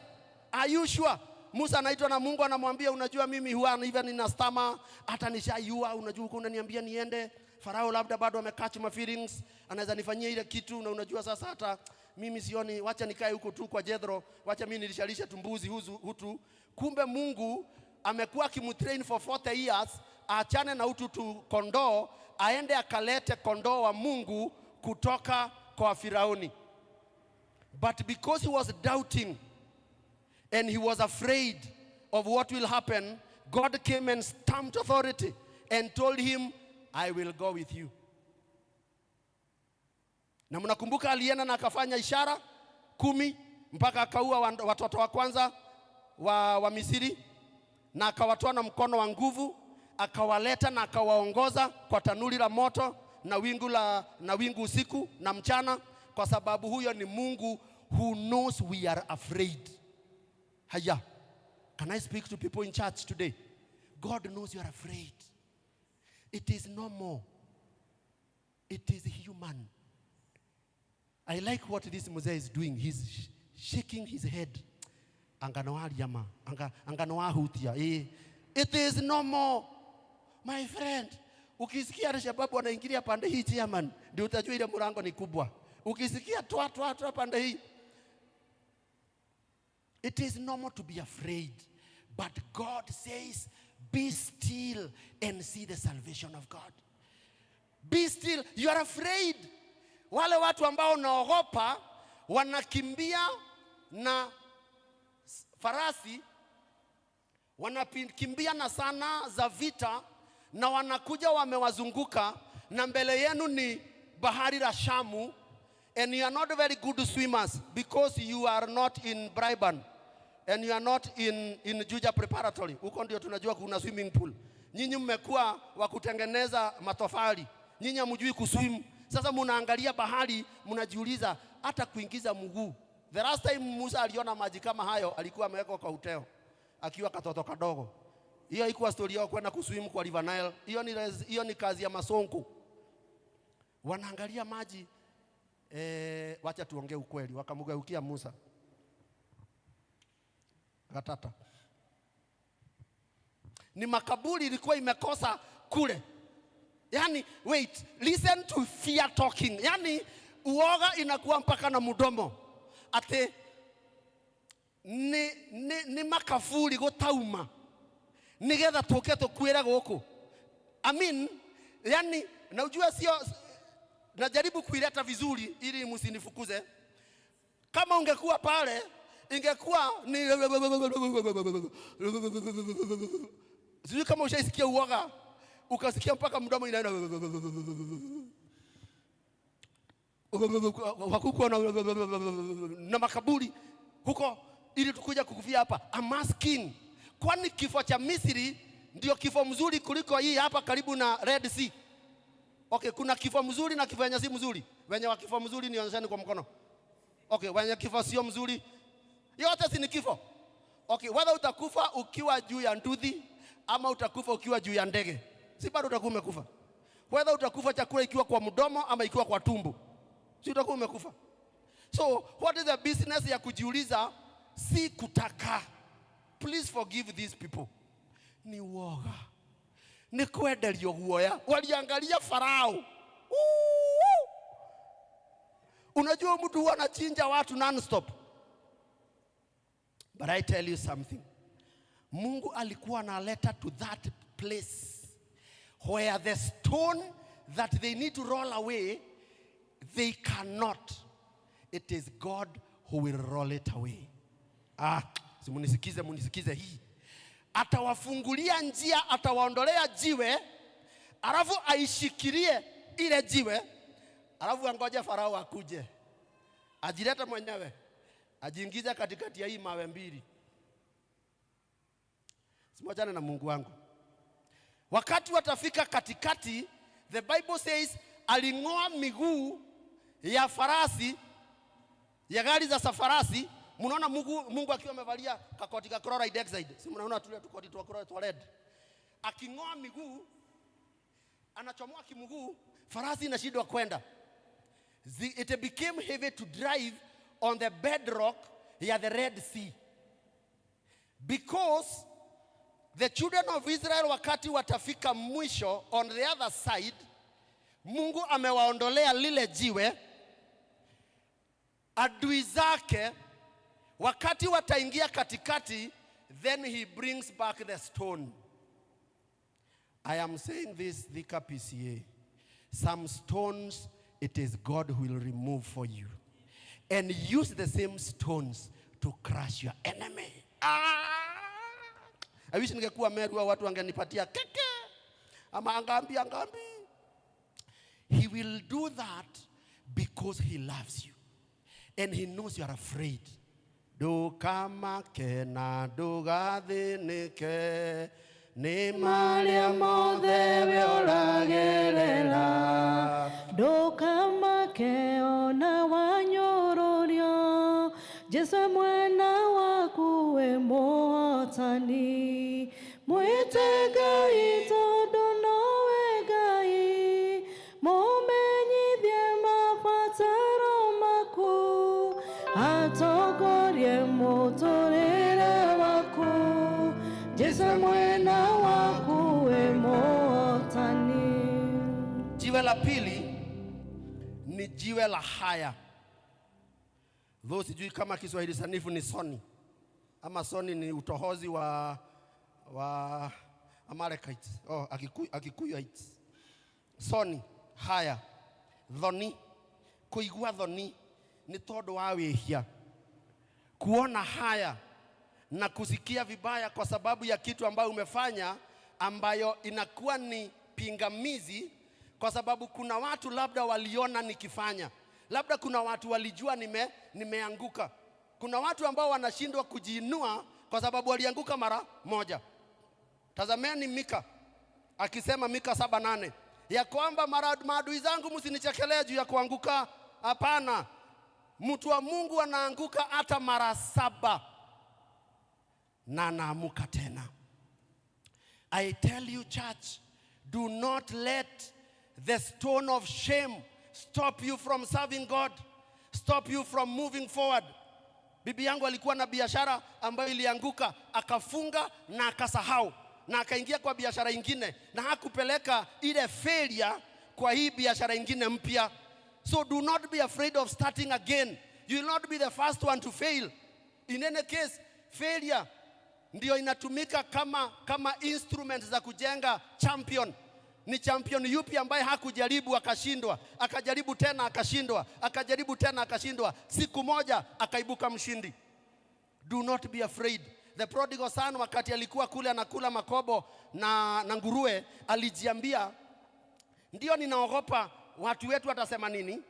Are you sure? Musa anaitwa na Mungu anamwambia, unajua mimi huwa even nina stammer, hata nishayua, unajua uko unaniambia niende, Farao labda bado amecatch my feelings, anaweza nifanyia ile kitu, na unajua sasa hata mimi sioni, wacha nikae huko tu kwa Jethro, wacha mimi nilishalisha tumbuzi hutu. Kumbe Mungu amekuwa akimtrain for 40 years, aachane na hutu tu kondoo, aende akalete kondoo wa Mungu kutoka kwa Firauni. But because he was doubting and he was afraid of what will happen, God came and stamped authority and told him, I will go with you. Na mnakumbuka alienda na akafanya ishara 10 mpaka akaua watoto wa kwanza wa Misri, na akawatoa na mkono wa nguvu, akawaleta na akawaongoza kwa tanuri la moto na wingu usiku na mchana, kwa sababu huyo ni Mungu who knows we are afraid. Haya, can I speak to people in church today? God knows you are afraid. It is normal. It is human. I like what this Moses is doing. He's shaking his head. It is normal. My friend, ukisikia Al-Shabaab wanaingilia pande hii chairman, ndio utajua ile mlango ni kubwa. Ukisikia toa pande hii. It is normal to be afraid. But God says, be still and see the salvation of God. Be still. You are afraid. Wale watu ambao naogopa wanakimbia na farasi, wanakimbia na sana za vita, na wanakuja wamewazunguka, na mbele yenu ni bahari la Shamu, and you are not very good swimmers because you are not in Briban and you are not in Juja Preparatory. Huko ndio tunajua kuna swimming pool. Nyinyi mmekuwa wa kutengeneza matofali, nyinyi hamjui kuswim. Sasa munaangalia bahari, munajiuliza hata kuingiza mguu. The last time Musa aliona maji kama hayo alikuwa amewekwa kwa uteo akiwa katoto kadogo. Hiyo haikuwa story yao kwenda kuswim kwa River Nile. Hiyo ni kazi ya masonko. Wanaangalia maji, wacha tuongee ukweli, wakamgeukia Musa. Gatata. Ni makaburi ilikuwa imekosa kule. Yani, wait, listen to fear talking. Yani, uoga inakuwa mpaka na mudomo. Ate, ni makafuri gutauma. Nigetha tuke tukwira guku. Yani, na ujua sio, najaribu kuileta vizuri ili msinifukuze. Kama ungekuwa pale, ingekuwa ni sijui kama ushaisikia uoga, ukasikia mpaka mdomo inaenda wakuko na makaburi huko ili tukuja kukufia hapa. I'm asking, kwani kifo cha Misri ndio kifo mzuri kuliko hii hapa karibu na Red Sea? Okay, kuna kifo mzuri na kifo yenye si mzuri. Wenye wa kifo mzuri nionyesheni kwa mkono. Okay, wenye kifo sio mzuri, yote si ni kifo. Okay, whether utakufa ukiwa juu ya nduthi ama utakufa ukiwa juu ya ndege, si bado utakuwa umekufa. Whether utakufa chakula ikiwa kwa mdomo ama ikiwa kwa tumbo, si utakuwa umekufa. So what is the business ya kujiuliza si kutaka? Please forgive these people. Ni uoga, ni kwenderio guoya. Waliangalia Farao. Unajua mtu huwa anachinja watu non-stop. But I tell you something. Mungu alikuwa analeta to that place where the stone that they need to roll away, they cannot. It is God who will roll it away. Munisikize hii. Atawafungulia njia, atawaondolea jiwe, alafu aishikilie ile jiwe, alafu angoje Farao akuje. Ajileta mwenyewe, ajiingize katikati ya hii mawe mbili. Simojana na Mungu wangu. Wakati watafika katikati, the Bible says aling'oa miguu ya farasi, ya gari za safarasi. Mnaona Mungu akiwa amevalia kakoti ka chloride dioxide. Si mnaona tule tukoti twa chloride twa red. Aking'oa miguu, anachomoa kimguu, farasi inashindwa kwenda. It became heavy to drive on the bedrock ya the Red Sea. Because the children of Israel wakati watafika mwisho on the other side, Mungu amewaondolea lile jiwe. Adui zake wakati wataingia katikati, then he brings back the stone. I am saying this, Thika PCA. Some stones, it is God who will remove for you. And use the same stones to crush your enemy. I wish ningekuwa Meru wa watu wangenipatia keke. Ama angambi. He will do that because he loves you. And he knows you are afraid. Do kama kena do gadinike ni maria mothe violagerera. Do kama keona wanyororio Jesu mwana wakuwe motani. Mwite Ngai tondu nowe Ngai, mumenyithie mabataro maku, atongorie muturire waku. Jesu mwana wakuwe motani. Jiwe la pili ni jiwe la haya. Though sijui kama Kiswahili sanifu ni soni. Ama soni ni utohozi wa Amalekites. Akikuyuites. Soni, haya, thoni. Kuigua thoni ni tondu wa wihia. Kuona haya na kusikia vibaya kwa sababu ya kitu ambayo umefanya, ambayo inakuwa ni pingamizi, kwa sababu kuna watu labda waliona nikifanya. Labda kuna watu walijua nimeanguka. Kuna watu ambao wanashindwa kujiinua kwa sababu walianguka mara moja. Tazameni Mika akisema, Mika 7:8, ya kwamba maadui zangu msinichekelee juu ya kuanguka. Hapana, mtu wa Mungu anaanguka hata mara 7 na anaamuka tena. I tell you church, do not let the stone of shame stop you from serving God, stop you from moving forward. Bibi yangu alikuwa na biashara ambayo ilianguka, akafunga na akasahau, na akaingia kwa biashara ingine, na hakupeleka ile failure kwa hii biashara ingine mpya. So do not be afraid of starting again. You will not be the first one to fail. In any case, failure ndio inatumika kama instrument za kujenga champion. Ni champion yupi ambaye hakujaribu akashindwa, akajaribu tena akashindwa, akajaribu tena akashindwa, siku moja akaibuka mshindi. Do not be afraid. The prodigal son wakati alikuwa kule anakula makobo na nguruwe, alijiambia, ndio ninaogopa watu wetu watasema nini,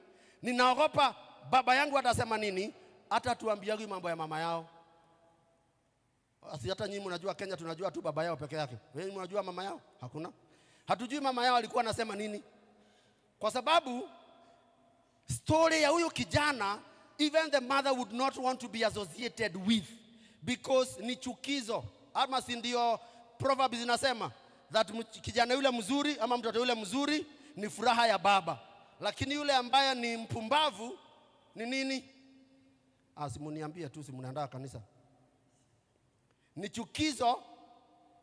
ninaogopa baba yangu atasema nini, hata tuambiagi mambo ya mama yao. Asi hata nyinyi mnajua Kenya tunajua tu baba yao peke yake. Wewe mnajua mama yao? Hakuna. Hatujui mama yao alikuwa anasema nini. Kwa sababu story ya huyo kijana, even the mother would not want to be associated with, because ni chukizo. Ama si ndio Proverbs zinasema that kijana yule mzuri ama mtoto yule mzuri ni furaha ya baba. lakini yule ambaye ni mpumbavu ni nini? Simuniambie tu, simunaandaa kanisa. Ni chukizo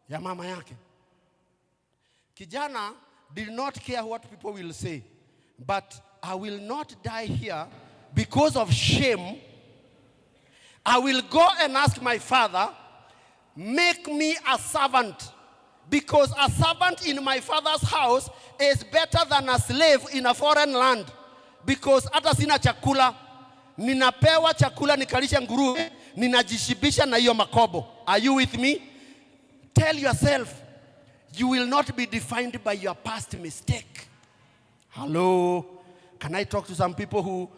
ya mama yake. Kijana did not care what people will say, but I will not die here because of shame. I will go and ask my father, make me a servant, because a servant in my father's house is better than a slave in a foreign land. Because hata sina chakula, ninapewa chakula nikalisha nguruwe, ninajishibisha na hiyo makobo. Are you with me? Tell yourself, you will not be defined by your past mistake. Hello? Can I talk to some people who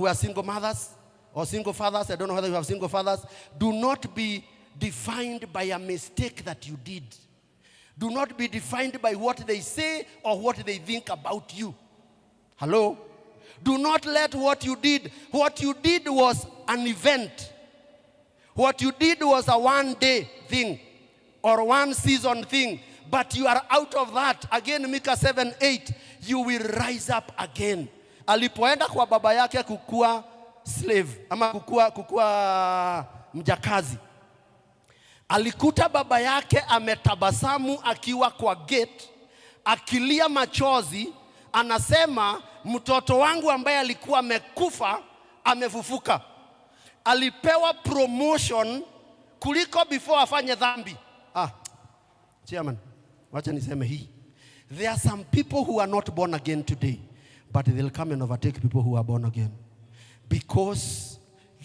are single mothers or single fathers? I don't know whether you have single fathers. Do not be defined by a mistake that you did. Do not be defined by what they say or what they think about you. Hello? Do not let what you did was an event. What you did was a one-day thing or one season thing, but you are out of that. Again, Micah 7:8, you will rise up again. Alipoenda kwa baba yake kukua slave ama kukua mjakazi, alikuta baba yake ametabasamu akiwa kwa gate, akilia machozi, anasema mtoto wangu ambaye alikuwa amekufa amefufuka. Alipewa promotion kuliko before afanye dhambi. Chairman, wacha niseme hii. There are some people who are not born again today, but they'll come and overtake people who are born again. Because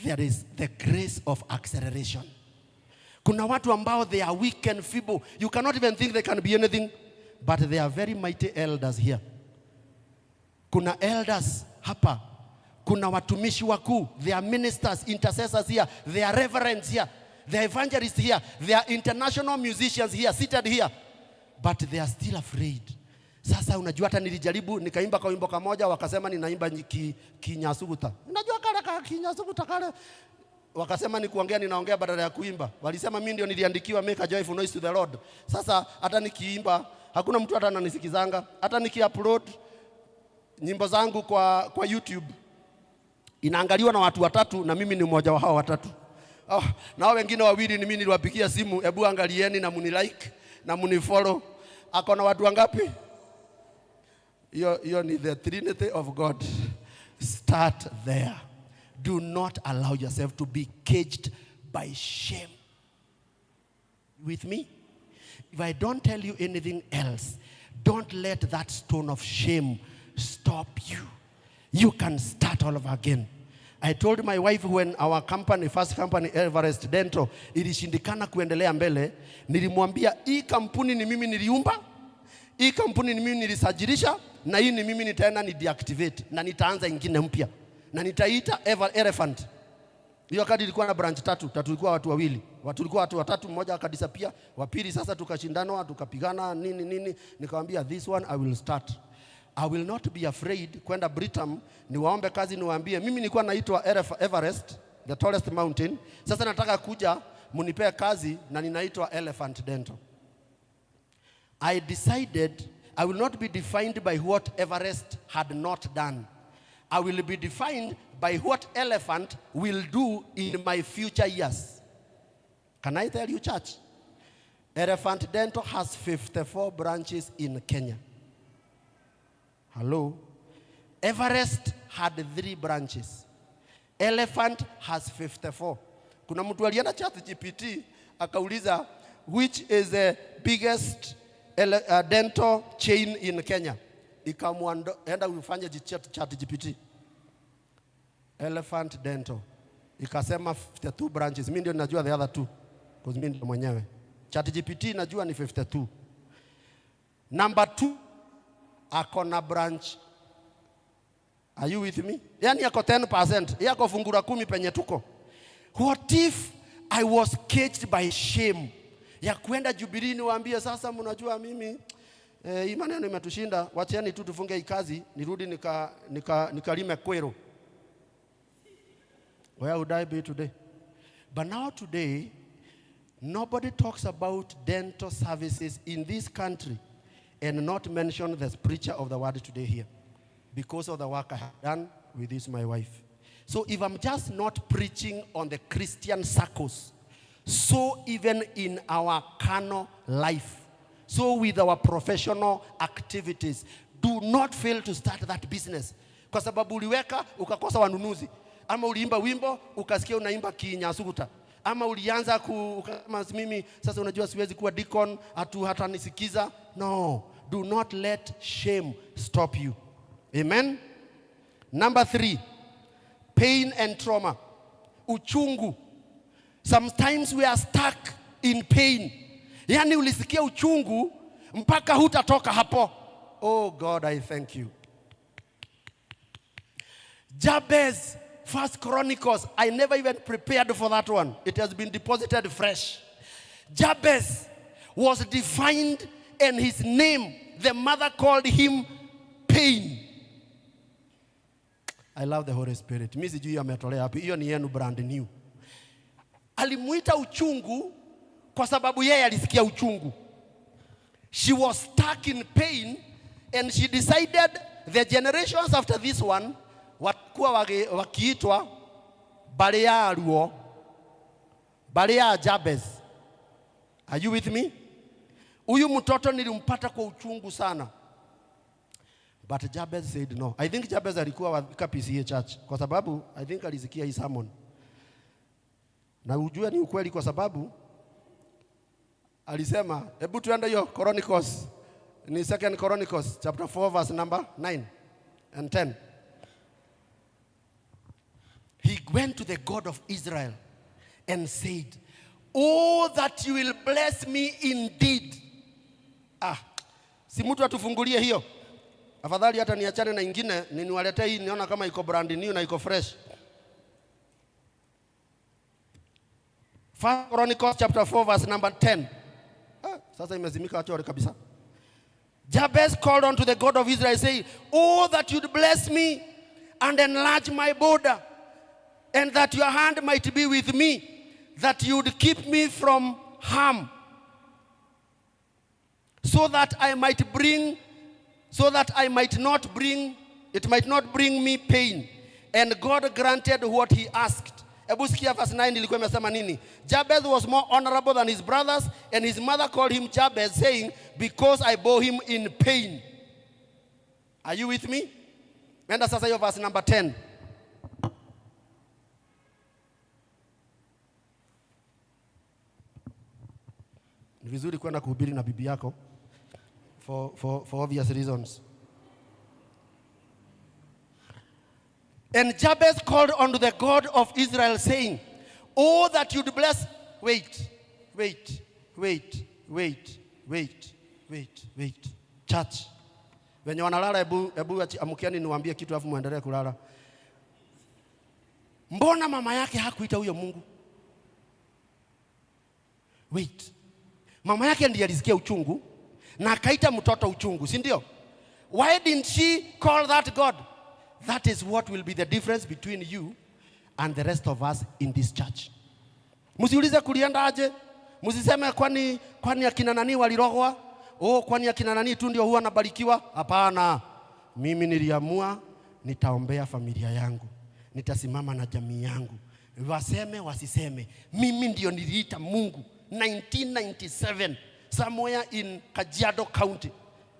there is the grace of acceleration. Kuna watu ambao they are weak and feeble. You cannot even think they can be anything, but they are very mighty elders here. Kuna elders hapa. Kuna watumishi wakuu. They are ministers, intercessors here. They are reverends here. They are evangelists here. They are international musicians here, seated here. But they are still afraid. Sasa unajua hata nilijaribu nikaimba kwa wimbo kamoja, wakasema ninaimba Kinyasuguta. Unajua kale Kinyasuguta kale, wakasema ni kuongea ninaongea badala ya kuimba. Walisema mimi ndio niliandikiwa make a joyful noise to the Lord. Sasa hata nikiimba hakuna mtu hata ananisikizanga. Hata nikiupload nyimbo zangu kwa YouTube inaangaliwa na watu watatu, na mimi ni mmoja wa hao watatu. Na wengine wawili ni mimi niliwapigia simu, hebu angalieni na munilike na munifollow. Akona watu wangapi? Hiyo ni the Trinity of God. Start there. Do not allow yourself to be caged by shame. With me? If I don't tell you anything else, don't let that stone of shame stop you. You can start all over again. I told my wife when our company, first company, Everest Dental, ilishindikana kuendelea mbele, nilimwambia hii kampuni ni mimi niliumba, hii kampuni ni mimi nilisajilisha, na hii ni mimi nitaenda ni deactivate, na nitaanza ingine mpya, na nitaita Elephant. Hiyo kadi ilikuwa na branch tatu ilikuwa watu wawili. Tulikuwa watu watatu, mmoja akadisappear, wa pili sasa tukashindana, tukapigana nini. Nikamwambia this one I will start. I will not be afraid kwenda Britam niwaombe kazi, niwaambie mimi nilikuwa naitwa Everest, the tallest mountain. Sasa nataka kuja munipee kazi na ninaitwa Elephant Dental. I decided I will not be defined by what Everest had not done. I will be defined by what Elephant will do in my future years. Can I tell you, church? Elephant Dental has 54 branches in Kenya. Hello? Everest had 3 branches. Elephant has 54. Kuna mtu alienda ChatGPT akauliza which is the biggest dental chain in Kenya. Enda ufanye ChatGPT. Elephant Dental. Ikasema 52 branches. Mimi ndio najua the other 2 because mimi ndio mwenyewe. ChatGPT najua ni 52. Number 2 akona branch. Are you with me? Yani yako 10%, yako fungura 10 penye tuko. What if I was caged by shame? Ya kuenda Jubilee niwaambie sasa mnajua mimi hii maneno imetushinda, wacheni tu tufunge hii kazi, nirudi nikalime kwero. Where would I be today? But now today, nobody talks about dental services in this country and not mention the preacher of the word today here. because of the work I have done with this, my wife. So if I'm just not preaching on the Christian circles, so even in our carnal life, so with our professional activities, do not fail to start that business. Kwa sababu uliweka ukakosa wanunuzi, ama uliimba wimbo ukasikia unaimba Kinyasuguta, ama ulianza kama mimi sasa unajua siwezi kuwa deacon hata nisikiza. No, do not let shame stop you. Amen. Number 3, pain and trauma. Uchungu. Sometimes we are stuck in pain. Yani ulisikia uchungu mpaka hutatoka hapo. Oh God, I thank you. Jabez, 1 Chronicles, I never even prepared for that one. It has been deposited fresh. Jabez was defined, and his name, the mother called him pain. I love the Holy Spirit. Mimi sijui ametolea wapi. Hiyo ni yenu brand new. Alimuita uchungu kwa sababu yeye alisikia uchungu. She was stuck in pain, and she decided the generations after this one wakuwa wakiitwa Balearuo, Balea Jabez. Are you with me? Huyu mtoto nilimpata kwa uchungu sana. But Jabez said no. I think Jabez alikuwa wa PCA church kwa sababu I think alisikia his sermon. Na ujue ni ukweli kwa sababu alisema, hebu tuende hiyo Chronicles, ni 2 Chronicles chapter 4 verse number 9 and 10. He went to the God of Israel and said, "Oh, that you will bless me indeed." Si mtu atufungulie hiyo. Afadhali hata niachane na ingine, niwaletee hii niona kama iko brand new na iko fresh. 1 Chronicles chapter 4 verse number 10. Sasa imezimika achore kabisa. Jabez called unto the God of Israel, saying, "Oh, that you'd bless me and enlarge my border, and that your hand might be with me, that you'd keep me from harm, so that it might not bring me pain." And God granted what he asked. Ebu sikia verse 9 ilikuwa imesema nini? Jabez was more honorable than his brothers, and his mother called him Jabez, saying, "Because I bore him in pain." Are you with me? Enda sasa hiyo verse number 10. Ni vizuri kwenda kuhubiri na bibi yako for obvious reasons. And Jabez called unto the God of Israel, saying, "Oh, that you'd bless..." Wait. Church. Wenye wanalala ebu amukiani niwaambie kitu afu muendelee kulala. Mbona mama yake hakuita huyo Mungu? Wait. Mama yake ndiye alisikia uchungu na akaita mtoto uchungu, si ndio? Why didn't she call that God? That is what will be the difference between you and the rest of us in this church. Msiulize kulienda aje. Msiseme kwani akina nani walirogwa? Oh, kwani akina nani tu ndio huwa nabarikiwa? Hapana. Mimi niliamua nitaombea familia yangu. Nitasimama na jamii yangu. Waseme wasiseme, mimi ndio niliita Mungu. 1997, somewhere in Kajiado County,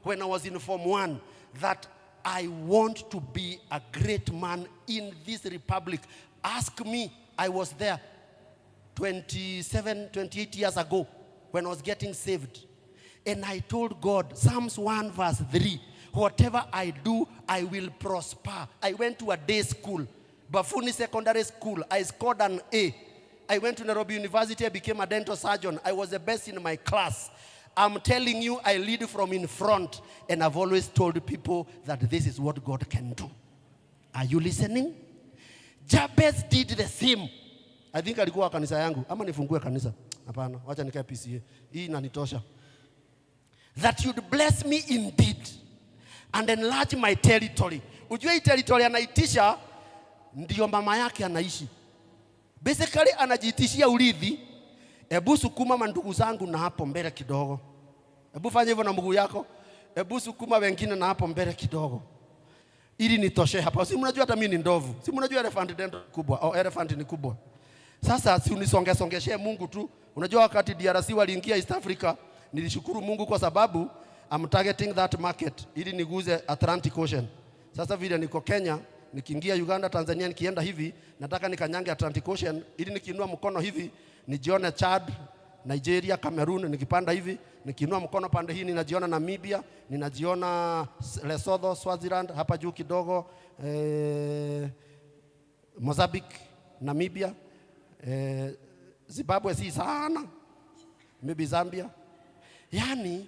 when I was in Form 1, that I want to be a great man in this republic. Ask me, I was there 28 years ago when I was getting saved. And I told God, Psalms 1 verse 3, whatever I do, I will prosper. I went to a day school, Bafuni Secondary School. I scored an A. I went to Nairobi University, I became a dental surgeon. I was the best in my class. I'm telling you, I lead from in front, and I've always told people that this is what God can do. Are you listening? Jabez did the same. I think alikuwa kanisa yangu. Ama nifungue kanisa. Hapana, wacha nikae PCA. Hii inanitosha. That you'd bless me indeed and enlarge my territory. Ujue hii territory anaitisha ndio mama yake anaishi. Basically anajiitishia urithi. Ebu sukuma mandugu zangu na hapo mbele kidogo. Ebu fanya hivyo na mguu yako. Ebu sukuma wengine na hapo mbele kidogo. ili nitoshe hapa. Si mnajua hata mimi ni ndovu. Si mnajua elephant dental kubwa au elephant ni kubwa. Sasa si unisongeshe Mungu tu. Unajua wakati DRC waliingia East Africa, nilishukuru Mungu kwa sababu I'm targeting that market ili niguze Atlantic Ocean. Sasa vile niko Kenya, nikiingia Uganda, Tanzania, nikienda hivi, nataka nikanyange Atlantic Ocean ili nikiinua mkono hivi nijione Chad, Nigeria, Cameroon, nikipanda hivi, nikiinua mkono pande hii ninajiona Namibia, ninajiona Lesotho, Swaziland, hapa juu kidogo Mozambique, Namibia, Zimbabwe si sana, maybe Zambia. Yani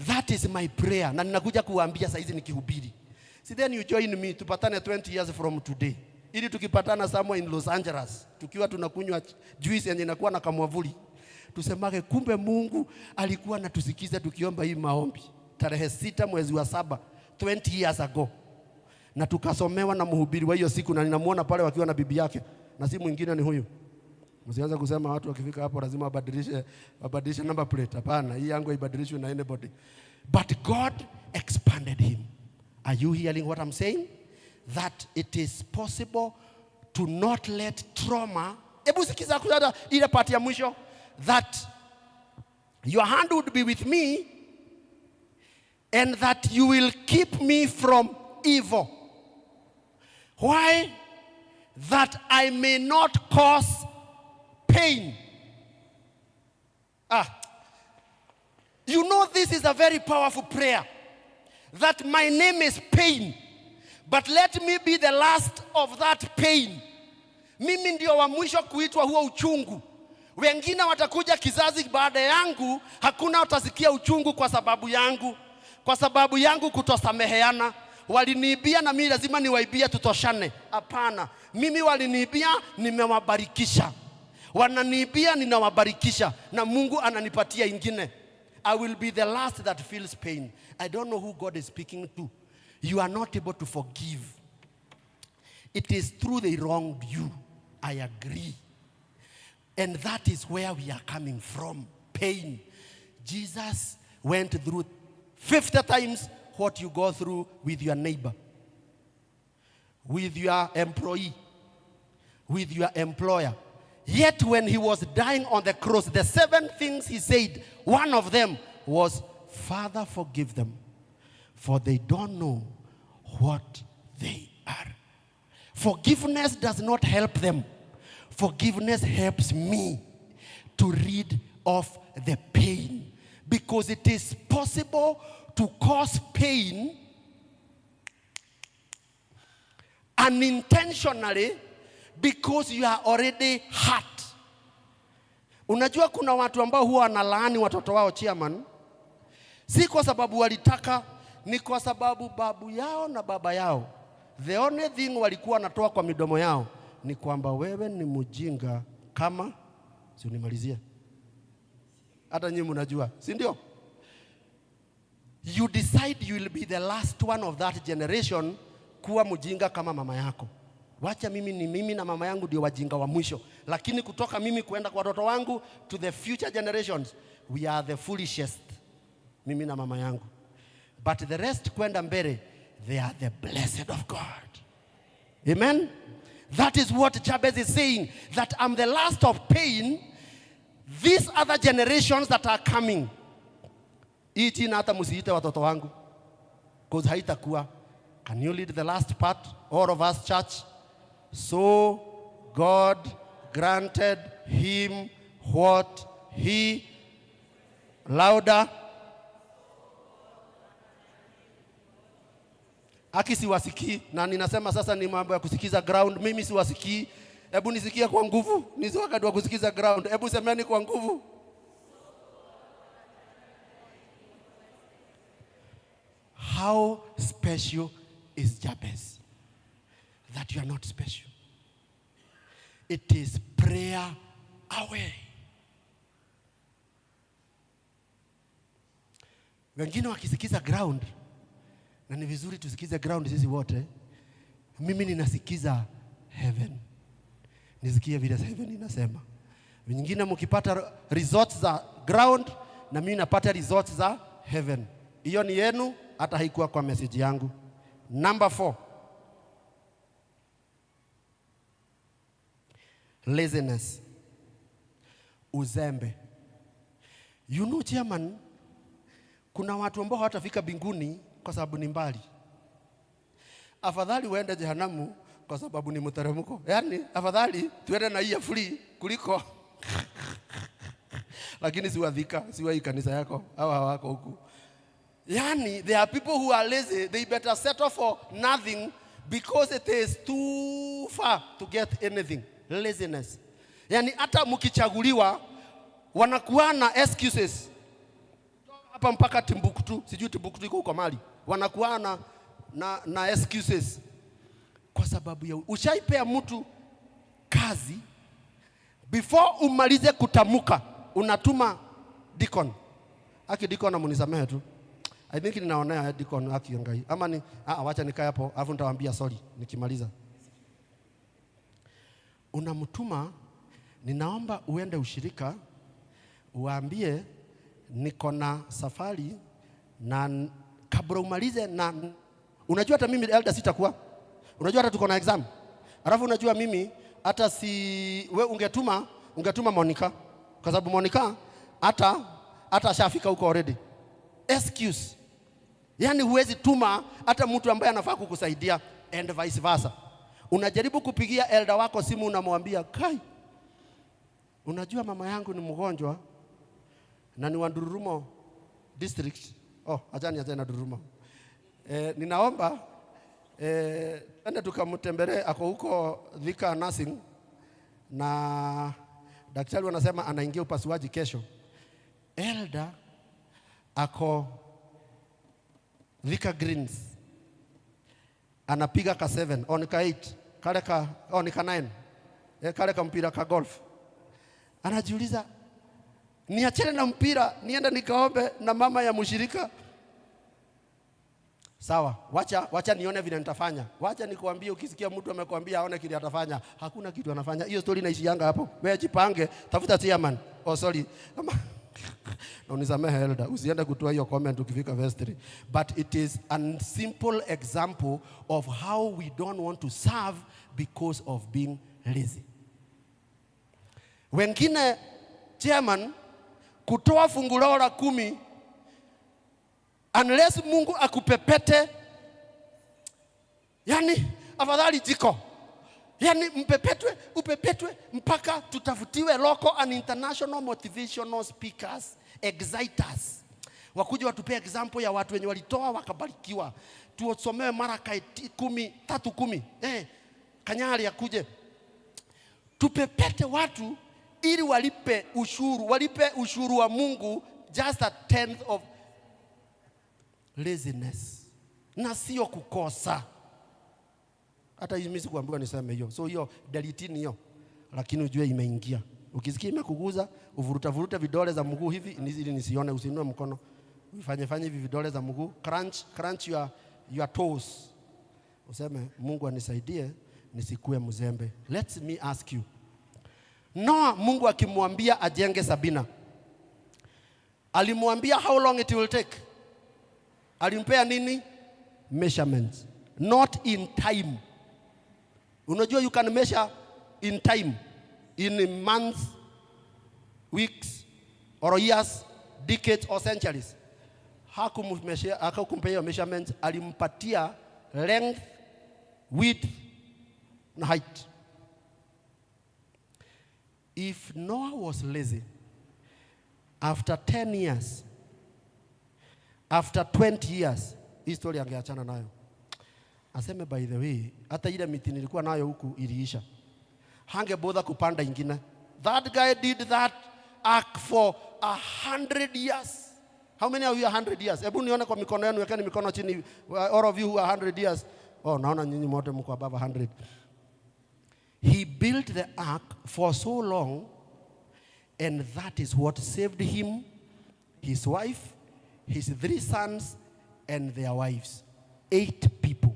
that is my prayer, na ninakuja kuambia saa hizi nikihubiri. See, then you join me, tupatane 20 years from today. Ili tukipatana somewhere in Los Angeles, tukiwa tunakunywa juice yenye inakuwa na kamwavuli, tusemage kumbe Mungu alikuwa anatusikiza tukiomba hii maombi tarehe 6 mwezi wa 7 20 years ago. Na tukasomewa na mhubiri wa hiyo siku, na ninamuona pale wakiwa na bibi yake, na si mwingine ni huyu. Msianze kusema watu wakifika hapo lazima wabadilishe number plate. Hapana, hii yangu haibadilishwi na anybody. But God expanded him. Are you hearing what I'm saying? That it is possible to not let trauma. Ebu sikiza kuzada ile part ya mwisho. That your hand would be with me and that you will keep me from evil. Why? That I may not cause pain. You know, this is a very powerful prayer. That my name is pain, but let me be the last of that pain. Mimi ndio wa mwisho kuitwa huo uchungu. Wengine watakuja kizazi baada yangu, hakuna watasikia uchungu kwa sababu yangu. Kwa sababu yangu kutosameheana. Waliniibia na mimi lazima niwaibia tutoshane. Hapana. Mimi waliniibia, nimewabarikisha. Wananiibia, ninawabarikisha. Na Mungu ananipatia ingine. I will be the last that feels pain. I don't know who God is speaking to. You are not able to forgive. It is true they wronged you. I agree. And that is where we are coming from. Pain. Jesus went through 50 times what you go through with your neighbor, with your employee, with your employer. Yet when he was dying on the cross, the 7 things he said, one of them was, Father, forgive them, for they don't know what they are. Forgiveness does not help them. Forgiveness helps me to rid of the pain. Because it is possible to cause pain unintentionally because you are already hurt. Unajua kuna watu ambao huwa wanalaani watoto wao chairman, si kwa sababu walitaka, ni kwa sababu babu yao na baba yao, the only thing walikuwa wanatoa kwa midomo yao ni kwamba wewe ni mjinga kama, si unimalizie. Hata nyinyi mnajua, si ndio? You decide you will be the last one of that generation kuwa mjinga kama mama yako. Wacha mimi na mama yangu ndio wajinga wa mwisho. Lakini kutoka mimi kuenda kwa watoto wangu to the future generations, we are the foolishest. Mimi na mama yangu. But the rest kwenda mbele, they are the blessed of God. Amen? That is what Jabez is saying. That I'm the last of pain. These other generations that are coming. Hii jina hata msiite watoto wangu. Because haitakuwa. Can you lead the last part? All of us, church. So God granted him what he, louder. Aki siwasikii, na ninasema sasa ni mambo ya kusikiza ground. Mimi siwasikii. Hebu nisikie kwa nguvu. Nisi wakati wa kusikiza ground. Hebu semeni kwa nguvu. How special is Jabez? That you are not special. It is prayer away. Wengine wakisikiza ground, na ni vizuri tusikize ground sisi wote. Mimi ninasikiza heaven. Nisikie vile heaven inasema. Wengine mkipata results za ground, na mimi napata results za heaven. Hiyo ni yenu, hata haikuwa kwa message yangu. Number 4. laziness, uzembe. You know chairman, kuna watu ambao hawatafika mbinguni kwa sababu ni mbali. Afadhali uende jehanamu kwa sababu ni mteremko. Yaani afadhali tuende na hii free kuliko lakini siwa hii kanisa yako hawa hawako huku. Yani there are people who are lazy, they better settle for nothing because it is too far to get anything. Laziness. Yani hata mkichaguliwa wanakuwa na excuses. Hapa mpaka Timbuktu, sijui Timbuktu iko huko Mali. Wanakuwa na excuses kwa sababu ya ushaipea mtu kazi, before umalize kutamuka unatuma deacon. Aki deacon amunisamehe tu. I think ninaonea deacon akiangai. Ama ni wacha nikae hapo alafu nitawaambia sorry nikimaliza. Unamtuma, ninaomba uende ushirika uambie niko na safari na kabla umalize, na unajua hata mimi elder sitakuwa. Unajua hata tuko na exam. Alafu unajua mimi hata we ungetuma Monica kwa sababu Monica hata shafika huko already. Excuse. Yani huwezi tuma hata mtu ambaye anafaa kukusaidia and vice versa. Unajaribu kupigia elder wako simu unamwambia, "Kai, unajua mama yangu ni mgonjwa na ni wa Ndururumo district." Ajani na Ndururumo. Ninaomba ende tukamtembelee, ako huko Thika nursing na daktari wanasema anaingia upasuaji kesho. Elder ako Thika Greens anapiga ka 7 nika 8 nika 9 kale ka mpira ka golf. Anajiuliza, niachane na mpira nienda nikaombe na mama ya mshirika. Sawa, wacha nione vile nitafanya. Wacha nikuambie, ukisikia mtu amekwambia aone kile atafanya, hakuna kitu anafanya. Hiyo story inaishi yanga hapo. Wewe jipange, tafuta chairman. Sorry. Na unisamehe elder, usiende kutoa hiyo comment ukifika vestry. But it is a simple example of how we don't want to serve because of being lazy. Wengine chairman kutoa fungu lao la 10 unless Mungu akupepete, yani afadhali jiko, yani upepetwe mpaka tutafutiwe local and international motivational speakers, exciters, wakuja watupe example ya watu wenye walitoa wakabarikiwa. Tuosomewe Maraka 3:10. Kanyari akuje tupepete watu ili walipe ushuru wa Mungu, just a 10th of laziness. Na sio kukosa. Hata mimi sikuambiwa niseme hiyo. So hiyo delete hiyo. Lakini ujue imeingia. Ukisikia imekuguza, uvuruta vidole za mguu hivi ili nisione, usinue mkono. Fanye hivi vidole za mguu, crunch your toes. Useme Mungu anisaidie nisikue mzembe. Let me ask you. Noah, Mungu akimwambia ajenge Sabina, alimwambia how long it will take? Alimpea nini? Measurements. Not in time. Unajua you can measure in time, in months, weeks, or years, decades or centuries. Hakumpea measurements, alimpatia length, width na height. If Noah was lazy, after 10 years, after 20 years, history angeachana nayo. Aseme by the way, hata ile miti nilikuwa nayo huku iliisha. Hangebodha kupanda ingine. That guy did that act for 100 years. How many of you are 100 years? Hebu nione kwa mikono yenu, wekeni mikono chini. All of you who are 100 years. Naona nyinyi wote mko above 100. He built the ark for so long, and that is what saved him, his wife, his 3 sons, and their wives. 8 people.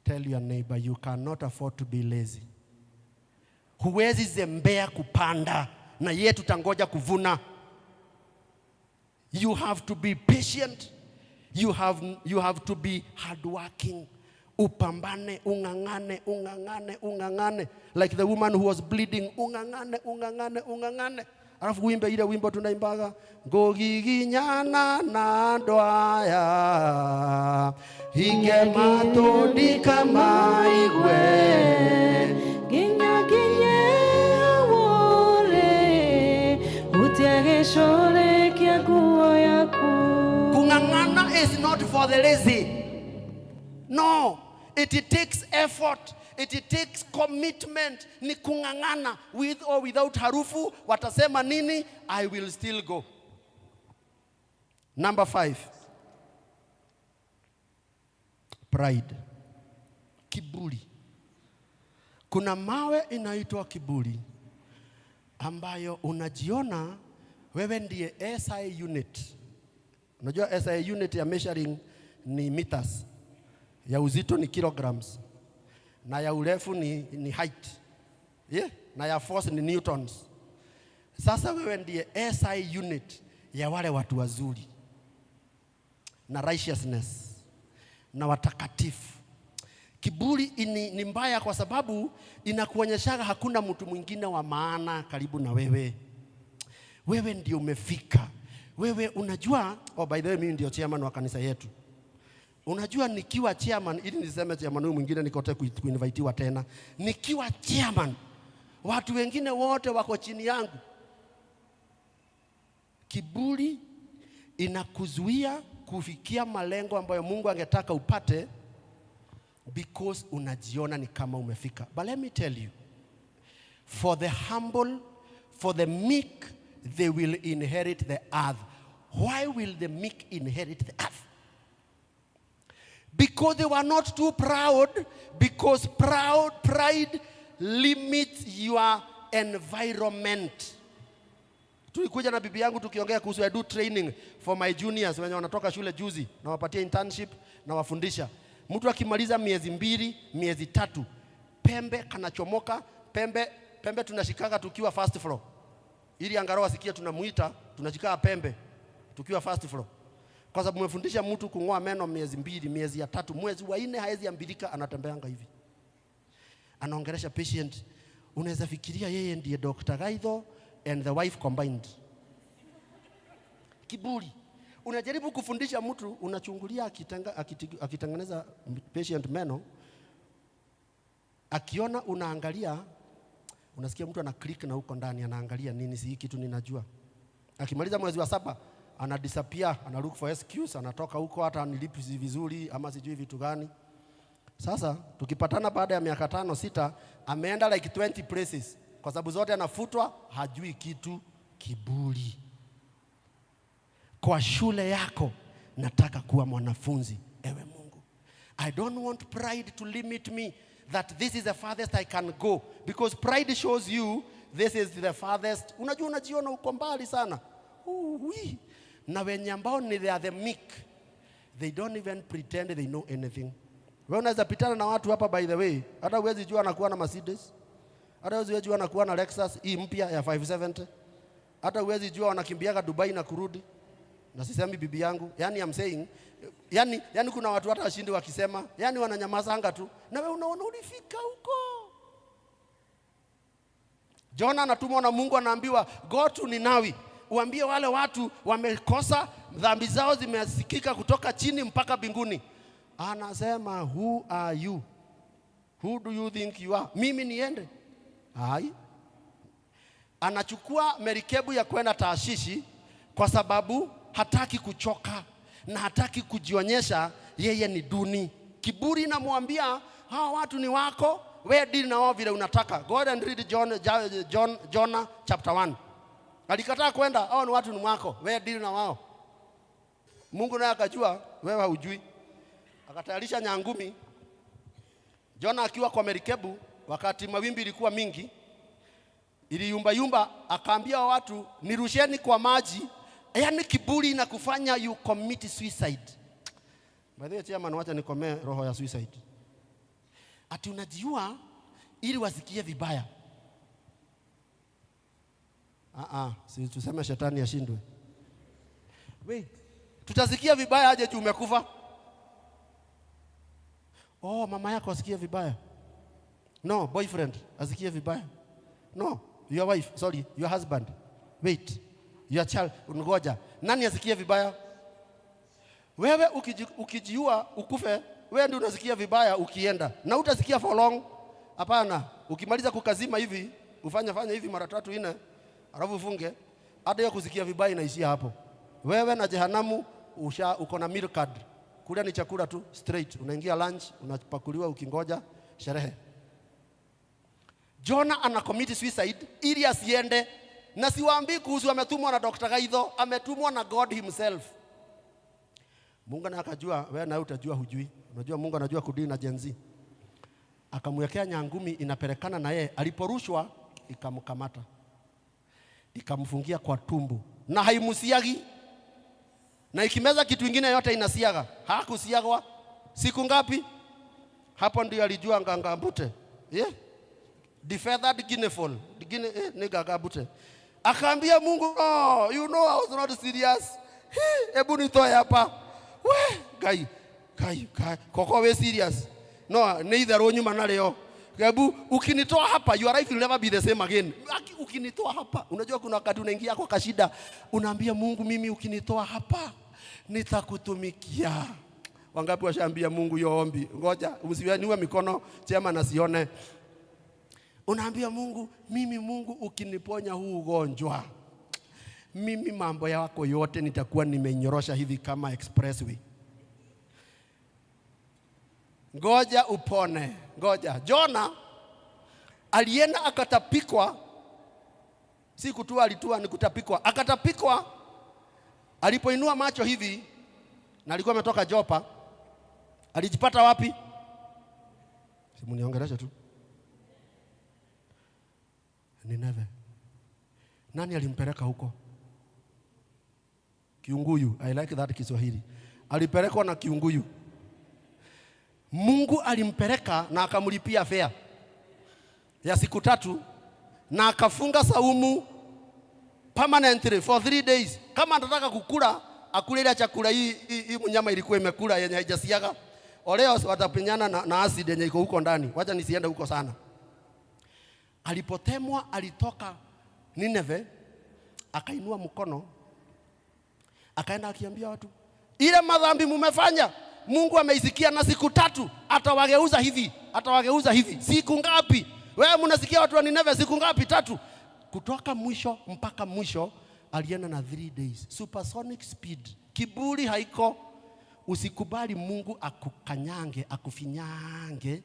Tell your neighbor, you cannot afford to be lazy. Huwezi zembea kupanda na yetu tangoja kuvuna. You have to be patient. You have to be hardworking. Upambane, ungangane. Like the woman who was bleeding, ungangane. Alafu uimbe ile wimbo tunaimbaga, ngogiginyana na ndoaya hige matondika maigwe ginya wore utiageshore kia nguo yaku. Kungangana is not for the lazy. No, it takes effort. It takes commitment. Ni kungangana, with or without harufu. Watasema nini? I will still go. Number 5. Pride. Kiburi. Kuna mawe inaitwa kiburi ambayo unajiona wewe ndiye SI unit. Unajua SI unit ya measuring ni meters. Ya uzito ni kilograms. Na ya urefu ni height. Yeah? Na ya force ni newtons. Sasa wewe ndiye SI unit ya wale watu wazuri. Na righteousness. Na watakatifu. Kiburi ni mbaya kwa sababu inakuonyesha hakuna mtu mwingine wa maana karibu na wewe. Wewe ndio umefika. Wewe unajua, by the way mimi ndio chairman wa kanisa yetu. Unajua nikiwa chairman, ili niseme chairman huyu mwingine nikote kuinvitiwa tena. Nikiwa chairman, watu wengine wote wako chini yangu. Kiburi inakuzuia kufikia malengo ambayo Mungu angetaka upate because unajiona ni kama umefika. But let me tell you, for the humble, for the meek, they will inherit the earth. Why will the meek inherit the earth? Because they were not too proud, because pride limits your environment. Tulikuja na bibi yangu tukiongea kuhusu I do training for my juniors wenye wanatoka shule juzi na wapatia internship na wafundisha. Mtu akimaliza miezi 2, miezi 3, pembe kanachomoka, pembe tunashikanga tukiwa first floor. Ili angalau asikie tunamuita, tunashika pembe tukiwa first floor. Kwa sababu umefundisha mtu kungoa meno miezi 2, miezi 3, mwezi wa 4 haezi ambirika anatembeanga hivi. Anaongelesha patient, unaweza fikiria yeye ndiye Dr. Gaitho and the wife combined. Kiburi. Unajaribu kufundisha mtu, unachungulia akitengeneza patient meno, akiona unaangalia, unasikia mtu ana click na huko ndani anaangalia nini, si kitu ninajua. Akimaliza mwezi wa 7 ana disappear, ana look for excuse, anatoka huko hata nilipi vizuri ama sijui vitu gani. Sasa tukipatana baada ya miaka 5 6 ameenda like 20 places kwa sababu zote anafutwa, hajui kitu. Kiburi. Kwa shule yako nataka kuwa mwanafunzi, ewe Mungu. I don't want pride to limit me that this is the farthest I can go, because pride shows you this is the farthest. Unajua unajiona uko mbali sana. Na wenye ambao ni they are the meek, they don't even pretend they know anything. Wewe unaweza pitana na watu hapa by the way, hata huwezi jua anakuwa na Mercedes, hata huwezi jua anakuwa na Lexus hii mpya ya 570, hata huwezi jua wanakimbiaga Dubai na kurudi. Na sisemi bibi yangu, yani I'm saying, yani kuna watu hata washindi wakisema, yani wananyamazanga tu. Na wewe unaona ulifika huko. Jona anatumwa na Mungu, anaambiwa go to Ninawi, uambie wale watu wamekosa, dhambi zao zimesikika kutoka chini mpaka mbinguni. Anasema, who are you? Who do you think you are? Mimi niende? Hai. Anachukua merikebu ya kwenda Taashishi kwa sababu hataki kuchoka na hataki kujionyesha yeye ni duni. Kiburi inamwambia hawa watu ni wako, wewe deal na wao vile unataka. Go and read Jonah chapter 1. Alikataa kwenda, hao ni watu ni wako, wewe deal na wao. Mungu naye akajua wewe hujui. Akatayarisha nyangumi. Jonah akiwa kwa merikebu, wakati mawimbi ilikuwa mingi, iliyumba, akaambia watu nirusheni kwa maji. Yani kiburi inakufanya you commit suicide. By the way, chairman, wacha nikomee roho ya suicide. Ati unajiua ili wasikie vibaya. Si tuseme shetani ashindwe. Wait, tutasikia vibaya aje tu umekufa? Oh, mama yako asikie vibaya. No, boyfriend asikie vibaya. No, your wife, sorry, your husband. Wait, your child, ngoja. Nani asikie vibaya? Wewe ukijiua ukufe, wewe ndio unasikia vibaya ukienda. Na utasikia for long. Hapana, ukimaliza kukazima hivi, fanya hivi mara 3 4, alafu ufunge, hata hiyo kusikia vibaya inaishia hapo. Wewe na jehanamu uko na meal card. Kula ni chakula tu straight. Unaingia lunch, unapakuliwa ukingoja sherehe. Jonah ana commit suicide ili asiende, na siwaambii kuhusu ametumwa na Dr. Gaitho, ametumwa na God himself. Mungu na akajua, wewe na utajua hujui. Unajua Mungu anajua kudili na Gen Z. Akamwekea nyangumi inapelekana na yeye, aliporushwa ikamkamata. Ikamfungia kwa tumbo na haimusiagi. Na ikimeza kitu kingine yote inasiaga. Hakusiagwa. Siku ngapi? Hapo ndio alijua ngangambute. Yeah? The feathered guinea-fowl. Ngangambute. Akaambia Mungu, "Oh, you know I was not serious. Hebu nitoe hapa." We, kai. Koko we serious. No, neither onyuma na leo. Hebu ukinitoa hapa, your life will never be the same again. Ukinitoa hapa, unajua kuna wakati unaingia kwa kashida, unaambia Mungu, mimi ukinitoa hapa nitakutumikia. Wangapi washaambia Mungu hiyo ombi? Ngoja usiwe mikono chema na sione. Unaambia Mungu, mimi Mungu ukiniponya huu ugonjwa, mimi mambo yako yote nitakuwa nimenyorosha hivi kama expressway. Ngoja upone. Ngoja. Jonah alienda akatapikwa. Si kutua alitua, ni kutapikwa. Akatapikwa. Alipoinua macho hivi, na alikuwa ametoka Jopa, alijipata wapi? Simu niongelesha tu. Nineve. Nani alimpeleka huko? Kiunguyu. I like that Kiswahili. Alipelekwa na kiunguyu. Mungu alimpeleka na akamlipia fare ya siku 3 na akafunga saumu permanently for 3 days. Kama anataka kukula, akule ile chakula hii mnyama ilikuwa imekula yenye haijasiaga. Oleo watapinyana na acid yenye iko huko ndani. Wacha nisiende huko sana. Alipotemwa alitoka Nineve, akainua mkono, akaenda akiambia watu, ile madhambi mumefanya Mungu ameisikia, na siku 3 atawageuza hivi. Siku ngapi? Wewe mnasikia watu wa Nineve siku ngapi? 3. Kutoka mwisho mpaka mwisho alienda na 3 days. Supersonic speed. Kiburi haiko. Usikubali Mungu akukanyange, akufinyange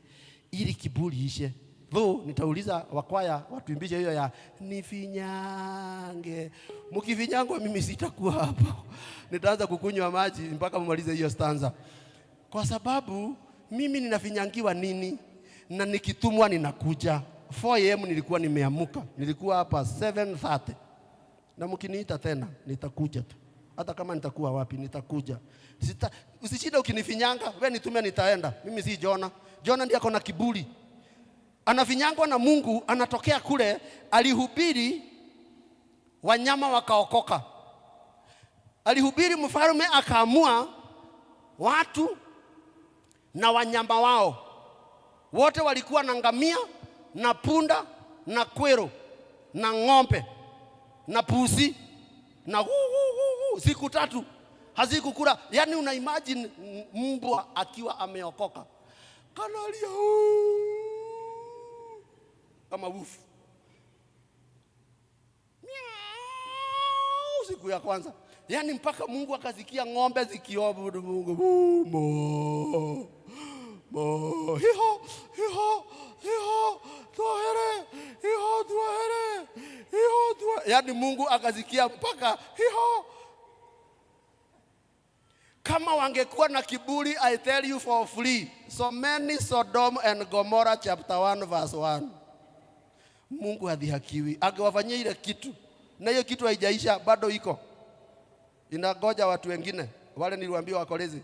ili kiburi ishe. Though nitauliza wakwaya watuimbishe hiyo ya nifinyange. Mkifinyangwa mimi sitakuwa hapo. Nitaanza kukunywa maji mpaka mumalize hiyo stanza. Kwa sababu mimi ninafinyangiwa nini? Na nikitumwa ninakuja. 4 AM nilikuwa nimeamuka. Nilikuwa hapa 7:30. Na mkiniita tena nitakuja tu. Hata kama nitakuwa wapi nitakuja. Usishida ukinifinyanga, wewe nitume nitaenda. Mimi si Jonah. Jonah ndiye akona kiburi. Anafinyangwa na Mungu, anatokea kule, alihubiri wanyama wakaokoka. Alihubiri mfalme akaamua watu na wanyama wao wote walikuwa na ngamia na punda na kwero na ng'ombe na pusi na siku 3 hazikukula. Yani una imagine mbwa akiwa ameokoka kanalia kama wufu siku ya kwanza. Yani mpaka Mungu akazikia ng'ombe zikioabudu Mungu. Hiho tuhere. Yani Mungu akazikia mpaka hiho. Kama wangekuwa na kiburi, I tell you for free, so many Sodom and Gomorrah chapter 1 verse 1. Mungu hadhihakiwi. Angewafanyia ile kitu, na hiyo kitu haijaisha, bado iko. Inagoja watu wengine. Wale niliwaambia wakolezi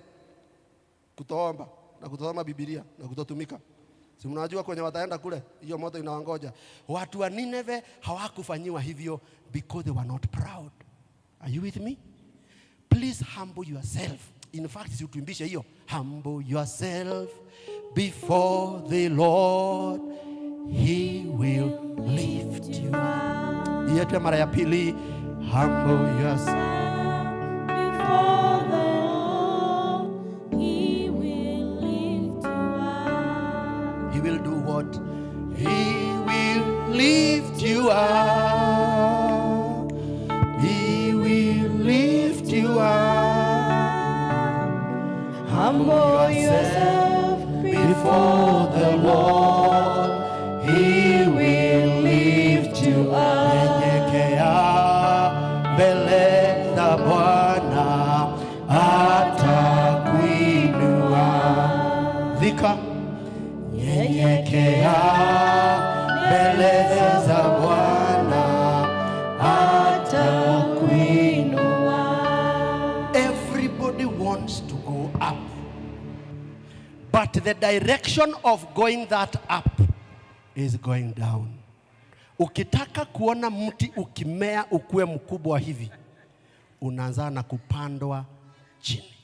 kutoomba na kutosoma Biblia na kutotumika. Si mnajua kwenye wataenda kule, hiyo moto inawangoja. Watu wa Nineve hawakufanyiwa hivyo because they were not proud. Are you with me? Please humble yourself. In fact, si utuimbishe hiyo. Humble yourself before the Lord, He will lift you up. Yetu mara ya pili, humble yourself before the Lord, He will lift you up. He will do what? He will lift you up. He will lift you up. Humble yourself before the Lord, He will lift you up. Nyenyekea mbele za Bwana atakuinua. Dhika. Nyenyekea mbele za Bwana atakuinua. Everybody wants to go up, but the direction of going that up is going down. Ukitaka kuona mti ukimea ukue mkubwa hivi, unaanza na kupandwa chini.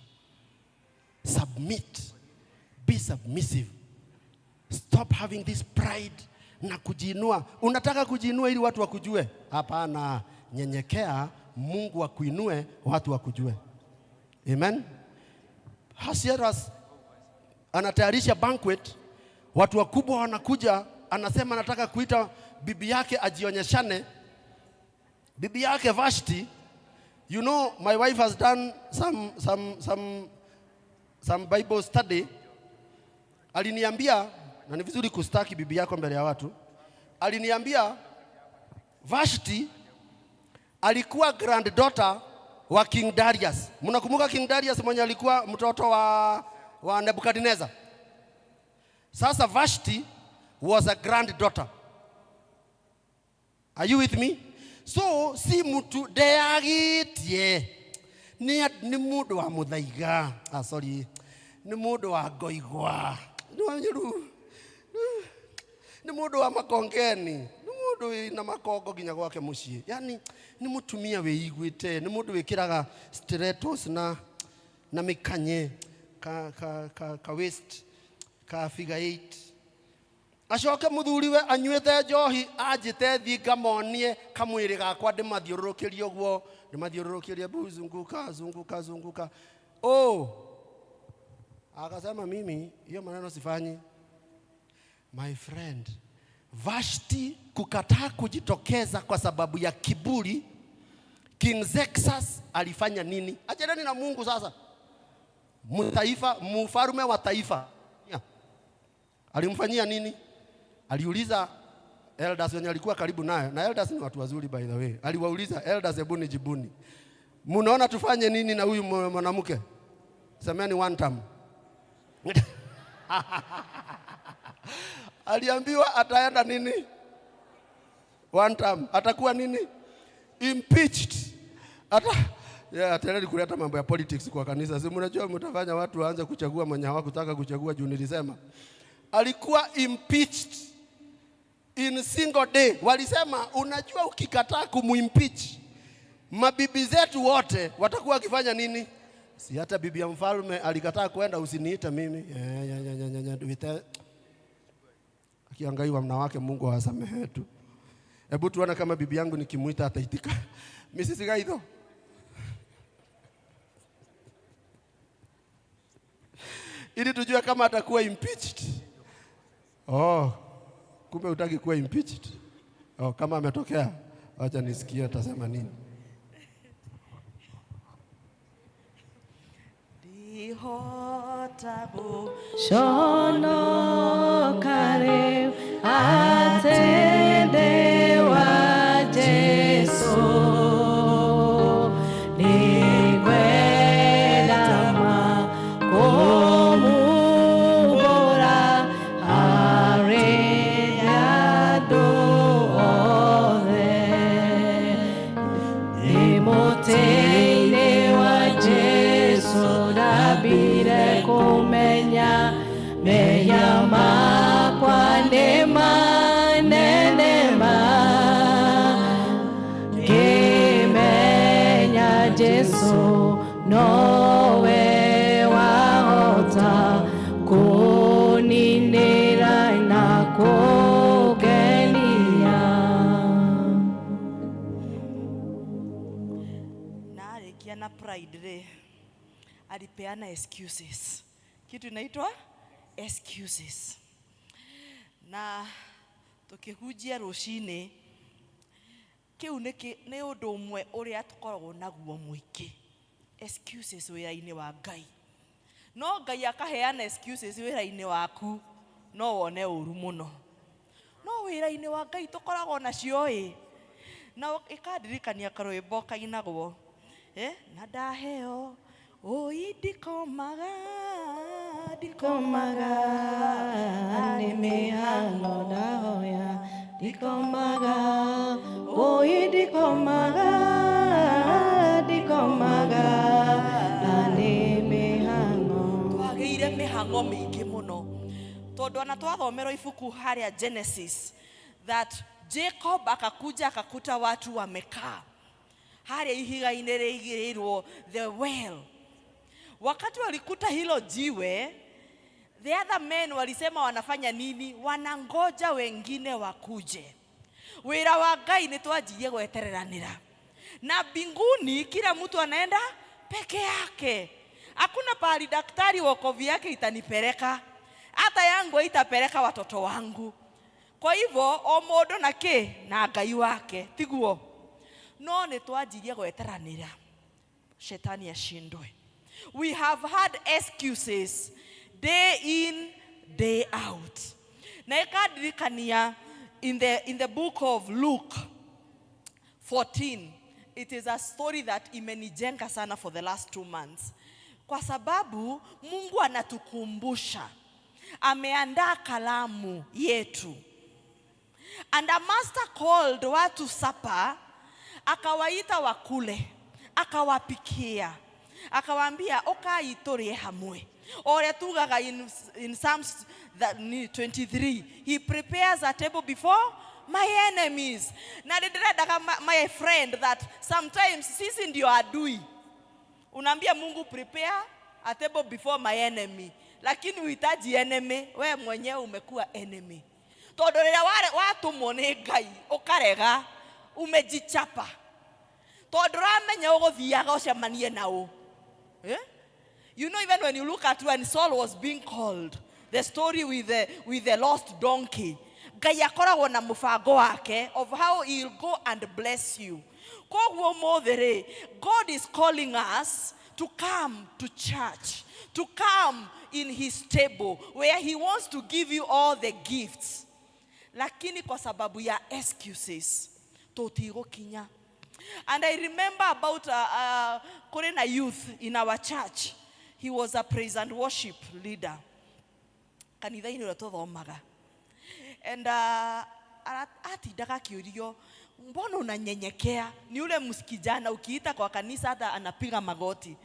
Submit. Be submissive. Stop having this pride na kujiinua. Unataka kujiinua ili watu wakujue? Hapana, nyenyekea, Mungu akuinue, watu wakujue. Amen. Hasiaras anatayarisha banquet, watu wakubwa wanakuja, anasema nataka kuita bibi yake ajionyeshane. Bibi yake Vashti, you know, my wife has done some Bible study. Aliniambia, na ni vizuri kustaki bibi yako mbele ya watu. Aliniambia Vashti alikuwa granddaughter wa King Darius. Mnakumbuka King Darius mwenye alikuwa mtoto wa Nebuchadnezzar? Sasa Vashti was a granddaughter. Are you with me? So si mtu deagitie ni mudo wa muthaiga. Sorry. Ni mudo wa goigwa. Ni mudo wa makongeni. Ni mudo na makongo ginya gwake mucii. Yani ni mutumia weigwite, ni mudo wikiraga stilettos na mikanye ka waist ka figure 8. Acoke muthuriwe anyuite njohi anjite thi ngamonie kamwiri gakwa ndimathiurukirie guo, ndimathiurukirie zunguka. Oh, akasema mimi hiyo maneno sifanyi. My friend, Vashti kukataa kujitokeza kwa sababu ya kiburi. King Xerxes alifanya nini? Ajeneni na Mungu sasa. Mfalme wa taifa alimfanyia nini? Aliuliza elders wenye alikuwa karibu naye, na elders ni watu wazuri by the way. Aliwauliza elders, hebu nijibuni, mnaona tufanye nini na huyu mwanamke? Semeni one time. Aliambiwa ataenda nini? One time. Atakuwa nini? Impeached. Tena kuleta mambo ya politics kwa kanisa. Si mnajua mtafanya watu waanze kuchagua mwenye hawakutaka kuchagua juu nilisema. Alikuwa impeached in single day. Walisema unajua ukikataa kumuimpeach, mabibi zetu wote watakuwa wakifanya nini? Si hata bibi ya mfalme alikataa kwenda, usiniita mimi. Akiangaiwa mnawake, Mungu awasamehe tu. Hebu tuone kama bibi yangu nikimuita ataitika. Mrs. Gaitho. Ili tujue kama atakuwa impeached. Oh, kumbe utaki kuwa impeached. Oh, kama ametokea, acha nisikie atasema nini. Dihotabu shono kare atende wa Jesu nikwedama komubora areado ore imoteine wa Jesu dabire kumenya meyama kwa nema nenema kimenya Jesu nowe wahota kuni na pride re alipeana excuses. Kitu inaitwa excuses. Na tukihujia rucini kiu ni undu umwe uria tukoragwo naguo muingi. Excuses wira-ini wa Ngai. No Ngai akaheana excuses wira-ini waku no wone uru muno. No wira-ini wa Ngai tukoragwo nacio na ikadirikania karwimbo kainagwo na ndaheo ndikomaga nĩ mĩhang'o ndahoya ndikomaga ndikomaga nĩ mĩhang'o. Twagĩire mĩhang'o mĩingĩ mũno tondũ ona twathomerwo ibuku harĩa Genesis that Jacob akakuja akakuta watu wamekaa harĩa ihiga-inĩ rĩigĩrĩirwo the well. Wakati walikuta hilo jiwe, the other men walisema wanafanya nini? Wanangoja wengine wakuje. Wira wa Ngai ni twajirie gwetereranira. Na mbinguni kila mtu anaenda peke yake. Hakuna pahali daktari wokovu yake itanipeleka. Hata yangu itapeleka watoto wangu. Kwa hivyo o mundu na Ngai wake tiguo. No ni twajirie gweteranira shetani ashindwe. We have had excuses day in, day out. Na ikadirikania in the book of Luke 14, it is a story that imenijenga sana for the last 2 months. Kwa sababu Mungu anatukumbusha. Ameandaa kalamu yetu. And a master called watu supper, akawaita wakule, akawapikia. Akawaambia okai turie hamwe. Ore tugaga in Psalms 23, he prepares a table before my enemies. Na ndirenda my friend that sometimes sisi ndio adui. Unaambia Mungu prepare a table before my enemy, lakini uhitaji enemy, wewe mwenyewe umekuwa enemy. Tondu rĩrĩa watumwo nĩ Ngai ukarega umejichapa. Tondu ramenya ũgũthiaga ũcemanie nao. You know, even when you look at when Saul was being called, the story with the lost donkey, Ngai akoragwo na mũbango wake of how he'll go and bless you. Koguo mothere, God is calling us to come to church, to come in his table where he wants to give you all the gifts. Lakini kwa sababu ya excuses tutigokinya. And I remember about a youth in our church. He was a praise and worship leader. Kanitha-inĩ ũrĩa tũthomaga. And atindaga akiũrio, mbona unanyenyekea? Ni ule msikijana ukiita kwa kanisa hata anapiga magoti.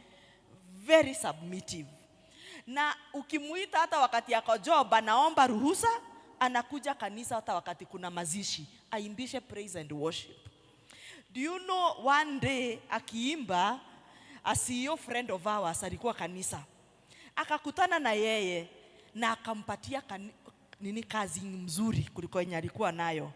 Very submissive. Na ukimuita hata wakati yako job anaomba ruhusa, anakuja kanisa hata wakati kuna mazishi, aimbishe praise and worship. Do you know one day akiimba, a CEO friend of ours alikuwa kanisa. Akakutana na yeye na akampatia kazi mzuri kuliko yenye alikuwa nayo.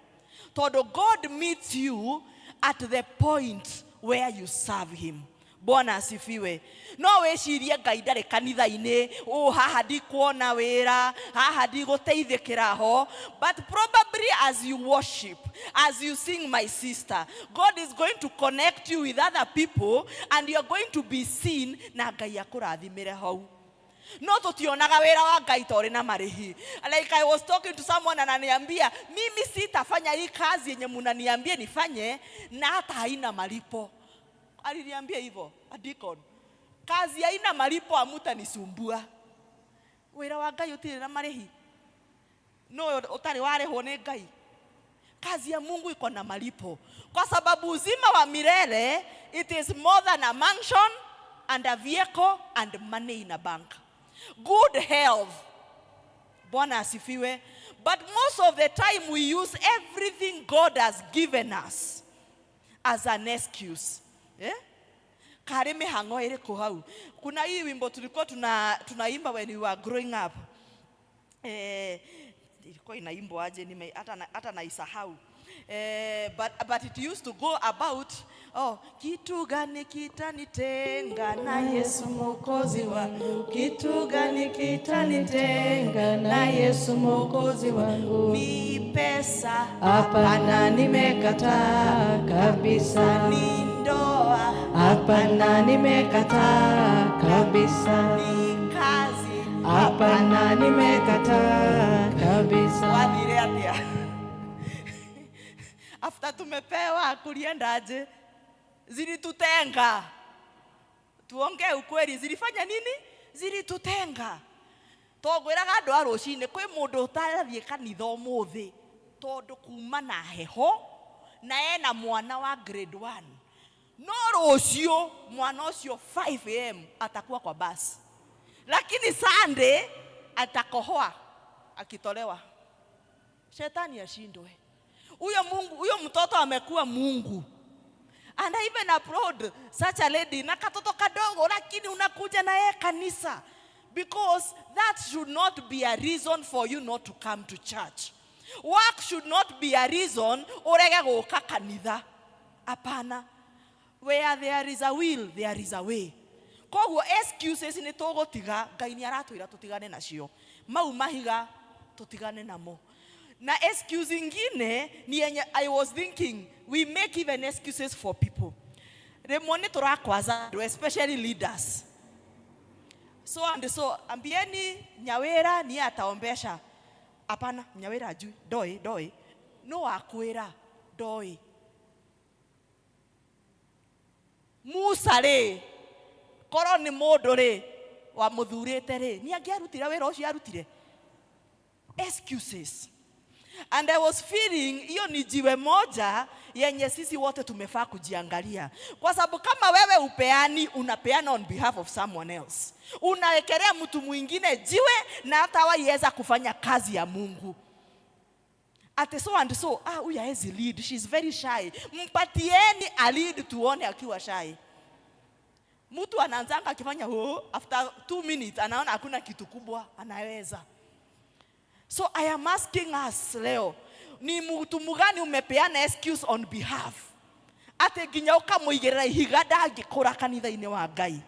Todo God meets you at the point where you serve him. Bwana asifiwe. No wecirie Ngai ndarĩ kanitha-inĩ, haha ndikuona wĩra, haha ndigũteithĩkĩra ho. But probably as you worship, as you sing, my sister, God is going to connect you with other people and you are going to be seen na Ngai akũrathimĩre hau. No tutionaga wĩra wa Ngai tore na marĩhi. Like I was talking to someone and ananiambia, mimi sitafanya hii kazi yenye mnaniambia nifanye na hata haina malipo. Aliniambia hivyo, a deacon. Kazi haina malipo hamutanisumbua. Wĩra wa Ngai ũtirĩ na marĩhi. No ũtarĩ warĩhwo nĩ Ngai. Kazi ya Mungu iko na malipo. Kwa sababu uzima wa milele, it is more than a mansion and a vehicle and money in a bank. Good health. Bwana asifiwe. But most of the time we use everything God has given us as an excuse. Kare mihango ĩrĩkũ hau. Kuna hii wimbo tulikuwa tunaimba when we were growing up. Ilikuwa inaimbo aje hata naisahau. But it used to go about, oh, kitu gani kitanitenga na Yesu Mwokozi wangu, kitu gani kitanitenga na Yesu Mwokozi wangu? Ni pesa, hapana, nimekataa kabisa. Ni ndoa, hapana, nimekataa kabisa. Ni kazi, hapana, nimekataa kabisa. Wadhire atia. After tumepewa kuliendaje? Zilitutenga. Tuongee ukweli, zilifanya nini? Zilitutenga. Togwiraga andu a rucini kwi mundu utathie kanitha umuthi tondu kuma na heho na ena mwana wa grade 1. No rucio mwana ucio 5 am atakuwa kwa basi. Lakini Sunday atakohoa akitolewa. Shetani ashindwe. Huyo mtoto amekuwa Mungu. And I even applaud such a lady na katoto kadogo lakini unakuja na yeye kanisa, because that should not be a reason for you not to come to church. Work should not be a reason urege guka kanitha. Apana. Where there is a will, there is a way. Koguo excuses ni tugotiga, Ngai ni aratwira tutigane nacio. Mau mahiga tutigane namo. Na excuse ingine ni I was thinking we make even excuses for people. Remoni turakwaza, especially leaders. So ambieni Nyawera ni ataombesha. Apana, Nyawera ajui, doi. No akwira, doi. Musa re, koro ni mundu re wa muthurite re, ni angiarutira wira ucio arutire. Excuses. And I was feeling hiyo ni jiwe moja yenye sisi wote tumefaa kujiangalia. Kwa sababu kama wewe upeani, unapeana on behalf of someone else. Unaekelea mtu mwingine jiwe na hata hawaiweza kufanya kazi ya Mungu. Ate so and so, huyu haezi lead, she's very shy. Mpatieni a lead tuone akiwa shy. Mtu anaanzanga akifanya after 2 minutes anaona hakuna kitu kubwa anaweza. So I am asking us leo, ni mtu mgani umepeana excuse on behalf? Ate ginya ukamuigirira ihiga ndangikura kanitha-ini wa Ngai.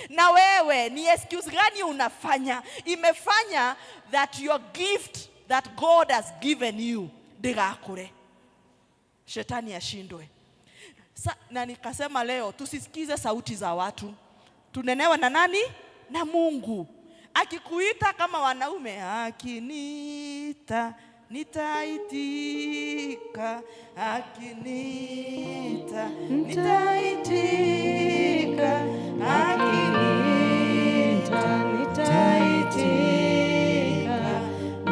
Na wewe ni excuse gani unafanya imefanya that your gift that God has given you ndigakure? Shetani ashindwe. Na nikasema leo tusisikize sauti za watu. Tunenewe na nani? Na Mungu. Akikuita kama wanaume, akiniita nitaitika, akiniita nitaitika, akiniita nitaitika,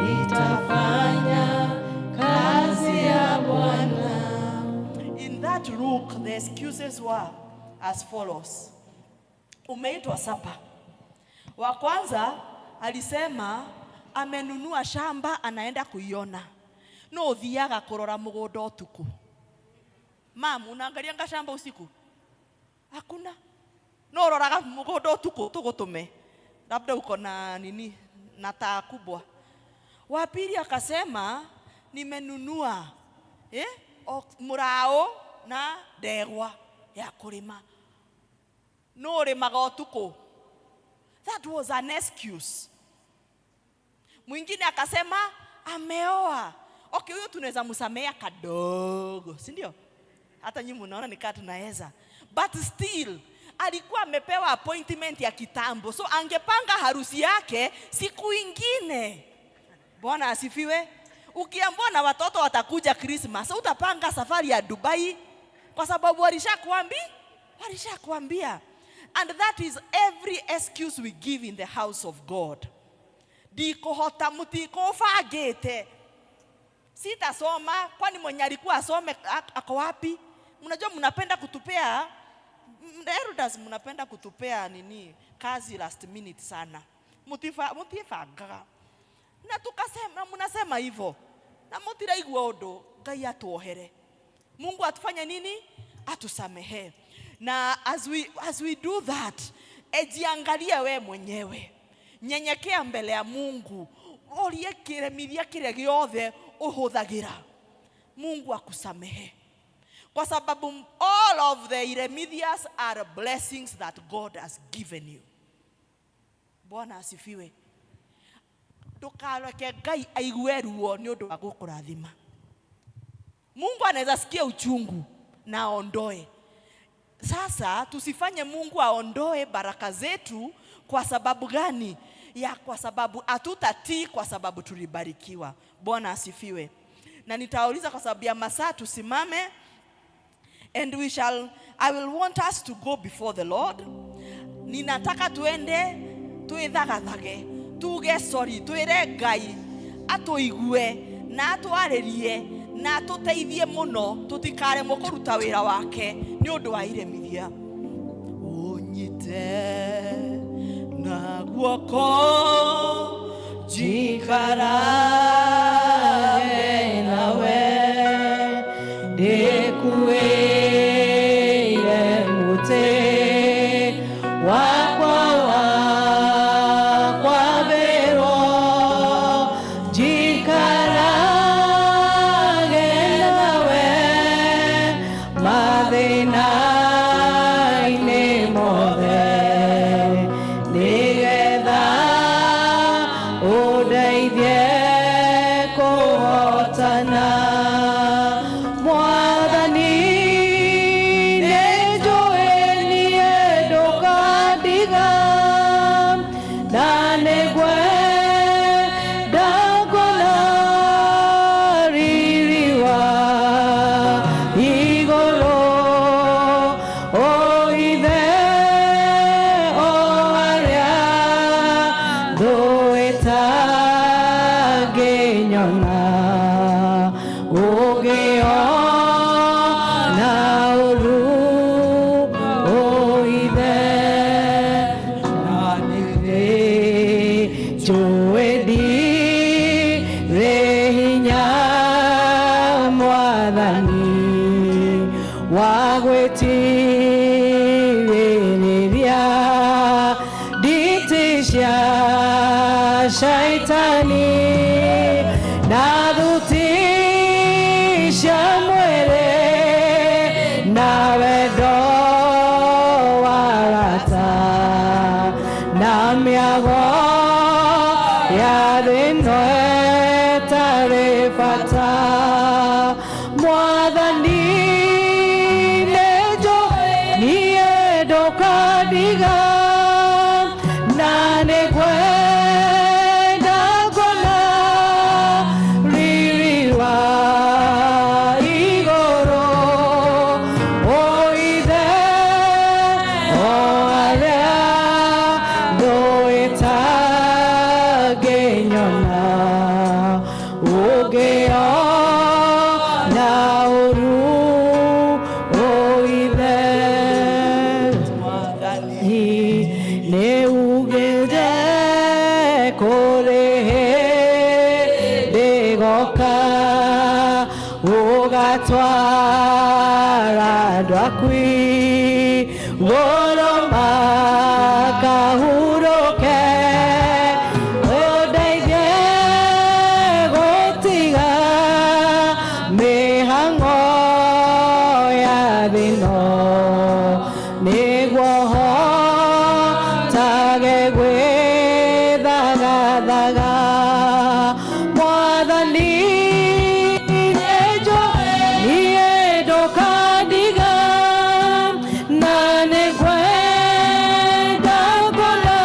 nitafanya kazi ya Bwana. In that look, the excuses were as follows. Umeitwa sapa. Wa kwanza alisema amenunua shamba anaenda kuiona. No thiaga kurora mugunda utuku. Mam, unaangalia shamba usiku? Hakuna. No roraga mugunda utuku tugutume. Labda uko na nini? Na taa kubwa. Wa pili akasema nimenunua murao na ndegwa ya kulima. No rimaga utuku. That was an excuse. Mwingine akasema ameoa. Okay, huyo tunaweza msamea kadogo, si ndio? Hata nyinyi mnaona nikaa tunaweza. But still alikuwa amepewa appointment ya kitambo. So angepanga harusi yake siku ingine. Bwana asifiwe. Ukiambiwa na watoto watakuja Christmas, utapanga safari ya Dubai kwa sababu walishakuambia. And that is every excuse we give in the house of God. Dikohota mutiko fagete. Sitasoma, kwani mwenye alikuwa asome ako wapi? Mnajua mnapenda kutupea elders, mnapenda kutupea nini kazi last minute sana. Mutifaga. Na tukasema mnasema hivyo. Na mutiraigwa odo, Ngai atuohere. Mungu atufanye nini? Atusamehe. Na as we do that, ejiangalia we mwenyewe. Nyenyekea mbele ya Mungu. Orie kiremithia kire giothe uhuthagira. Mungu akusamehe. Kwa sababu all of the remedies are blessings that God has given you. Bwana asifiwe. Tukareke Ngai aigue ruo ni undu wa gukurathima. Mungu anaweza sikia uchungu na aondoe. Sasa tusifanye Mungu aondoe baraka zetu kwa sababu gani? Kwa sababu hatutatii, kwa sababu tulibarikiwa. Bwana asifiwe. Na nitauliza kwa sababu ya masaa tusimame, and I will want us to go before the Lord. Ninataka tuende tuithagathage, tuge sorry, tuire Ngai atuigue na atuarerie na atuteithie muno tutikare mukuruta wira wake ni undu wa iremithia. Unyite na guoko jikarage nawe ndikuire mute wakwa vero jikarage nawe mathina-inĩ mothe nĩgetha ũndeithie kũhotana. Mwathani nĩnjũĩ niĩ ndũkandiga, na nĩngwenda nguona riri wa igũrũ. O Ithe, o arĩa ndũĩta ngĩnyona, ũngĩona ũru, o Ithe, na nĩnjũĩ ndirĩ hinya Mwathani wa gwĩtirĩrĩria nditi cia shaitani na thuti cia mwĩrĩ na wendo wa arata na mĩago ya thĩ ĩno ĩtarĩ bata. Mwathani nĩnjũĩ niĩ ndũkandiga, na nĩngwenda nguona riri wa igũrũ. O Ithe, o arĩa ndũĩta ngĩnyona, ũngĩona ũru, o Ithe. Mwathani nĩugĩte kũrĩ hĩndĩ ĩgoka ũgatwara andũ aku igũrũ makahurũke, ũndeithie gũtiga mĩhang'o ya thĩ ĩno, nĩguo hotage gwĩthagathaga. Mwathani nĩnjũĩ niĩ ndũkandiga, na nĩngwenda nguona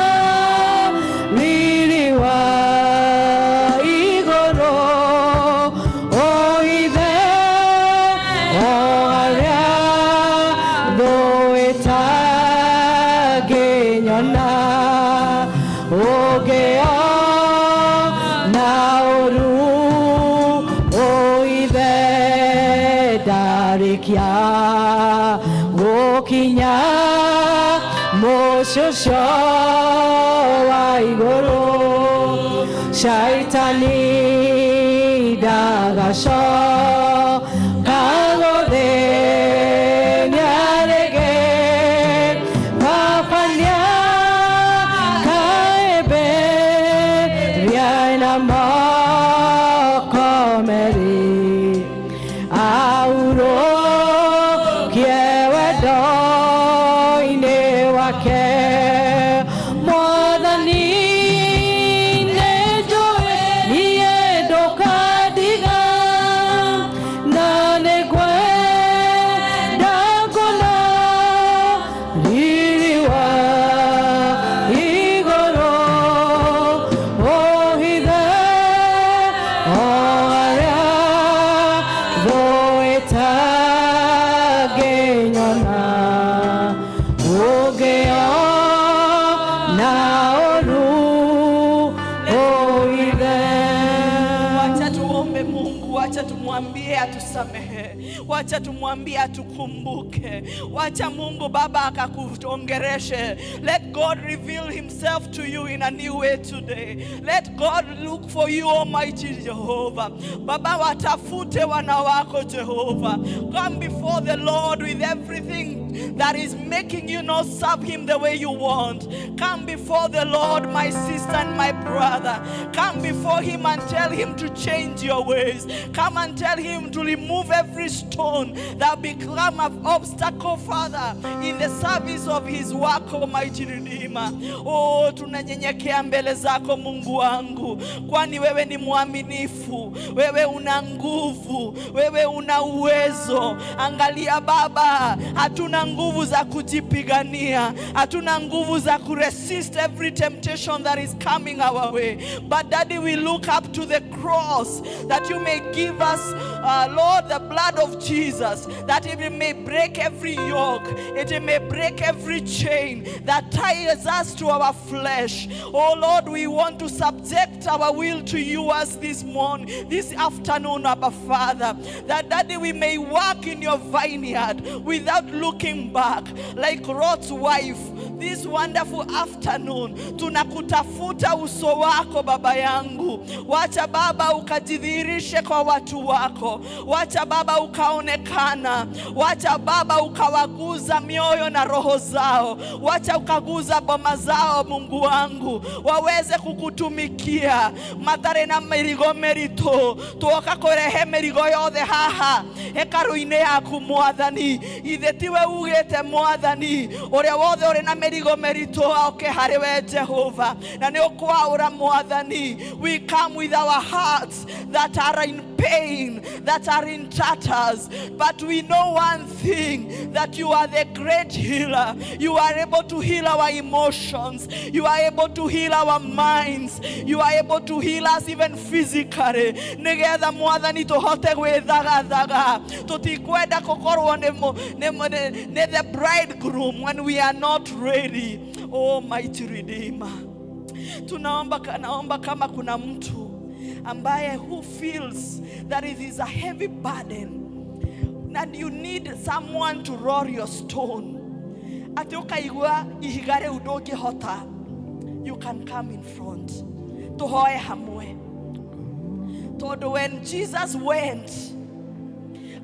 riri wa igũrũ. O Ithe, o arĩa ndũĩta ngĩnyona, ũngĩona ũru, o Ithe, ndarĩkia gũkinya mũcucio wa igũrũ, shaitani ndagacoka gũthĩnia rĩngĩ. Baba nĩakaĩmbĩria na moko merĩ, Wacha tumwambie atukumbuke. Wacha Mungu Baba akakuongereshe. Let God reveal himself to you in a new way today. Let God look for you, Almighty Jehovah. Baba, watafute wana wako Jehovah. Come before the Lord with everything that is making you not serve him the way you want. Come before the Lord, my sister and my brother. Come before him and tell him to change your ways. Come and tell him to remove every stone that become an obstacle, Father, in the service of his work, Almighty Redeemer. Oh, tunanyenyekea mbele zako Mungu wangu, kwani wewe ni mwaminifu, wewe una nguvu, wewe una uwezo. Angalia Baba, hatuna nguvu za kujipigania, hatuna nguvu za kuresist every temptation that is coming our way. But Daddy, we look up to the cross, that you may give us, Lord, the blood of Jesus, that it may break every yoke, it may break every chain that ties us to our flesh. Oh Lord, we want to subject our will to you as this morning, this afternoon, Abba Father, that Daddy, we may walk in your vineyard without looking back, like Lot's wife. This wonderful afternoon, tunakutafuta uso wako Baba yangu. Wacha Baba ukajidhihirishe kwa watu wako. Wacha Baba ukaonekana. Wacha Baba ukawaguza mioyo na roho zao. Wacha ukaguza boma zao Mungu wangu, waweze kukutumikia. Matare na merigo merito, tuoka korehe merigo yothe haha hekaru-inĩ yaku Mwathani. Ithe tiwe ugĩte Mwathani, ũrĩa wothe ũrĩ na merigo merito oke harĩ we Jehova, na nĩ ũkwaũra Mwathani. We come with our hearts that are in pain, that are in tatters, but we know one thing, that you are the great healer. You are able to heal our emotions, you are able to heal our minds, you are able to heal us even physically. Nigetha Mwathani tuhote gwĩthagathaga, tutikwenda gũkorwo nĩ the bridegroom when we are not ready. Oh, mighty Redeemer, naomba kama kuna mtu ambaye who feels that it is a heavy burden and you need someone to roll your stone, ati ukaigua ihiga riu ndungihota, you can come in front tuhoe hamwe. Tondu when Jesus went,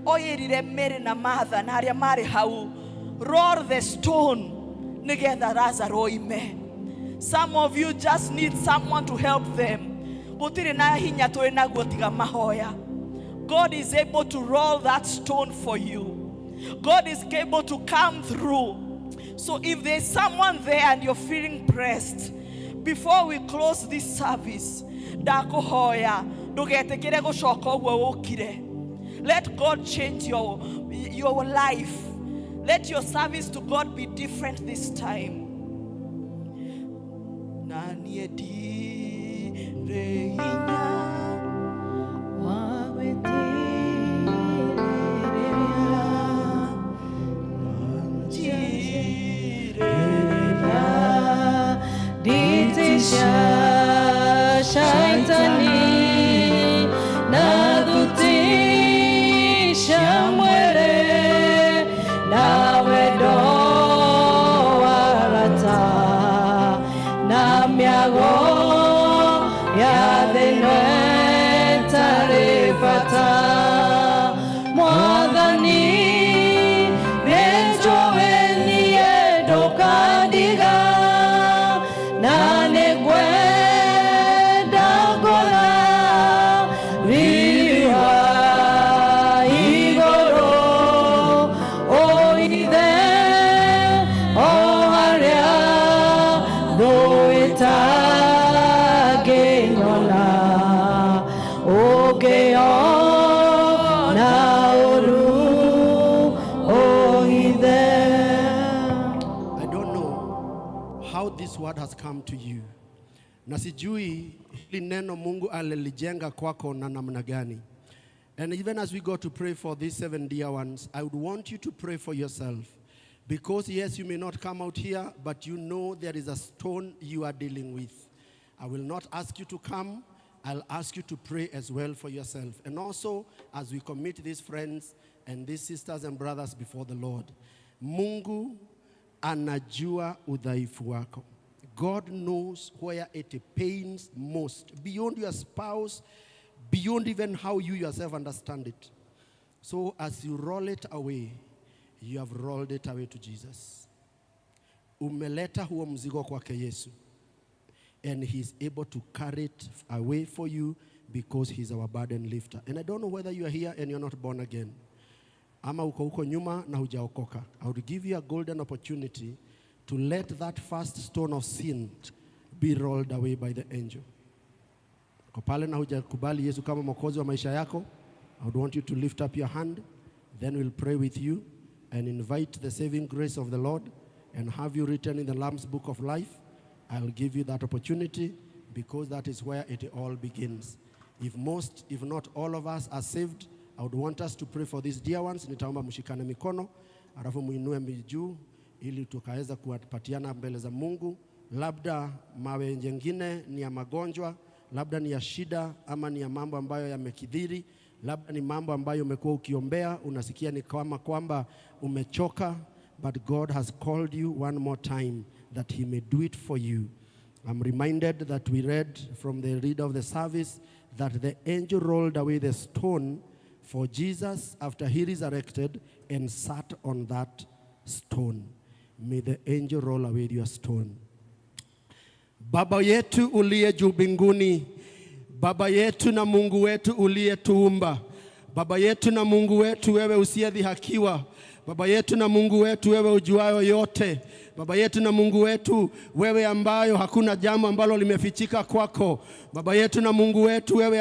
oyirire Mary na Martha na aria mari hau, roll the stone nigetha Lazaro oime. Some of you just need someone to help them. Gutire na hinya turi naguo tiga mahoya. God is able to roll that stone for you. God is able to come through. So if there's someone there and you're feeling pressed, before we close this service, ndakuhoya ndugetekere gucoka uguo ukire. Let God change your life. Let your service to God be different this time. Nani edire inya shaitani na kutisha mwere na wendo warata na miago ya thino tarifata Mwathani nejoweni edokadiga na negwenda gora viwa igoro oithe oharia doetagenyona ogeona oru oithe. I don't know how this word has come to you. Na sijui hili neno Mungu alilijenga kwako na namna gani. And even as we go to pray for these 7 dear ones, I would want you to pray for yourself. Because yes, you may not come out here, but you know there is a stone you are dealing with. I will not ask you to come. I'll ask you to pray as well for yourself. And also, as we commit these friends and these sisters and brothers before the Lord. Mungu anajua udhaifu wako. God knows where it pains most, beyond your spouse, beyond even how you yourself understand it. So as you roll it away, you have rolled it away to Jesus. Umeleta huo mzigo kwake Yesu, and he's able to carry it away for you because he's our burden lifter. And I don't know whether you are here and you're not born again, ama uko huko nyuma na hujaokoka. I would give you a golden opportunity to let that first stone of sin be rolled away by the angel. Kwa pale na hujakubali Yesu kama mwokozi wa maisha yako, I would want you to lift up your hand, then we'll pray with you and invite the saving grace of the Lord and have you written in the Lamb's Book of Life. I'll give you that opportunity because that is where it all begins. If most, if not all of us are saved, I would want us to pray for these dear ones. Nitaomba mshikane mikono, alafu muinue juu ili tukaweza kuwapatiana mbele za Mungu. Labda mawe nyingine ni ya magonjwa, labda ni ya shida, ama ni ya mambo ambayo yamekithiri, labda ni mambo ambayo umekuwa ukiombea, unasikia ni kama kwamba umechoka, but God has called you one more time that he may do it for you. I'm reminded that we read from the read of the service that the angel rolled away the stone for Jesus after he resurrected and sat on that stone. May the angel roll away your stone. Baba yetu uliye juu mbinguni, Baba yetu na Mungu wetu uliyetuumba, Baba yetu na Mungu wetu wewe usiyedhihakiwa, Baba yetu na Mungu wetu wewe ujuayo yote, Baba yetu na Mungu wetu wewe ambayo hakuna jambo ambalo limefichika kwako, Baba yetu na Mungu wetu wewe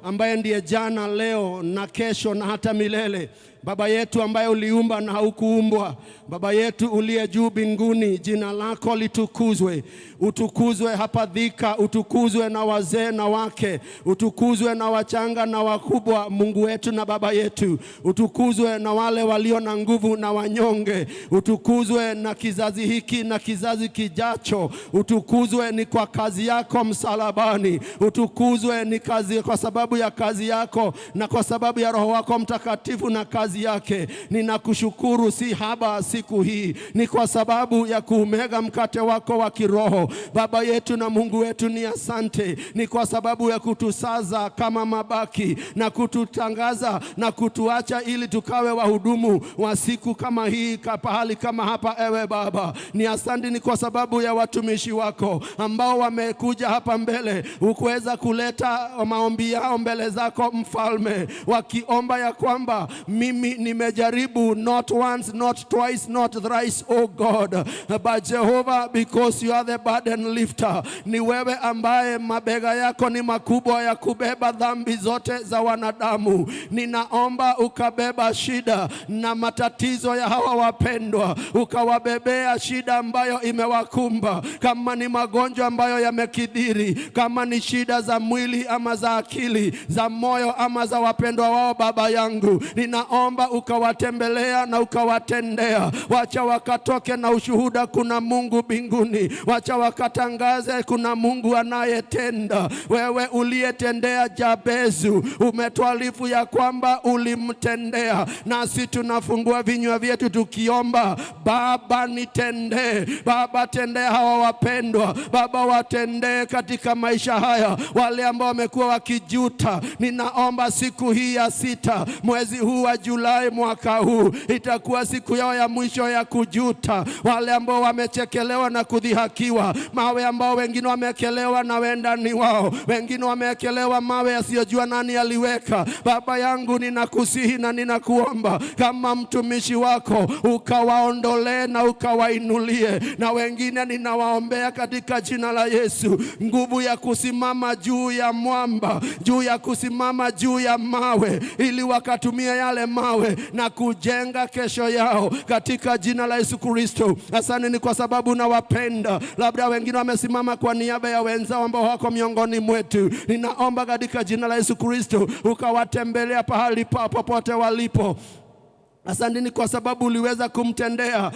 ambaye ndiye jana, leo na kesho na hata milele. Baba yetu ambaye uliumba na haukuumbwa, Baba yetu uliye juu mbinguni, jina lako litukuzwe. Utukuzwe hapa Thika, utukuzwe na wazee na wake, utukuzwe na wachanga na wakubwa, Mungu wetu na Baba yetu. Utukuzwe na wale walio na nguvu na wanyonge, utukuzwe na kizazi hiki na kizazi kijacho. Utukuzwe ni kwa kazi yako msalabani, utukuzwe ni kazi kwa sababu ya kazi yako na kwa sababu ya Roho wako Mtakatifu na kazi yake. Ninakushukuru si haba siku hii, ni kwa sababu ya kuumega mkate wako wa kiroho. Baba yetu na Mungu wetu ni asante, ni kwa sababu ya kutusaza kama mabaki na kututangaza na kutuacha ili tukawe wahudumu wa siku kama hii pahali kama hapa. Ewe Baba, ni asante, ni kwa sababu ya watumishi wako ambao wamekuja hapa mbele ukuweza kuleta maombi yao mbele zako Mfalme, wakiomba ya kwamba mimi nimejaribu not once, not twice, not thrice, oh God, but Jehovah, because you are the burden lifter. Ni wewe ambaye mabega yako ni makubwa ya kubeba dhambi zote za wanadamu. Ninaomba ukabeba shida na matatizo ya hawa wapendwa, ukawabebea shida ambayo imewakumba, kama ni magonjwa ambayo yamekithiri, kama ni shida za mwili ama za akili, za moyo ama za wapendwa wao. Baba yangu, ninaomba ukawatembelea na ukawatendea. Wacha wakatoke na ushuhuda kuna Mungu mbinguni, wacha wakatangaze kuna Mungu anayetenda. Wewe uliyetendea Jabezu, umetuarifu ya kwamba ulimtendea, nasi tunafungua vinywa vyetu tukiomba, Baba nitendee. Baba tendea hawa wapendwa, Baba watendee katika maisha haya wale ambao wamekuwa wakijuta. Ninaomba siku hii ya 6 mwezi huu wa Julai mwaka huu itakuwa siku yao ya mwisho ya kujuta. Wale ambao wamechekelewa na kudhihakiwa, mawe ambao wengine wamekelewa na wendani wao, wengine wamekelewa mawe yasiyojua nani aliweka. Baba yangu, ninakusihi na ninakuomba kama mtumishi wako ukawaondolee na ukawainulie, na wengine ninawaombea katika jina la Yesu nguvu ya kusimama juu ya mwamba, juu ya kusimama juu ya mawe, ili wakatumia yale mawe na kujenga kesho yao katika jina la Yesu Kristo. Asante ni kwa sababu nawapenda. Labda wengine wamesimama kwa niaba ya wenzao ambao wako miongoni mwetu. Ninaomba katika jina la Yesu Kristo ukawatembelea pahali popote walipo. Asanteni kwa sababu uliweza kumtendea,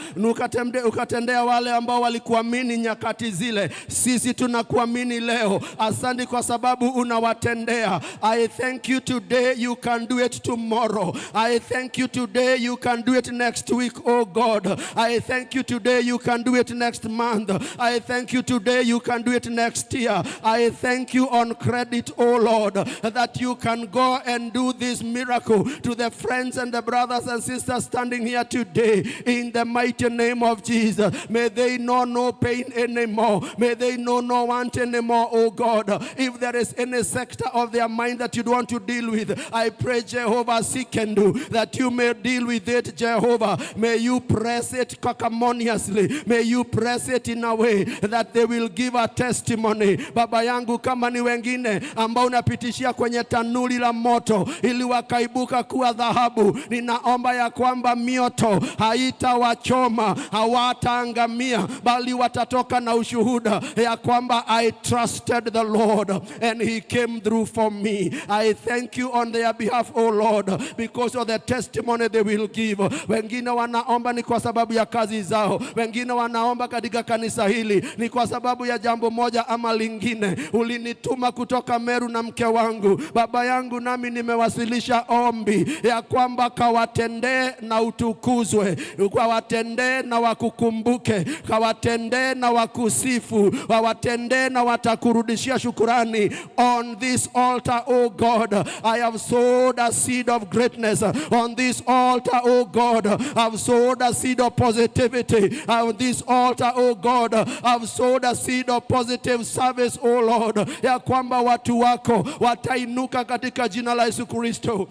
ukatendea wale ambao walikuamini nyakati zile. Sisi tunakuamini leo. Asante kwa sababu unawatendea. I thank you today, you can do it tomorrow. I thank you today, you can do it next week, oh God. I thank you today, you can do it next month. I thank you today, you can do it next year. I thank you on credit, oh Lord, that you can go and do this miracle to the friends and the brothers and sisters standing here today in the mighty name of Jesus. May they know no pain anymore. May they know no want anymore, oh God. If there is any sector of their mind that you don't want to deal with, I pray, Jehovah, Sikendu, that you may deal with it, Jehovah. May you press it cacamoniously. May you press it in a way that they will give a testimony. Baba yangu, kama ni wengine ambao unapitishia kwenye tanuri la moto ili wakaibuka kuwa dhahabu, ninaomba ya kwamba mioto haitawachoma, hawataangamia, bali watatoka na ushuhuda ya kwamba I trusted the Lord and he came through for me. I thank you on their behalf, oh Lord, because of the testimony they will give. Wengine wanaomba ni kwa sababu ya kazi zao, wengine wanaomba katika kanisa hili ni kwa sababu ya jambo moja ama lingine. Ulinituma kutoka Meru na mke wangu, baba yangu, nami nimewasilisha ombi ya kwamba kawatendee na utukuzwe, kawatendee na wakukumbuke, kawatendee na wakusifu, kawatendee na watakurudishia shukurani. On this altar, oh God, I have sowed a seed of greatness. On this altar, oh God, I have sowed a seed of positivity. On this altar, oh God, I have sowed a seed of positive service, oh Lord, ya kwamba watu wako watainuka katika jina la Yesu Kristo.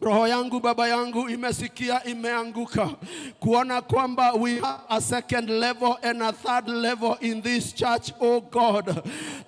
Roho yangu, baba yangu, imesikia, imeanguka kuona kwamba we have a second level and a third level in this church, oh God.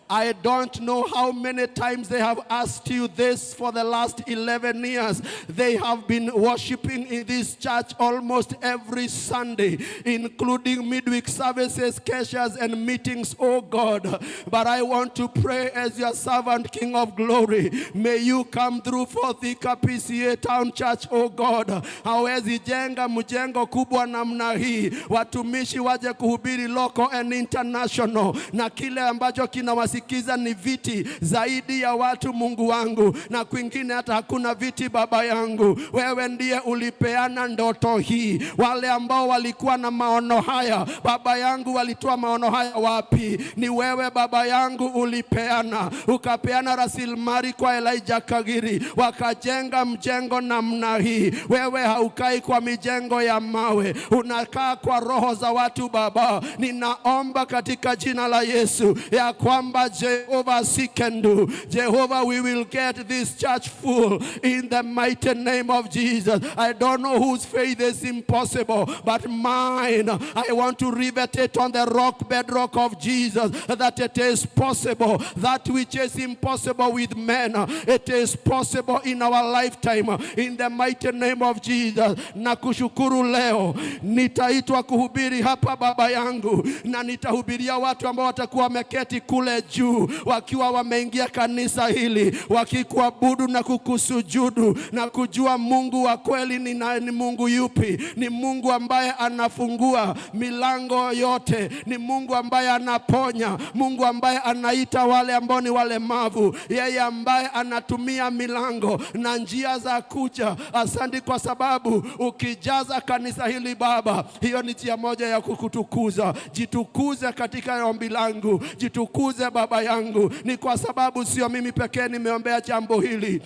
I don't know how many times they have asked you this for the last 11 years. They have been worshiping in this church almost every Sunday, including midweek services, keshes, and meetings, oh God. But I want to pray as your servant, King of Glory. May you come through for Thika PCA Town Church, oh God. Hawezi jenga mjengo kubwa namna hii, watumishi waje kuhubiri local and international, na kile ambacho kinawasikiza ni viti zaidi ya watu, Mungu wangu, na kwingine hata hakuna viti. Baba yangu, wewe ndiye ulipeana ndoto hii. Wale ambao walikuwa na maono haya, baba yangu, walitoa maono haya wapi? Ni wewe baba yangu ulipeana, ukapeana rasilimali kwa Elijah Kagiri, wakajenga mjengo namna hii. Wewe haukai kwa mijengo ya mawe, unakaa kwa roho za watu. Baba, ninaomba katika jina la Yesu ya kwamba Jehovah Sikendu, Jehovah, we will get this church full in the mighty name of Jesus. I don't know whose faith is impossible, but mine, I want to rivet it on the rock bedrock of Jesus, that it is possible. That which is impossible with men, it is possible in our lifetime, in the mighty name of Jesus. Na kushukuru leo nitaitwa kuhubiri hapa baba yangu, na nitahubiria watu ambao watakuwa wameketi kule juu, wakiwa wameingia kanisa hili, wakikuabudu na kukusujudu na kujua Mungu wa kweli ni Mungu yupi. Ni Mungu ambaye anafungua milango yote, ni Mungu ambaye anaponya, Mungu ambaye anaita wale ambao ni walemavu, yeye ambaye anatumia milango na njia za kuja. Asante kwa sababu ukijaza kanisa hili Baba, hiyo ni njia moja ya kukutukuza. Jitukuze katika ombi langu, jitukuze baba yangu. Ni kwa sababu sio mimi pekee nimeombea jambo hili.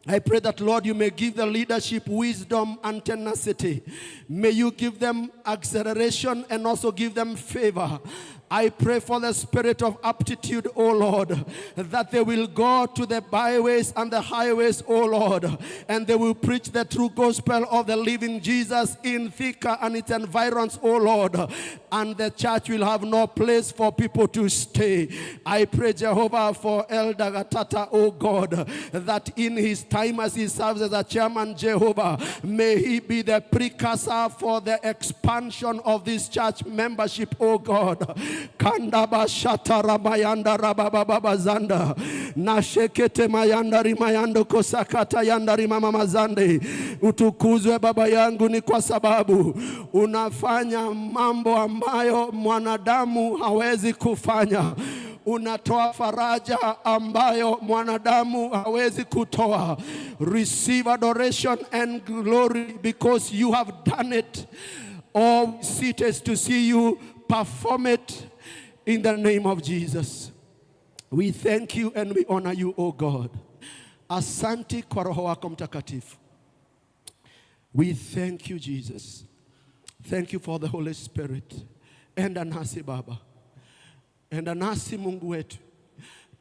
I pray that, Lord, you may give the leadership wisdom and tenacity. May you give them acceleration and also give them favor. I pray for the spirit of aptitude, O Lord, that they will go to the byways and the highways, O Lord, and they will preach the true gospel of the living Jesus in Thika and its environs, O Lord, and the church will have no place for people to stay. I pray, Jehovah, for Elder Gatata, O God, that in his time as he serves as a chairman, Jehovah, may he be the precursor for the expansion of this church membership, O God. Kanda bashata rabayanda rabababa zanda. Nashekete mayanda rimayando kosakata yanda rimama mazande. Utukuzwe Baba yangu, ni kwa sababu unafanya mambo ambayo mwanadamu hawezi kufanya. Unatoa faraja ambayo mwanadamu hawezi kutoa. Receive adoration and glory because you have done it. All we sit is to see you perform it in the name of Jesus. We thank you and we honor you, O God. Asante kwa Roho wako Mtakatifu. We thank you, Jesus. Thank you for the Holy Spirit. Enda nasi Baba. Enda nasi Mungu wetu.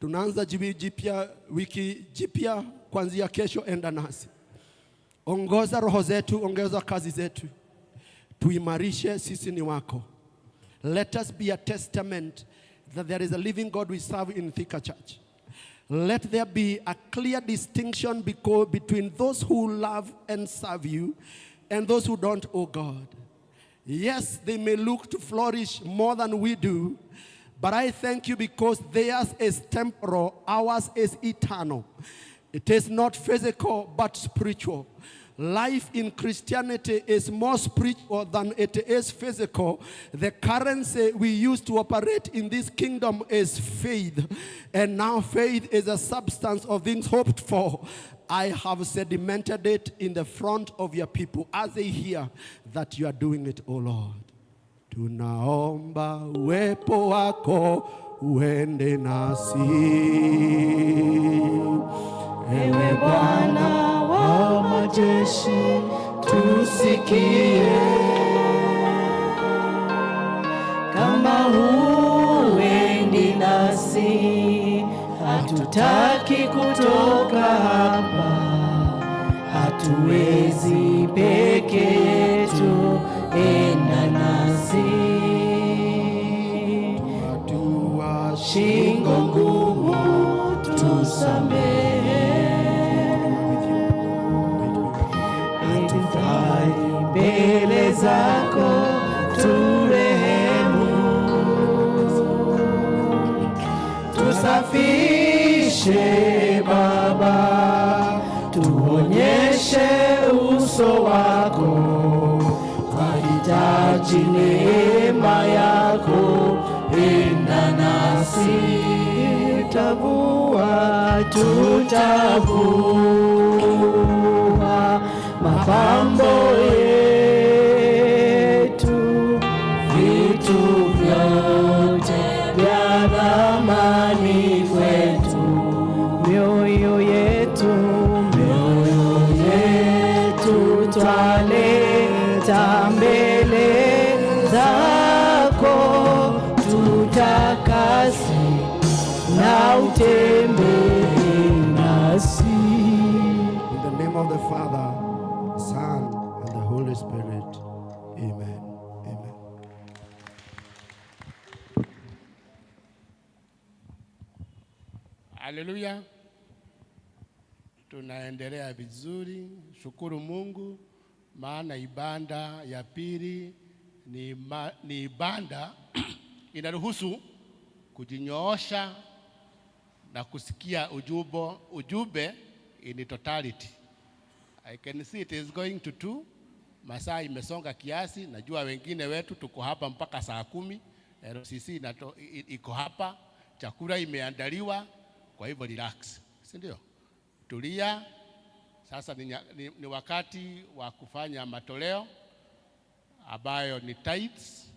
Tunaanza jipya, wiki jipya kuanzia kesho. Enda nasi. Ongoza roho zetu, ongeza kazi zetu. Tuimarishe, sisi ni wako. Let us be a testament that there is a living God we serve in Thika Church. Let there be a clear distinction between those who love and serve you and those who don't, oh God. Yes, they may look to flourish more than we do, but I thank you because theirs is temporal, ours is eternal. It is not physical, but spiritual. Life in Christianity is more spiritual than it is physical. The currency we use to operate in this kingdom is faith. And now faith is a substance of things hoped for. I have sedimented it in the front of your people as they hear that you are doing it, O Lord. Tunaomba uwepo wako uende nasi. Ewe Bwana wa majeshi, tusikie. Kama huendi nasi, hatutaki kutoka hapa. Hatuwezi peke yetu, enda nasi. Hatua shingo ngumu, tusamehe. Mbele zako turehemu, tusafishe Baba, tuonyeshe uso wako, twahitaji neema yako, enda nasi. Tutavua mapambo yetu, vitu vyote vya thamani kwetu, mioyo yetu twaleta mbele zako, tutakase na utembee nasi. In the name of the Father, Son, and the Holy Spirit. Amen. Amen. Haleluya. Tunaendelea vizuri. Shukuru Mungu, maana ibada ya pili ni ibada inaruhusu kujinyoosha na kusikia ujumbe in totality. I can see it is going to 2. Masaa imesonga kiasi. Najua wengine wetu tuko hapa mpaka saa 10. RCC iko hapa. Chakula imeandaliwa. Kwa hivyo relax. Si ndio? Tulia. Sasa ni wakati wa kufanya matoleo ambayo ni tithes.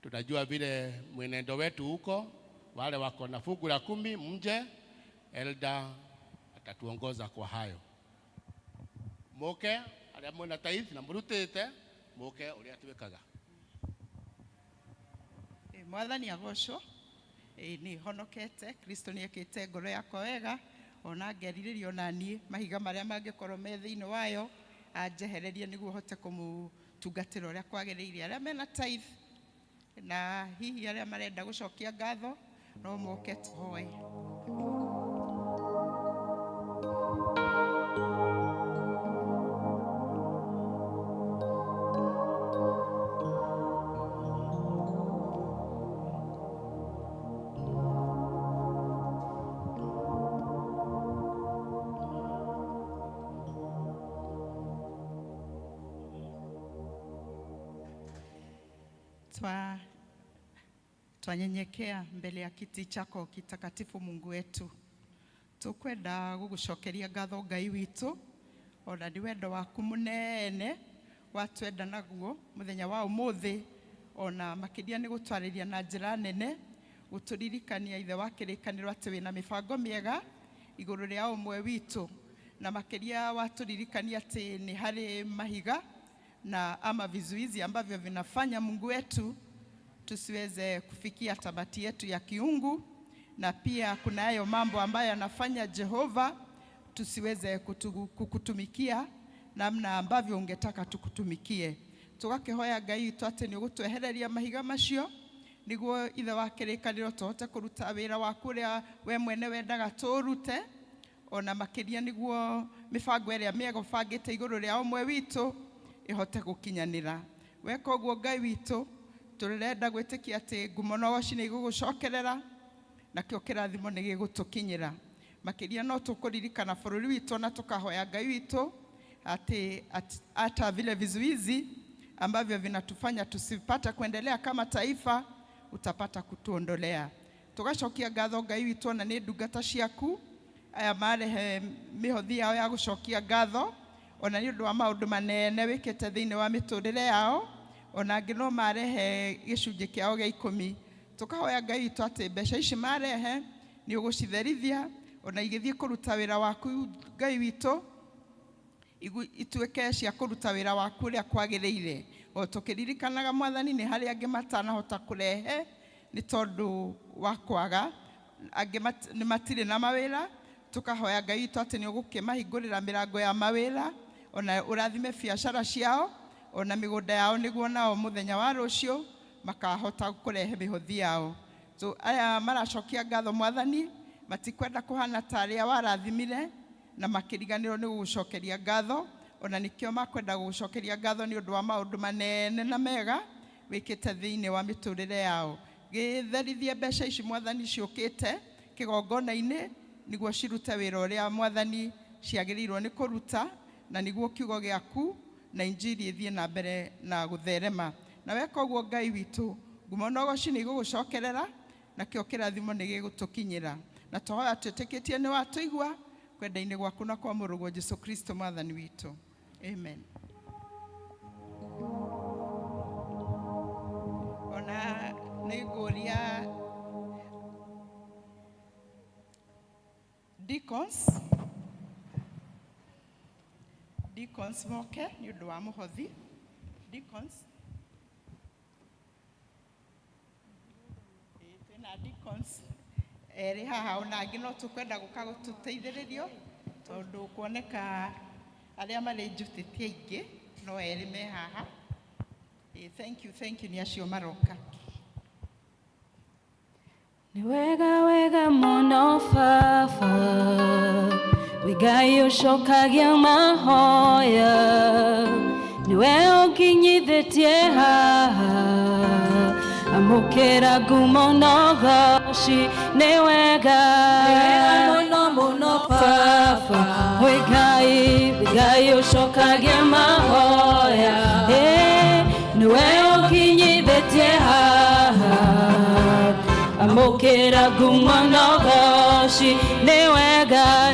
Tunajua vile mwenendo wetu huko. Wale wako na fungu la 10 mje, elder atatuongoza kwa hayo. Moke aria mwena tithe na murutite moke uria twikaga. Mwathani agocwo. Ni honokete, Kristo ni ekite ngoro yakwa wega, ona ngeriririo nani mahiga maria mangikorwo me thiini wayo anjehererie niguo hote kumutungatira uria kwagiriire. Aria mena tithe na hihi aria marenda gucokia ngatho no moke tuhoe. Twanyenyekea mbele ya kiti chako kitakatifu Mungu wetu. Tukwenda gugucokeria ngatho Ngai witu, ona ni wendo waku munene watwenda naguo muthenya wa umuthi, ona makiria ni gutwariria na njira nene guturirikania ithe wa kirikaniro ati wina mibango miega iguru ria umwe witu, na makiria waturirikania ati ni hari mahiga na ama vizuizi ambavyo vinafanya Mungu wetu tusiweze kufikia tabati yetu ya kiungu, na pia kuna hayo mambo ambayo yanafanya Jehova tusiweze kukutumikia namna ambavyo ungetaka tukutumikie. Tugakihoya Ngai witu ati ni ugutwehereria mahiga macio niguo ithe wa kirikaniro tuhote kuruta wira waku uria we mwene wendaga turute, ona makiria niguo mibango iria miega bangite iguru ria umwe witu ihote gukinyanira. Weka uguo Ngai witu, turenda gwitikia ati ngumo no gocine igugucokerera nakio kirathimo ni gigutukinyira. Makiria no tukuririkana bururi witu na tukahoya Ngai witu ati hata vile vizuizi ambavyo vinatufanya tusipate kuendelea kama taifa utapata kutuondolea. Tugacokia ngatho Ngai witu na ni ndungata ciaku aya marehe mihothi yao ya gucokia ngatho, ona ni undu wa maundu manene wikite thiini wa miturire yao, ona ngino marehe gicunji kiao gia 10. Tukahoya Ngai witu ati mbeca ici marehe ni ugucitherithia, ona igithie kuruta wira waku Ngai witu ituweke cia kuruta wira waku uria kwagiriire. O tukiririkanaga Mwathani ni hari angi matanahota kurehe ni tondu wa kwaga, angi ni matire na mawira. Tukahoya Ngai witu ati ni ugukimahingurira mirango ya mawira, ona urathime biacara ciao, ona migunda yao niguo nao muthenya wa rucio makahota kurehe mihothi yao. So aya maracokia ngatho Mwathani matikwenda kuhana taria warathimire na makiriganiro ni gucokeria ngatho, ona nikio makwenda gucokeria ngatho ni undu wa maundu manene na mega wikite thiini wa miturire yao. Githerithie mbeca ici Mwathani ciukite kigongona-ini niguo cirute wira uria Mwathani ciagirirwo ni kuruta, na niguo kiugo giaku na injiri ithie na mbere na gutherema. Na weka uguo Ngai witu, ngumo no gocine igugucokerera nakio kirathimo ni gigutukinyira, na tuhoya twitikitie ni watuigua kwenda-ini gwaku na kwa murugo Jesu Kristo Mwathani witu. Amen. Ona niguria Deacons moke ni undu wa muhothi. Deacons na deacons eri haha ona ngino tukwenda guka gututeithiririo tondu kuoneka aria mari njutitie ingi no eri me haha. Thank you ni acio maroka. Ni wega muno Baba, wi Ngai ucokagia mahoya, niwe unginyithitie haha, amukira ngumo no goci. Ni wega muno Baba, wi Ngai ucokagia mahoya, niwe unginyithitie haha, amukira ngumo no goci. Ni wega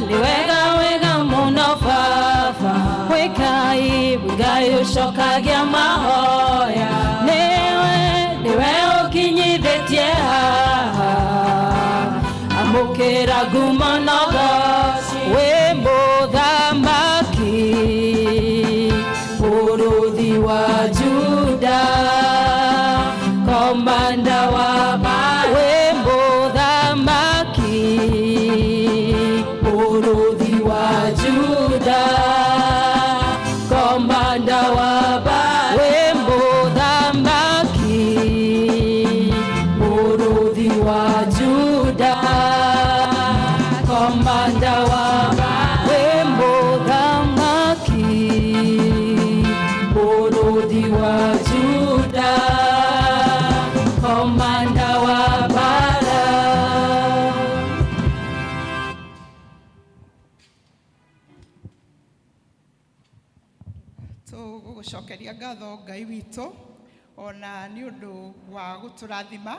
muno Baba, wi Ngai ucokagia mahoya, niwe ukinyithitie haha, amukira ngumo no goci. Wi muthamaki buruthi wa Juda, komanda wa wi muthamaki buruthi wa Juda, komanda wa wi muthamaki buruthi wa Juda, komanda wa wi muthamaki buruthi wa Juda, komanda wa bara. Gucokeria ngatho Ngai witu ona nĩ ũndũ wa gũtũrathima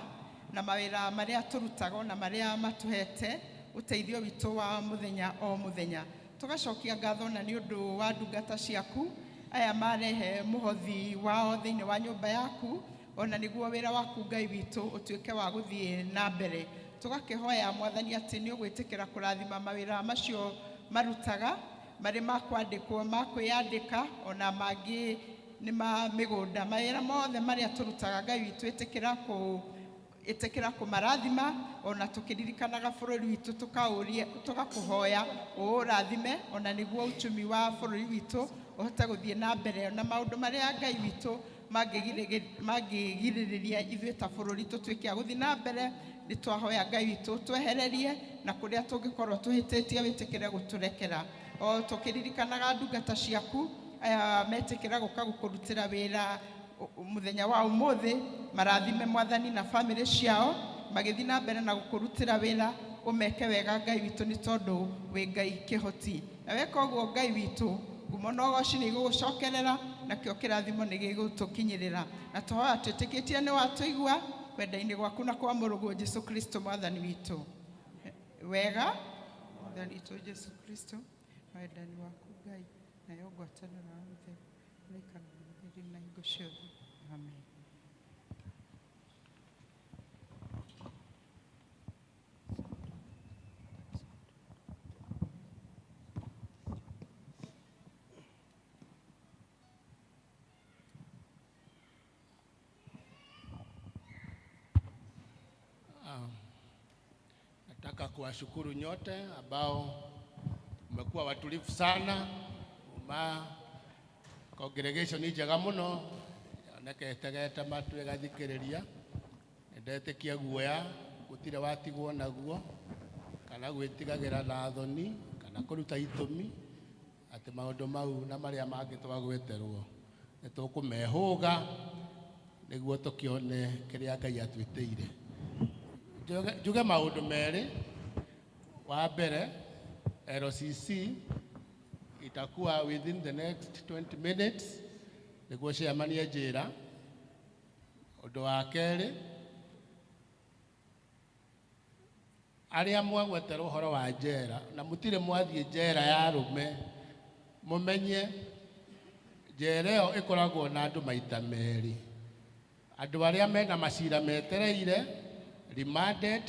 na mawĩra marĩa tũrutaga na marĩa matũhete ũteithio witũ wa mũthenya o mũthenya. Tũgacokia ngatho na nĩ ũndũ wa ndungata ciaku aya marehe mũhothi wao thĩinĩ wa nyũmba yaku, ona nĩguo wĩra waku Ngai witũ ũtuĩke wa gũthiĩ na mbere. Tũgakĩhoya Mwathani atĩ nĩ ũgwĩtĩkĩra kũrathima mawĩra macio marutaga, marĩ ma kwandĩkwo, ma kwĩyandĩka, ona mangĩ nĩ ma mĩgũnda. Mawĩra mothe marĩa tũrutaga Ngai witũ ĩtĩkĩra kũmarathima, ona tũkĩririkanaga bũrũri witũ tũgakũhoya ũũrathime, ona nĩguo ũchumi wa bũrũri witũ ũhote gũthiĩ na mbere, na maũndũ marĩa Ngai witũ mangĩgirĩrĩria ithuĩ ta bũrũri tũtuĩke a gũthiĩ na mbere. Nĩ twahoya Ngai witũ twehererie, na kũrĩa tũngĩkorwo tũhĩtĩtie wĩtĩkĩre gũtũrekera. O tũkĩririkanaga ndungata ciaku aya metĩkĩra gũka gũkũrutĩra wĩra mũthenya wa ũmũthĩ, marathime Mwathani na bamĩrĩ ciao, magĩthiĩ na mbere na gũkũrutĩra wĩra, ũmeke wega Ngai witũ, nĩ tondũ wĩ Ngai kĩhoti. Na weka ũguo Ngai witũ, ngumo na ũgooci nĩ igũgũcokerera, nakĩo kĩrathimo nĩ gĩgũtũkinyĩrĩra. Na tũhoya twĩtĩkĩtie nĩ watũigua kwenda-inĩ gwaku na kwa mũrũguo Jesũ Kristo Mwathani witũ. Wega Mwathani witũ Jesũ Kristo, wendani waku Ngai nayo ngwatanĩro ya Roho Mũtheru na hingo ciothe. Amen. Nataka kuwashukuru nyote ambao mmekuwa watulivu sana. Congregation njega muno neketegete matu igathikiriria, ndetĩkia guoya gũtirĩ watigwo naguo kana gwĩtigagira na thoni kana kũruta itũmi atĩ maũndũ mau na marĩa mangĩ twagweterwo nĩtũkũmehũga nĩguo tũkĩone kĩrĩa Ngai atwĩtĩire. Njuge maũndũ merĩ. Wa mbere, LCC itakuwa within the next 20 minutes nĩguo ciamanie njĩra. Ũndũ wa kerĩ, arĩa mwagweterwo ũhoro wa njera na mũtirĩ mwathiĩ njera ya arũme, mũmenye njera ĩyo ĩkoragwo na andũ maita merĩ. Andũ arĩa mena macira metereire remanded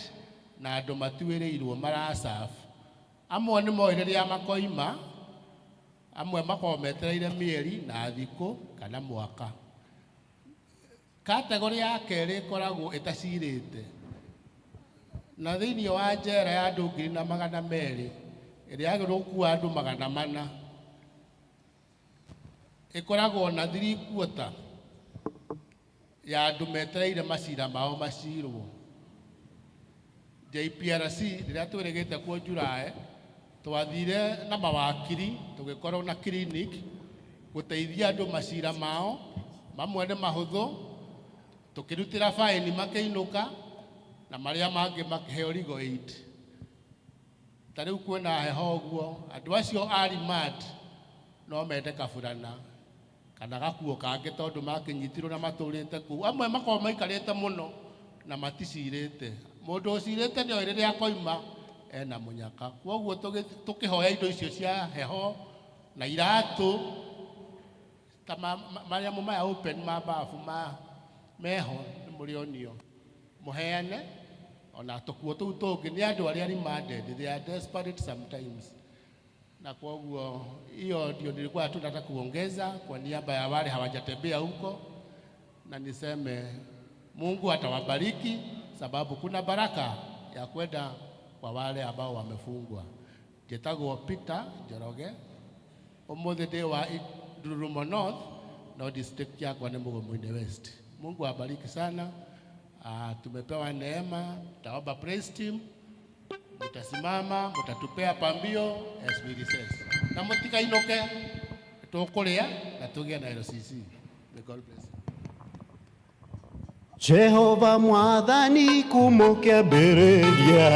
na andũ matuĩrĩirwo marasafu. Amwe nĩ moĩ rĩrĩa makoima, amwe makoragwo metereire mĩeri na thikũ kana mwaka. Kategori ya kerĩ ĩkoragwo ĩtacirĩte, na thĩinĩ wa njera ya andũ 200 ĩrĩa yagĩrĩirwo gũkuua andũ 400 ĩkoragwo na 3/4 ya andũ metereire macira mao macirwo. JPRC rĩrĩa twĩrĩgĩte kuo Julaĩ, twathire na mawakiri tũgĩkorwo na clinic gũteithia andũ macira mao, mamwe nĩ mahũthũ, tũkĩrutĩra faini makĩinũka na marĩa mangĩ makĩheo legal aid. Ta rĩu kwĩna heho ũguo, andũ acio ari mad no mende kaburana kana gakuo kangĩ tondũ makĩnyitirwo na matũrĩte kũu. Amwe makorwo maikarĩte mũno na maticirĩte. Mũndũ ũcirĩte nĩoĩ rĩrĩa akoima ena mũnyaka. Kwoguo tũkĩhoya indo icio cia heho na iratũ ta marĩa maya open mabafu meho nĩ mũrĩonio mũheane, ona tũkuo tũu tũngĩ nĩ andũ arĩa remanded, they are desperate sometimes. Na kwoguo hiyo ndio nilikuwa tunataka kuongeza kwa niaba ya wale hawajatembea huko, na niseme Mungu atawabariki sababu kuna baraka ya kwenda kwa wale ambao wamefungwa. Jetagwo Peter Njoroge, ũmũthĩ ndĩ wa Ndururumo North na district yakwa nĩ Mũgũmo-inĩ West. Mungu awabariki sana. Tumepewa neema, taomba praise team, mutasimama, mutatupea pambio as we recess. Na mũtikainuke, tũkũrĩa na tũgĩe na LCC. May God bless you. Jehova Mwathani kumũkĩambĩrĩria,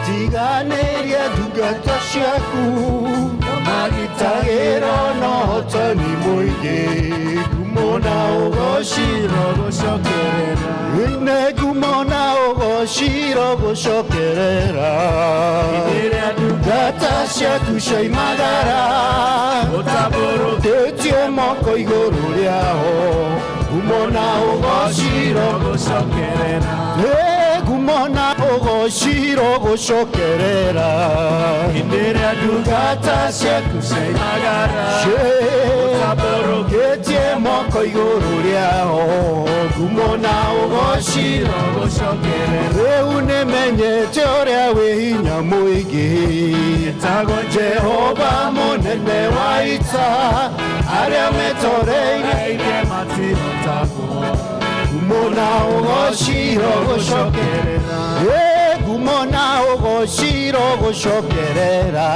tiganĩria ndungata ciaku, magitagĩra na ũhotani mũingĩ, ngumo na ugoshiro gushokerera ine ngumo na ugoshiro gushokerera iria ndungata ciaku cioimagara ũtambũrũkĩtie moko igũrũ rĩao ngumo na ugoshiro gushokerera ngumo na ugoshiro gushokerera iria ndungata ciaku cioimagara ũtambũrũkĩtie moko igũrũ rĩao ngumo na ugoshiro gushokerera rĩu nĩmenyete ũrĩa wĩ hinya mũingĩ etagwo Jehova mũnene wa ita arĩa metoreirie matirotagwo ngumo na ugoshiro gushokerera ngumo na ugoshiro gushokerera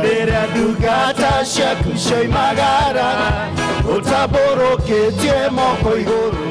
iria ndungata ciaku cioimagara ũtambũrũkĩtie moko igũrũ